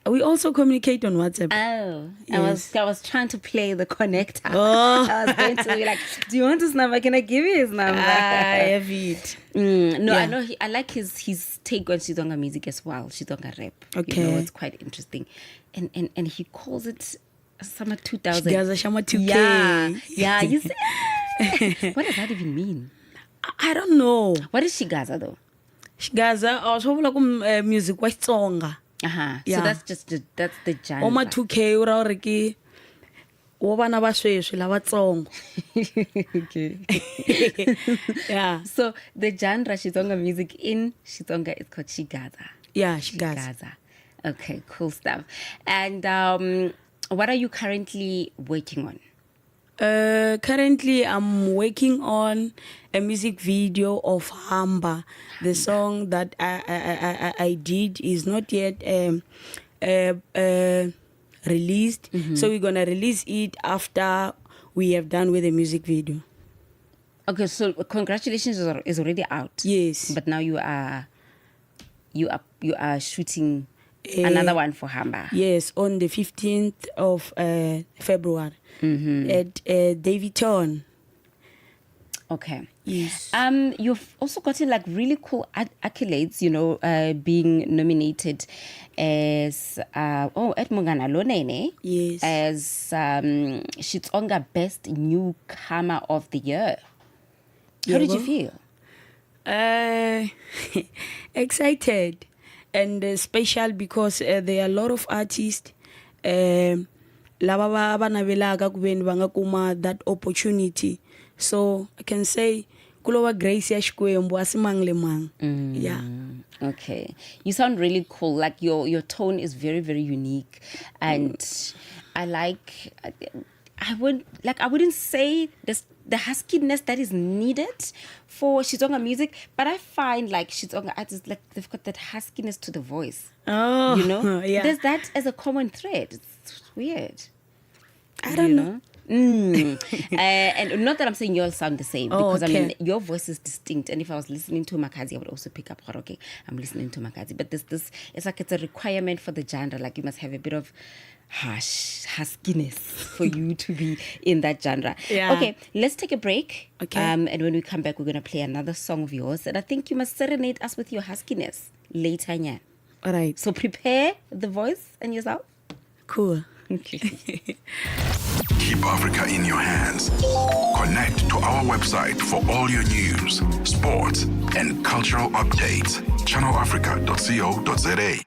We also communicate on WhatsApp. Oh, Yes. I was trying to play the connector. Oh. I was going to be like, do you want his number? Can I give you his number? I have it. No, Yeah. I know. I like his take on Xitsonga music as well. Xitsonga rap. Okay. You know, it's quite interesting, and he calls it Summer 2000. Shigaza Shama 2K. Yeah. You see, what does that even mean? I don't know. What is Shigaza though? Shigaza, I was hoping music was Tsonga. Yeah. Yeah. So that's just that's the genre. Oma 2K ura uri ki wo vana va sweswi lavatsongo. Yeah. So the genre Xitsonga music in Xitsonga is called Shigaza. Yeah, Shigaza. Okay, cool stuff. And what are you currently working on? Currently, I'm working on a music video of Hamba. The song that I did is not yet released. So we're gonna release it after we have done with the music video. Okay, so congratulations is already out. Yes. But now you are shooting another one for Hamba. Yes, on the 15th of February at Davidton. Okay. Yes. You've also gotten like really cool accolades, you know, being nominated as at Mongana Lonene. Yes. As Xitsonga Best Newcomer of the Year. How did you feel? Excited and special because there are a lot of artists lava va navelaka ku veni va nga kuma that opportunity, so I can say kulova grace ya Xikwembu a si mang le mang. Yeah. Okay, you sound really cool. Like your tone is very, very unique, and I like. I wouldn't say this the huskiness that is needed for Xitsonga music, but I find like Xitsonga artists, like they've got that huskiness to the voice. Oh, you know, yeah. There's that as a common thread. It's weird. I don't know. And not that I'm saying you all sound the same, because okay. I mean your voice is distinct. And if I was listening to Makazi, I would also pick up, okay, I'm listening to Makazi. But this it's like it's a requirement for the genre. Like you must have a bit of huskiness for you to be in that genre. Yeah. Okay, let's take a break. Okay. And when we come back, we're gonna play another song of yours, and I think you must serenade us with your huskiness later. Yeah. All right. So prepare the voice and yourself. Cool. Okay. Keep Africa in your hands. Connect to our website for all your news, sports, and cultural updates. channelafrica.co.za.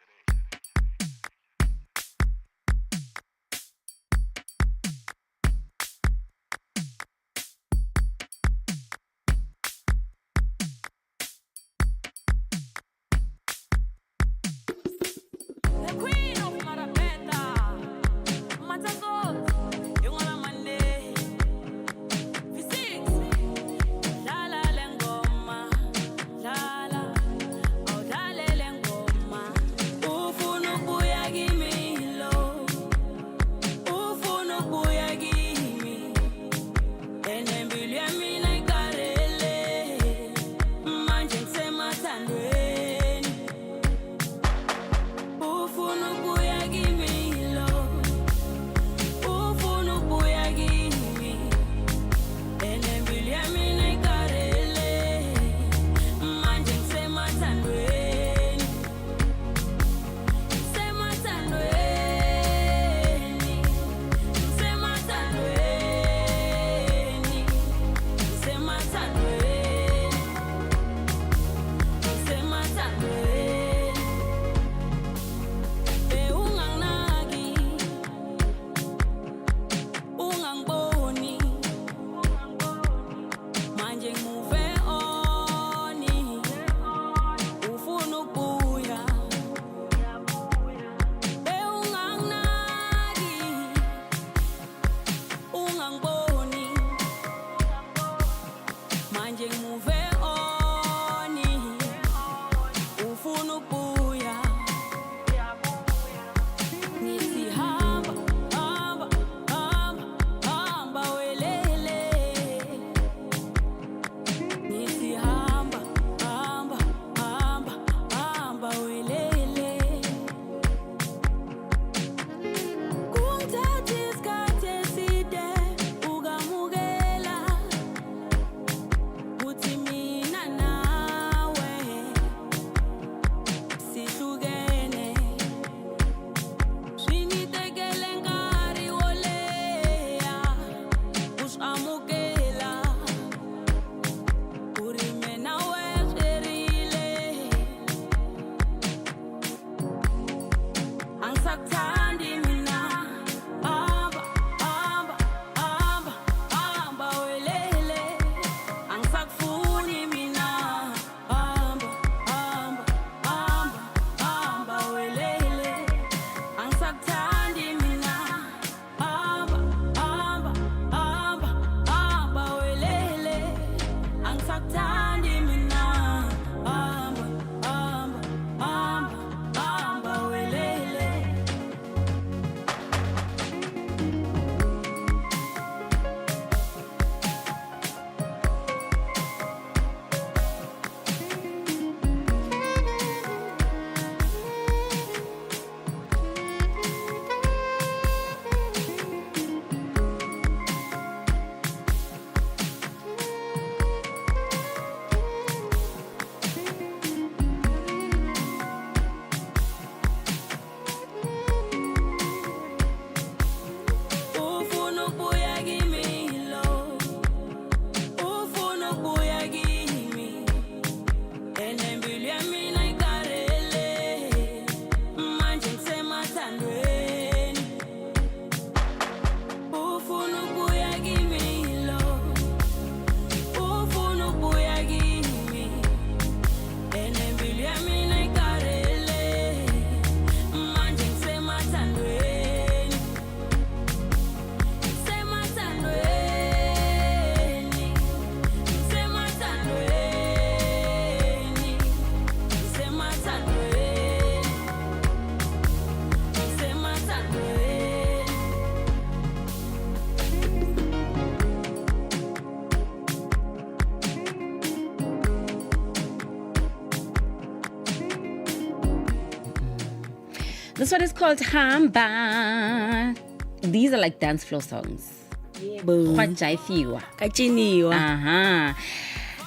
This one is called Hamba. These are like dance floor songs. Uh-huh.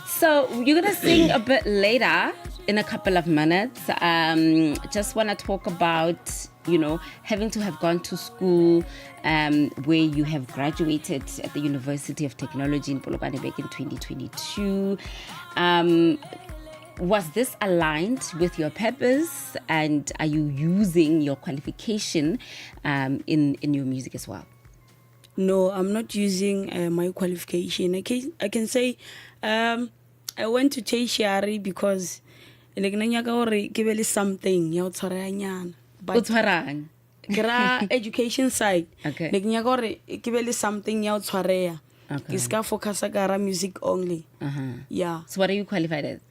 So you're gonna sing a bit later in a couple of minutes. Just want to talk about, having to have gone to school where you have graduated at the University of Technology in Polokwane back in 2022. Was this aligned with your purpose, and are you using your qualification in your music as well? No, I'm not using my qualification. I can say I went to tertiary because something but education side something okay. Focus music only. Yeah. So what are you qualified as?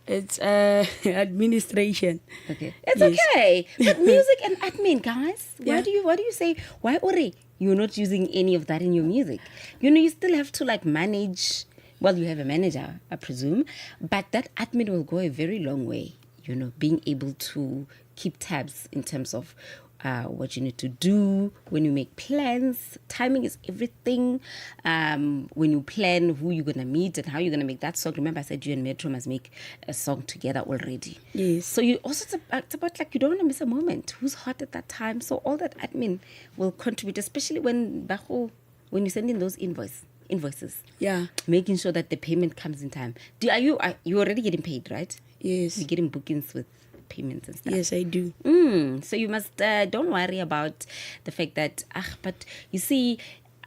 It's administration. Okay. It's okay. But music and admin, guys. Why do you say why Ori? You're not using any of that in your music. You still have to manage. Well, you have a manager, I presume, but that admin will go a very long way. Being able to keep tabs in terms of what you need to do when you make plans. Timing is everything. When you plan who you're going to meet and how you're going to make that song. Remember I said you and Metro must make a song together already. Yes. So you also, it's about you don't want to miss a moment. Who's hot at that time? So all that admin will contribute, especially when you send in those invoices. Yeah. Making sure that the payment comes in time. Are you already getting paid, right? Yes. You're getting bookings with payments and stuff. Yes, I do. So you must don't worry about the fact that but you see,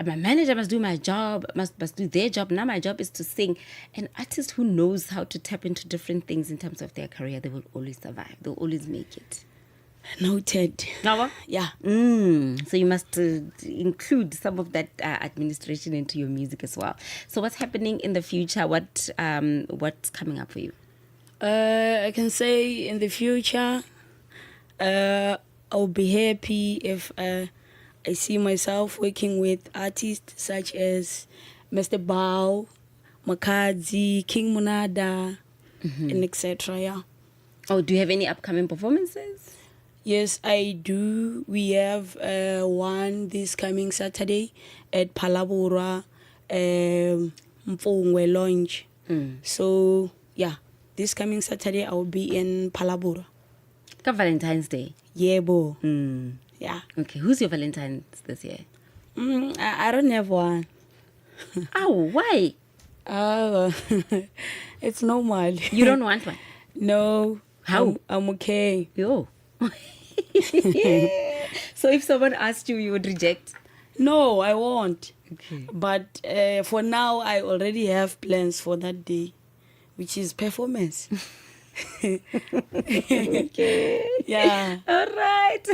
my manager must do my job, must do their job. Now my job is to sing. An artist who knows how to tap into different things in terms of their career, they will always survive. They'll always make it. Noted. Now, yeah. So you must include some of that administration into your music as well. So what's happening in the future? What's coming up for you? I can say in the future, I'll be happy if I see myself working with artists such as Mr. Bao, Makadzi, King Munada, and etc. Yeah. Oh, do you have any upcoming performances? Yes, I do. We have one this coming Saturday at Palabora Mfungwe Lounge. So, yeah. This coming Saturday, I will be in Palabora. Valentine's Day? Yeah, bo. Yeah. Okay, who's your Valentine's this year? I don't have one. Oh, why? It's normal. You don't want one? No. How? I'm okay. Yo. So if someone asked you, you would reject? No, I won't. Okay. But for now, I already have plans for that day, which is performance. Okay. Yeah. All right.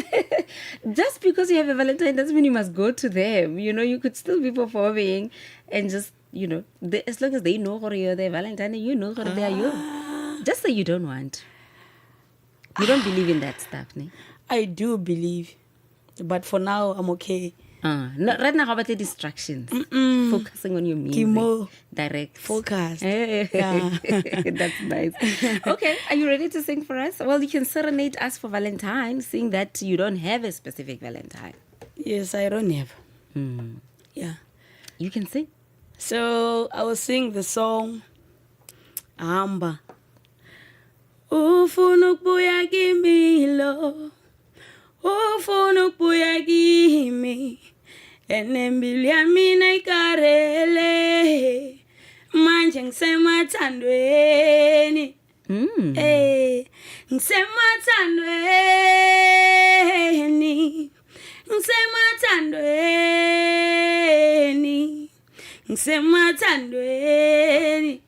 Just because you have a Valentine doesn't mean you must go to them. You could still be performing and just, as long as they know you're their Valentine and you know they are you. Just say you don't want. You don't believe in that stuff, ne? I do believe. But for now, I'm okay. Right now, how about the distractions? Focusing on your music. Kimo. Direct. Focus. Yeah. That's nice. Okay, are you ready to sing for us? Well, you can serenade us for Valentine, seeing that you don't have a specific Valentine. Yes, I don't have. Yeah. You can sing. So, I will sing the song, Hamba. Ufuna ukubuya kimi lo, ufuna ukubuya kimi, enembili yami nayikarele, manje ngisemathandweni, ngisemathandweni,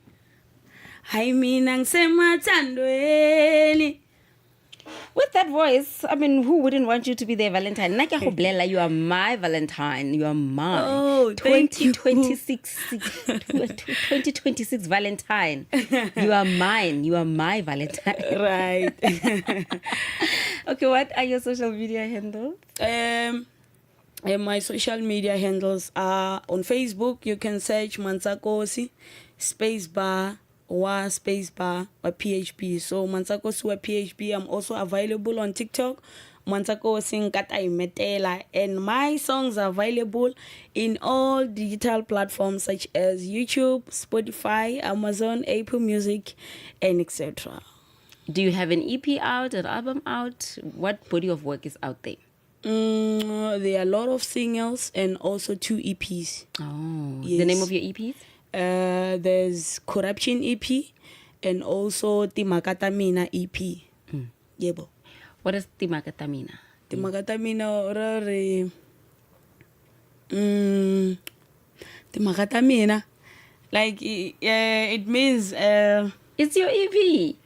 hayi mina ngisemathandweni. With that voice, I mean, who wouldn't want you to be their Valentine? You are my Valentine. You are mine. Oh, 2026 Valentine. You are mine. You are my Valentine. Right. Okay, what are your social media handles? My social media handles are on Facebook. You can search Mansakosi, spacebar, wa spacebar wa PHP. So Mansako Sua PHP, I'm also available on TikTok. Mansako Sing Kata Imetela, and my songs are available in all digital platforms such as YouTube, Spotify, Amazon, Apple Music, and etc. Do you have an EP out, an album out? What body of work is out there? There are a lot of singles and also 2 EPs. Oh, yes. The name of your EPs? There's Corruption EP and also Timakatamina EP. Yebo. What is Timakatamina? Timakatamina Timakatamina. Like it means it's your EP.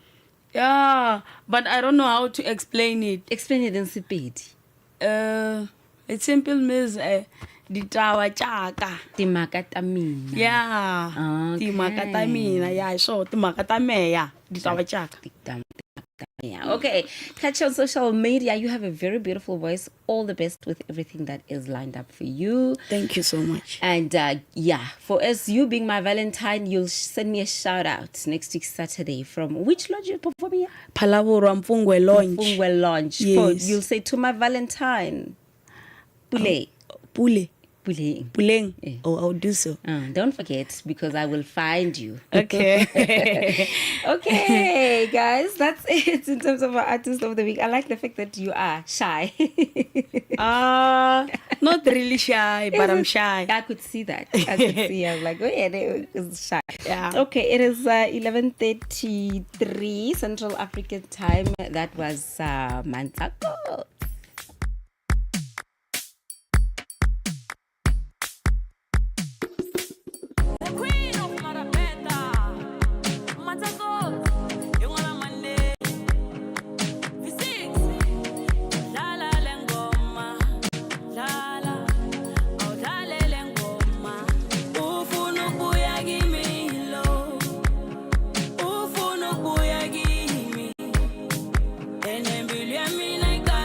Yeah, but I don't know how to explain it. Explain it in Sepedi. It simple means ditawa chaka. Timakatamina. Yeah. Okay. Timakatamina. Yeah, so Timakatamea. Ditawa chaka. Yeah. Okay, catch you on social media. You have a very beautiful voice. All the best with everything that is lined up for you. Thank you so much. And for us, you being my Valentine, you'll send me a shout out next week Saturday from which lodge you perform here? Palavoro Mfungwe Lounge. Mfungwe Lounge. Yes. You'll say to my Valentine. Pule. Pule. Puleng. Puleng. Yeah. Oh, I'll do so. Don't forget, because I will find you. Okay. Okay, guys, that's it in terms of our artist of the week. I like the fact that you are shy. Not really shy, but I'm shy. I could see that. I could see. I was like, oh yeah, they was shy. Yeah. Okay, it is 11:33 Central African time. That was Mansako. Ufuna ukuya kimi, enembili yami nayika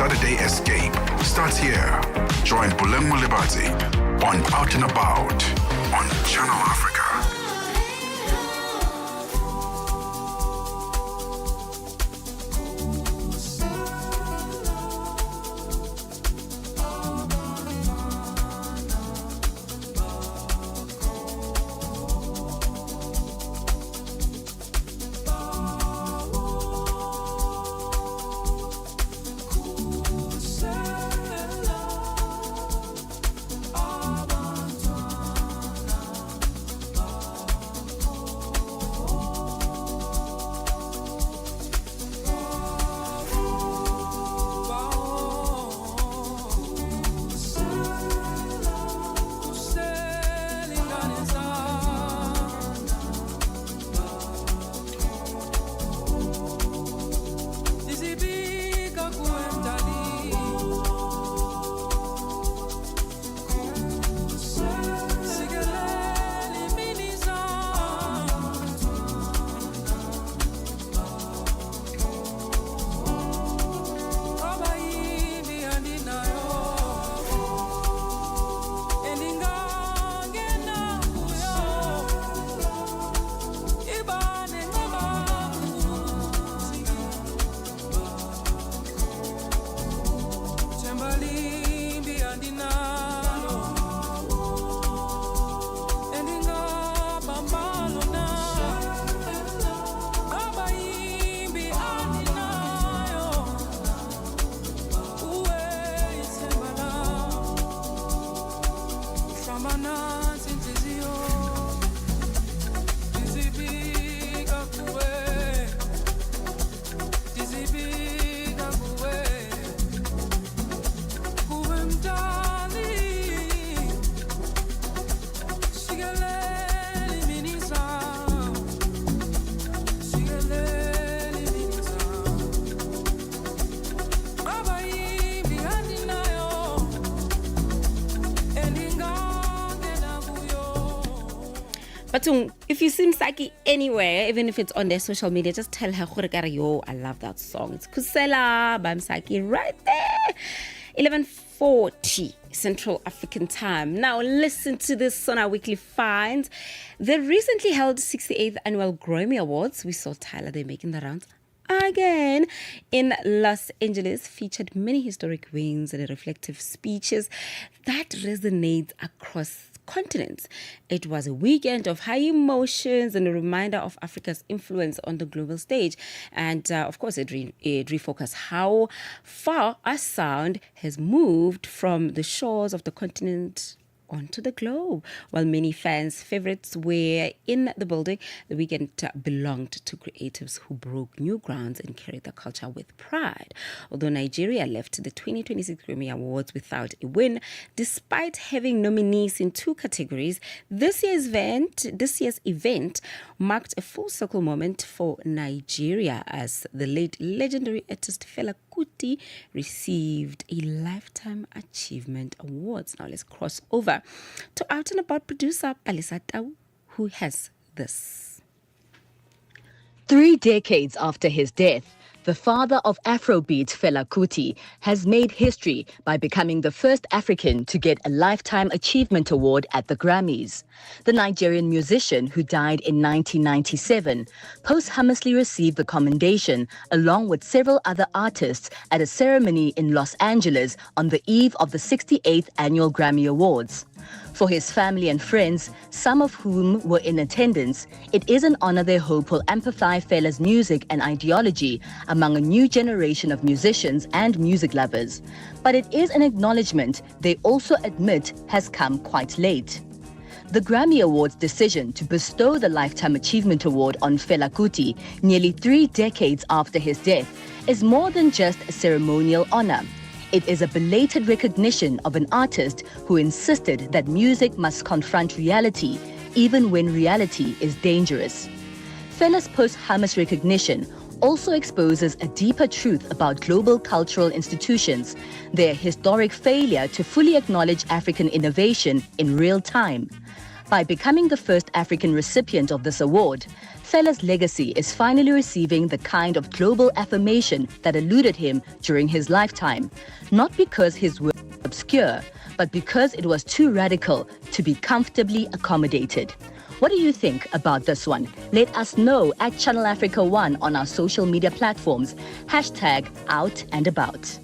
Saturday escape starts here. Join Buleng Mulebati on Out and About on Channel Africa. But if you see Msaki anywhere, even if it's on their social media, just tell her, yo, I love that song. It's Kusela by Msaki right there. 11:40 Central African Time. Now listen to this on our weekly finds. The recently held 68th Annual Grammy Awards, we saw Tyler there making the rounds again in Los Angeles, featured many historic wins and reflective speeches that resonate across continents. It was a weekend of high emotions and a reminder of Africa's influence on the global stage. And of course, it refocused how far our sound has moved from the shores of the continent onto the globe. While many fans' favorites were in the building, the weekend belonged to creatives who broke new grounds and carried the culture with pride. Although Nigeria left the 2026 Grammy Awards without a win, despite having nominees in 2 categories, this year's event marked a full circle moment for Nigeria as the late legendary artist Fela Kuti received a Lifetime Achievement Awards. Now let's cross over to Out and About producer Palisa Tau, who has this. 3 decades after his death, the father of Afrobeat, Fela Kuti, has made history by becoming the first African to get a Lifetime Achievement Award at the Grammys. The Nigerian musician, who died in 1997, posthumously received the commendation along with several other artists at a ceremony in Los Angeles on the eve of the 68th Annual Grammy Awards. For his family and friends, some of whom were in attendance, it is an honor they hope will amplify Fela's music and ideology among a new generation of musicians and music lovers. But it is an acknowledgement they also admit has come quite late. The Grammy Awards' decision to bestow the Lifetime Achievement Award on Fela Kuti nearly 3 decades after his death is more than just a ceremonial honor. It is a belated recognition of an artist who insisted that music must confront reality, even when reality is dangerous. Fela's posthumous recognition also exposes a deeper truth about global cultural institutions, their historic failure to fully acknowledge African innovation in real time. By becoming the first African recipient of this award, Fela's legacy is finally receiving the kind of global affirmation that eluded him during his lifetime, not because his work was obscure, but because it was too radical to be comfortably accommodated. What do you think about this one? Let us know at Channel Africa 1 on our social media platforms. #OutAndAbout.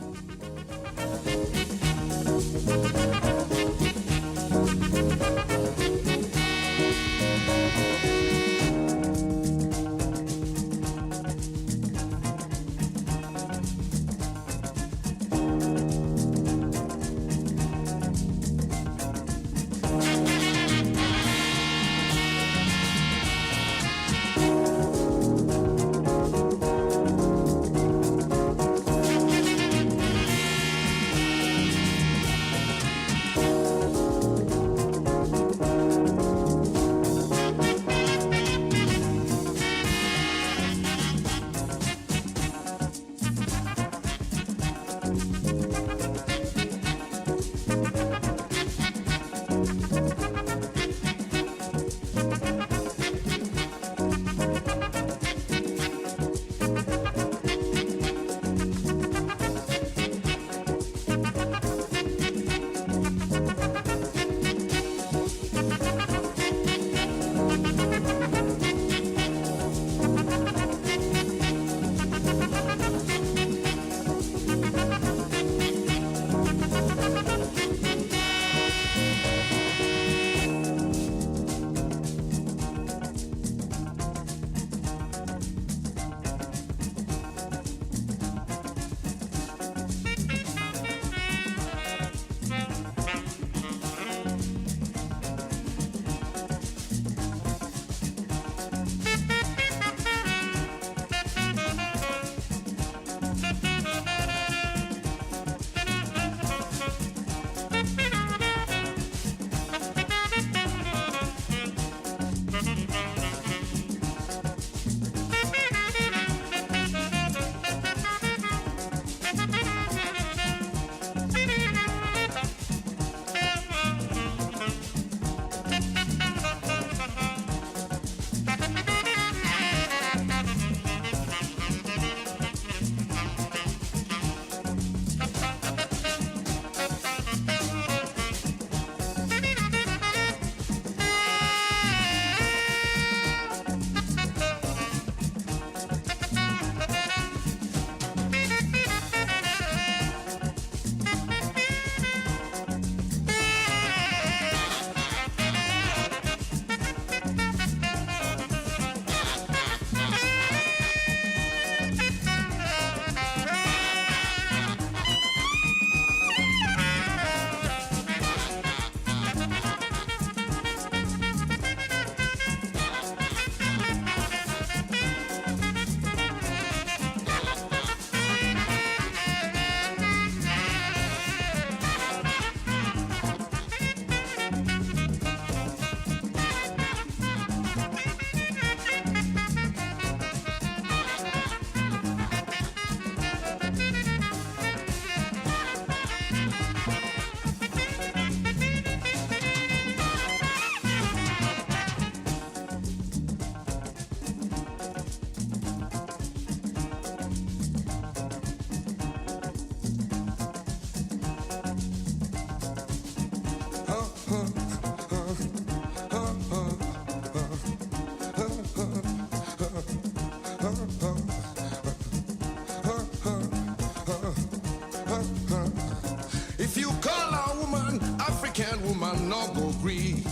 woman no go gree.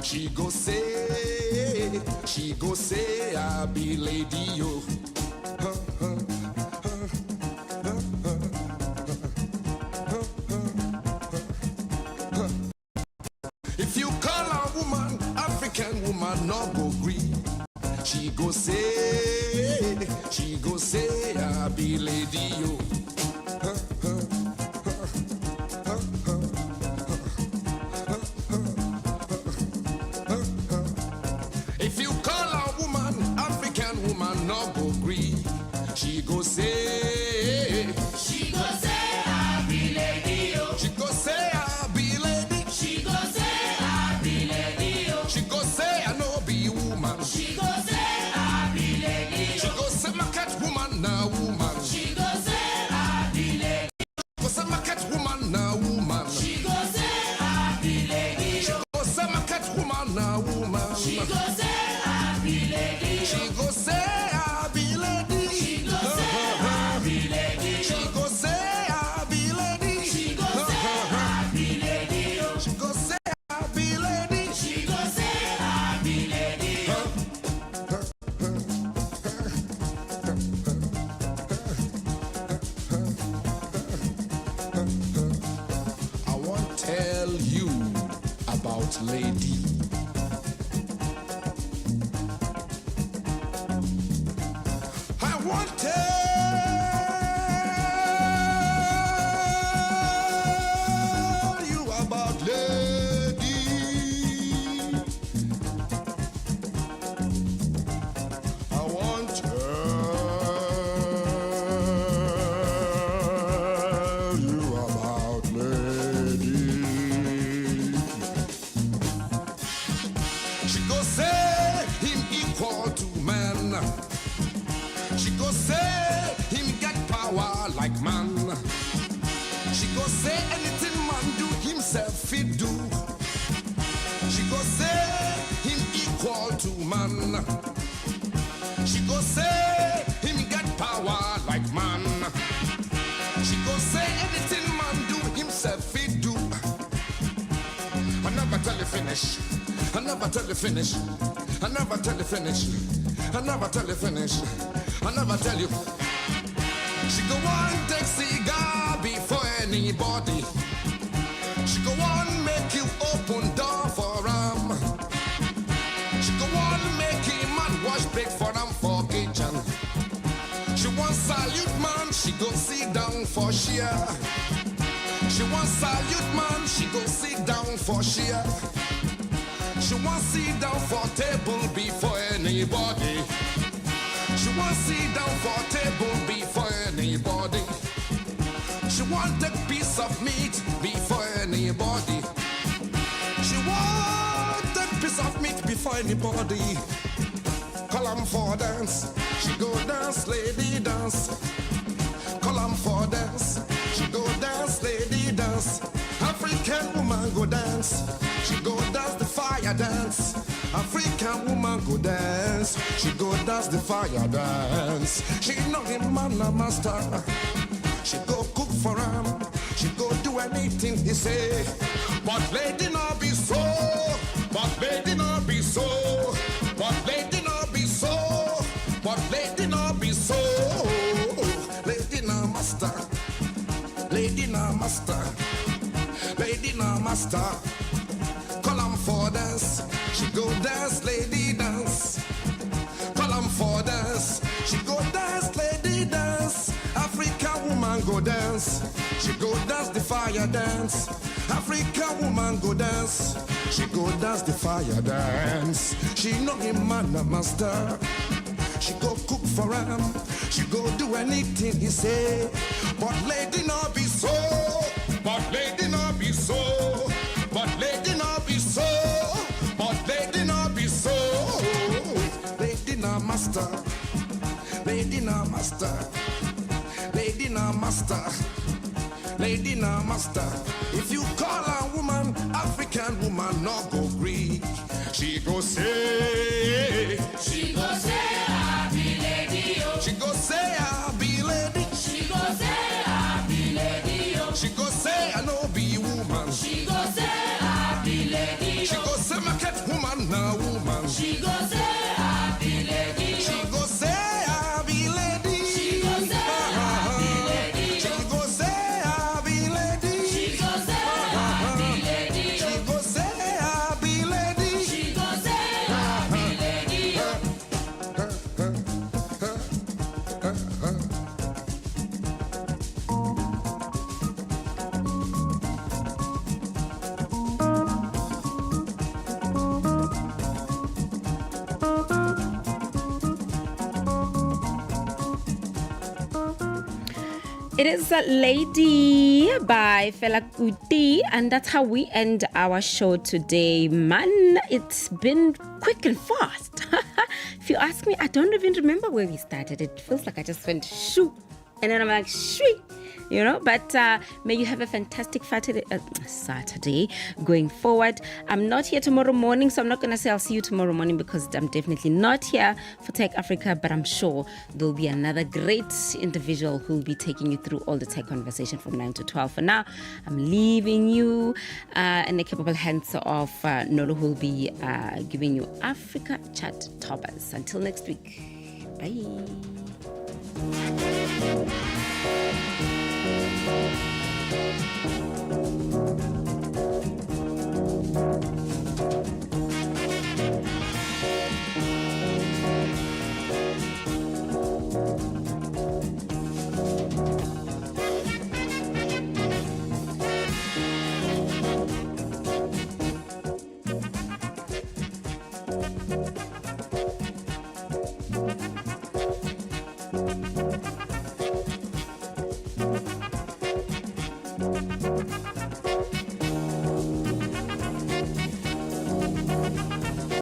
She go say, I be lady yo. If you call a woman, African woman no go gree. She go say, I be lady yo. If you call a woman, African woman no go gree. She go say, I be lady yo. She go say, I be lady. She go say, I be lady yo. She go say I no be woman. She go say I be lady. She go say my cat woman na woman. She go say I be lady. Go say my cat woman na woman. She go say I be lady. She go say my cat woman na woman. She go say I be lady. She go say I be lady. She go say I be lady. She go say I be lady. She go say I be lady. She go say I be lady. She go say I be lady. I want tell you about lady. I want tell you about lady. I want tell you about lady. She go say him equal to man. She go say him get power like man. She go say anything man do himself he do. She go say him equal to man. She go say him get power like man. She go say anything man do himself he do. I never tell you finish. I never tell you finish. I never tell you finish. I never tell you finish. I never tell you. She go on take cigar before anybody. She go on make you open door for him. She go on make him man wash big for him for kitchen. She want salute man, she go sit down for share. She want salute man, she go sit down for share. She want sit down for table before anybody. She want sit down for table before anybody. She want a piece of meat before anybody. She want a piece of meat before anybody. Call 'em for dance. She go dance, lady dance. Call 'em for dance. She go dance, lady dance. African woman go dance. She go dance the fire dance. African woman go dance. She go dance the fire dance. She know him man a master. She go cook for him. She go do anything he say. But lady not be so. But lady not be so. But lady not be so. But lady not be so. Lady not master. Lady not master. Lady not master. Call 'em for dance. She go dance, lady dance. Call 'em for dance. She go dance, lady dance. African woman go dance. She go dance the fire dance. African woman go dance. She go dance the fire dance. She know him man a master. She go cook for him. She go do anything he say. But lady not be so. But lady not be so. But lady not be so. But lady not be so. Lady not master. Lady not master. Lady not master. Lady not master. If you call a woman African woman, not go Greek. She go say. She go say I be lady. Oh. She go say I be lady. She go say I be lady. Oh. She go say I no be woman. She go say I be lady. She go say my cat woman na woman. She go say I be lady. She go say I be lady. She go say I be lady. She go say I be lady. She go say I be lady. She go say I be lady. She go say I be lady. It is a Lady by Fela Kuti, and that's how we end our show today. Man, it's been quick and fast. If you ask me, I don't even remember where we started. It feels like I just went shoo, and then I'm like shoo. But may you have a fantastic Saturday going forward. I'm not here tomorrow morning, so I'm not going to say I'll see you tomorrow morning because I'm definitely not here for Tech Africa, but I'm sure there'll be another great individual who'll be taking you through all the tech conversation from 9 to 12. For now, I'm leaving you in the capable hands of Nolo, who'll be giving you Africa Chat Toppers. Until next week, bye. Thank you.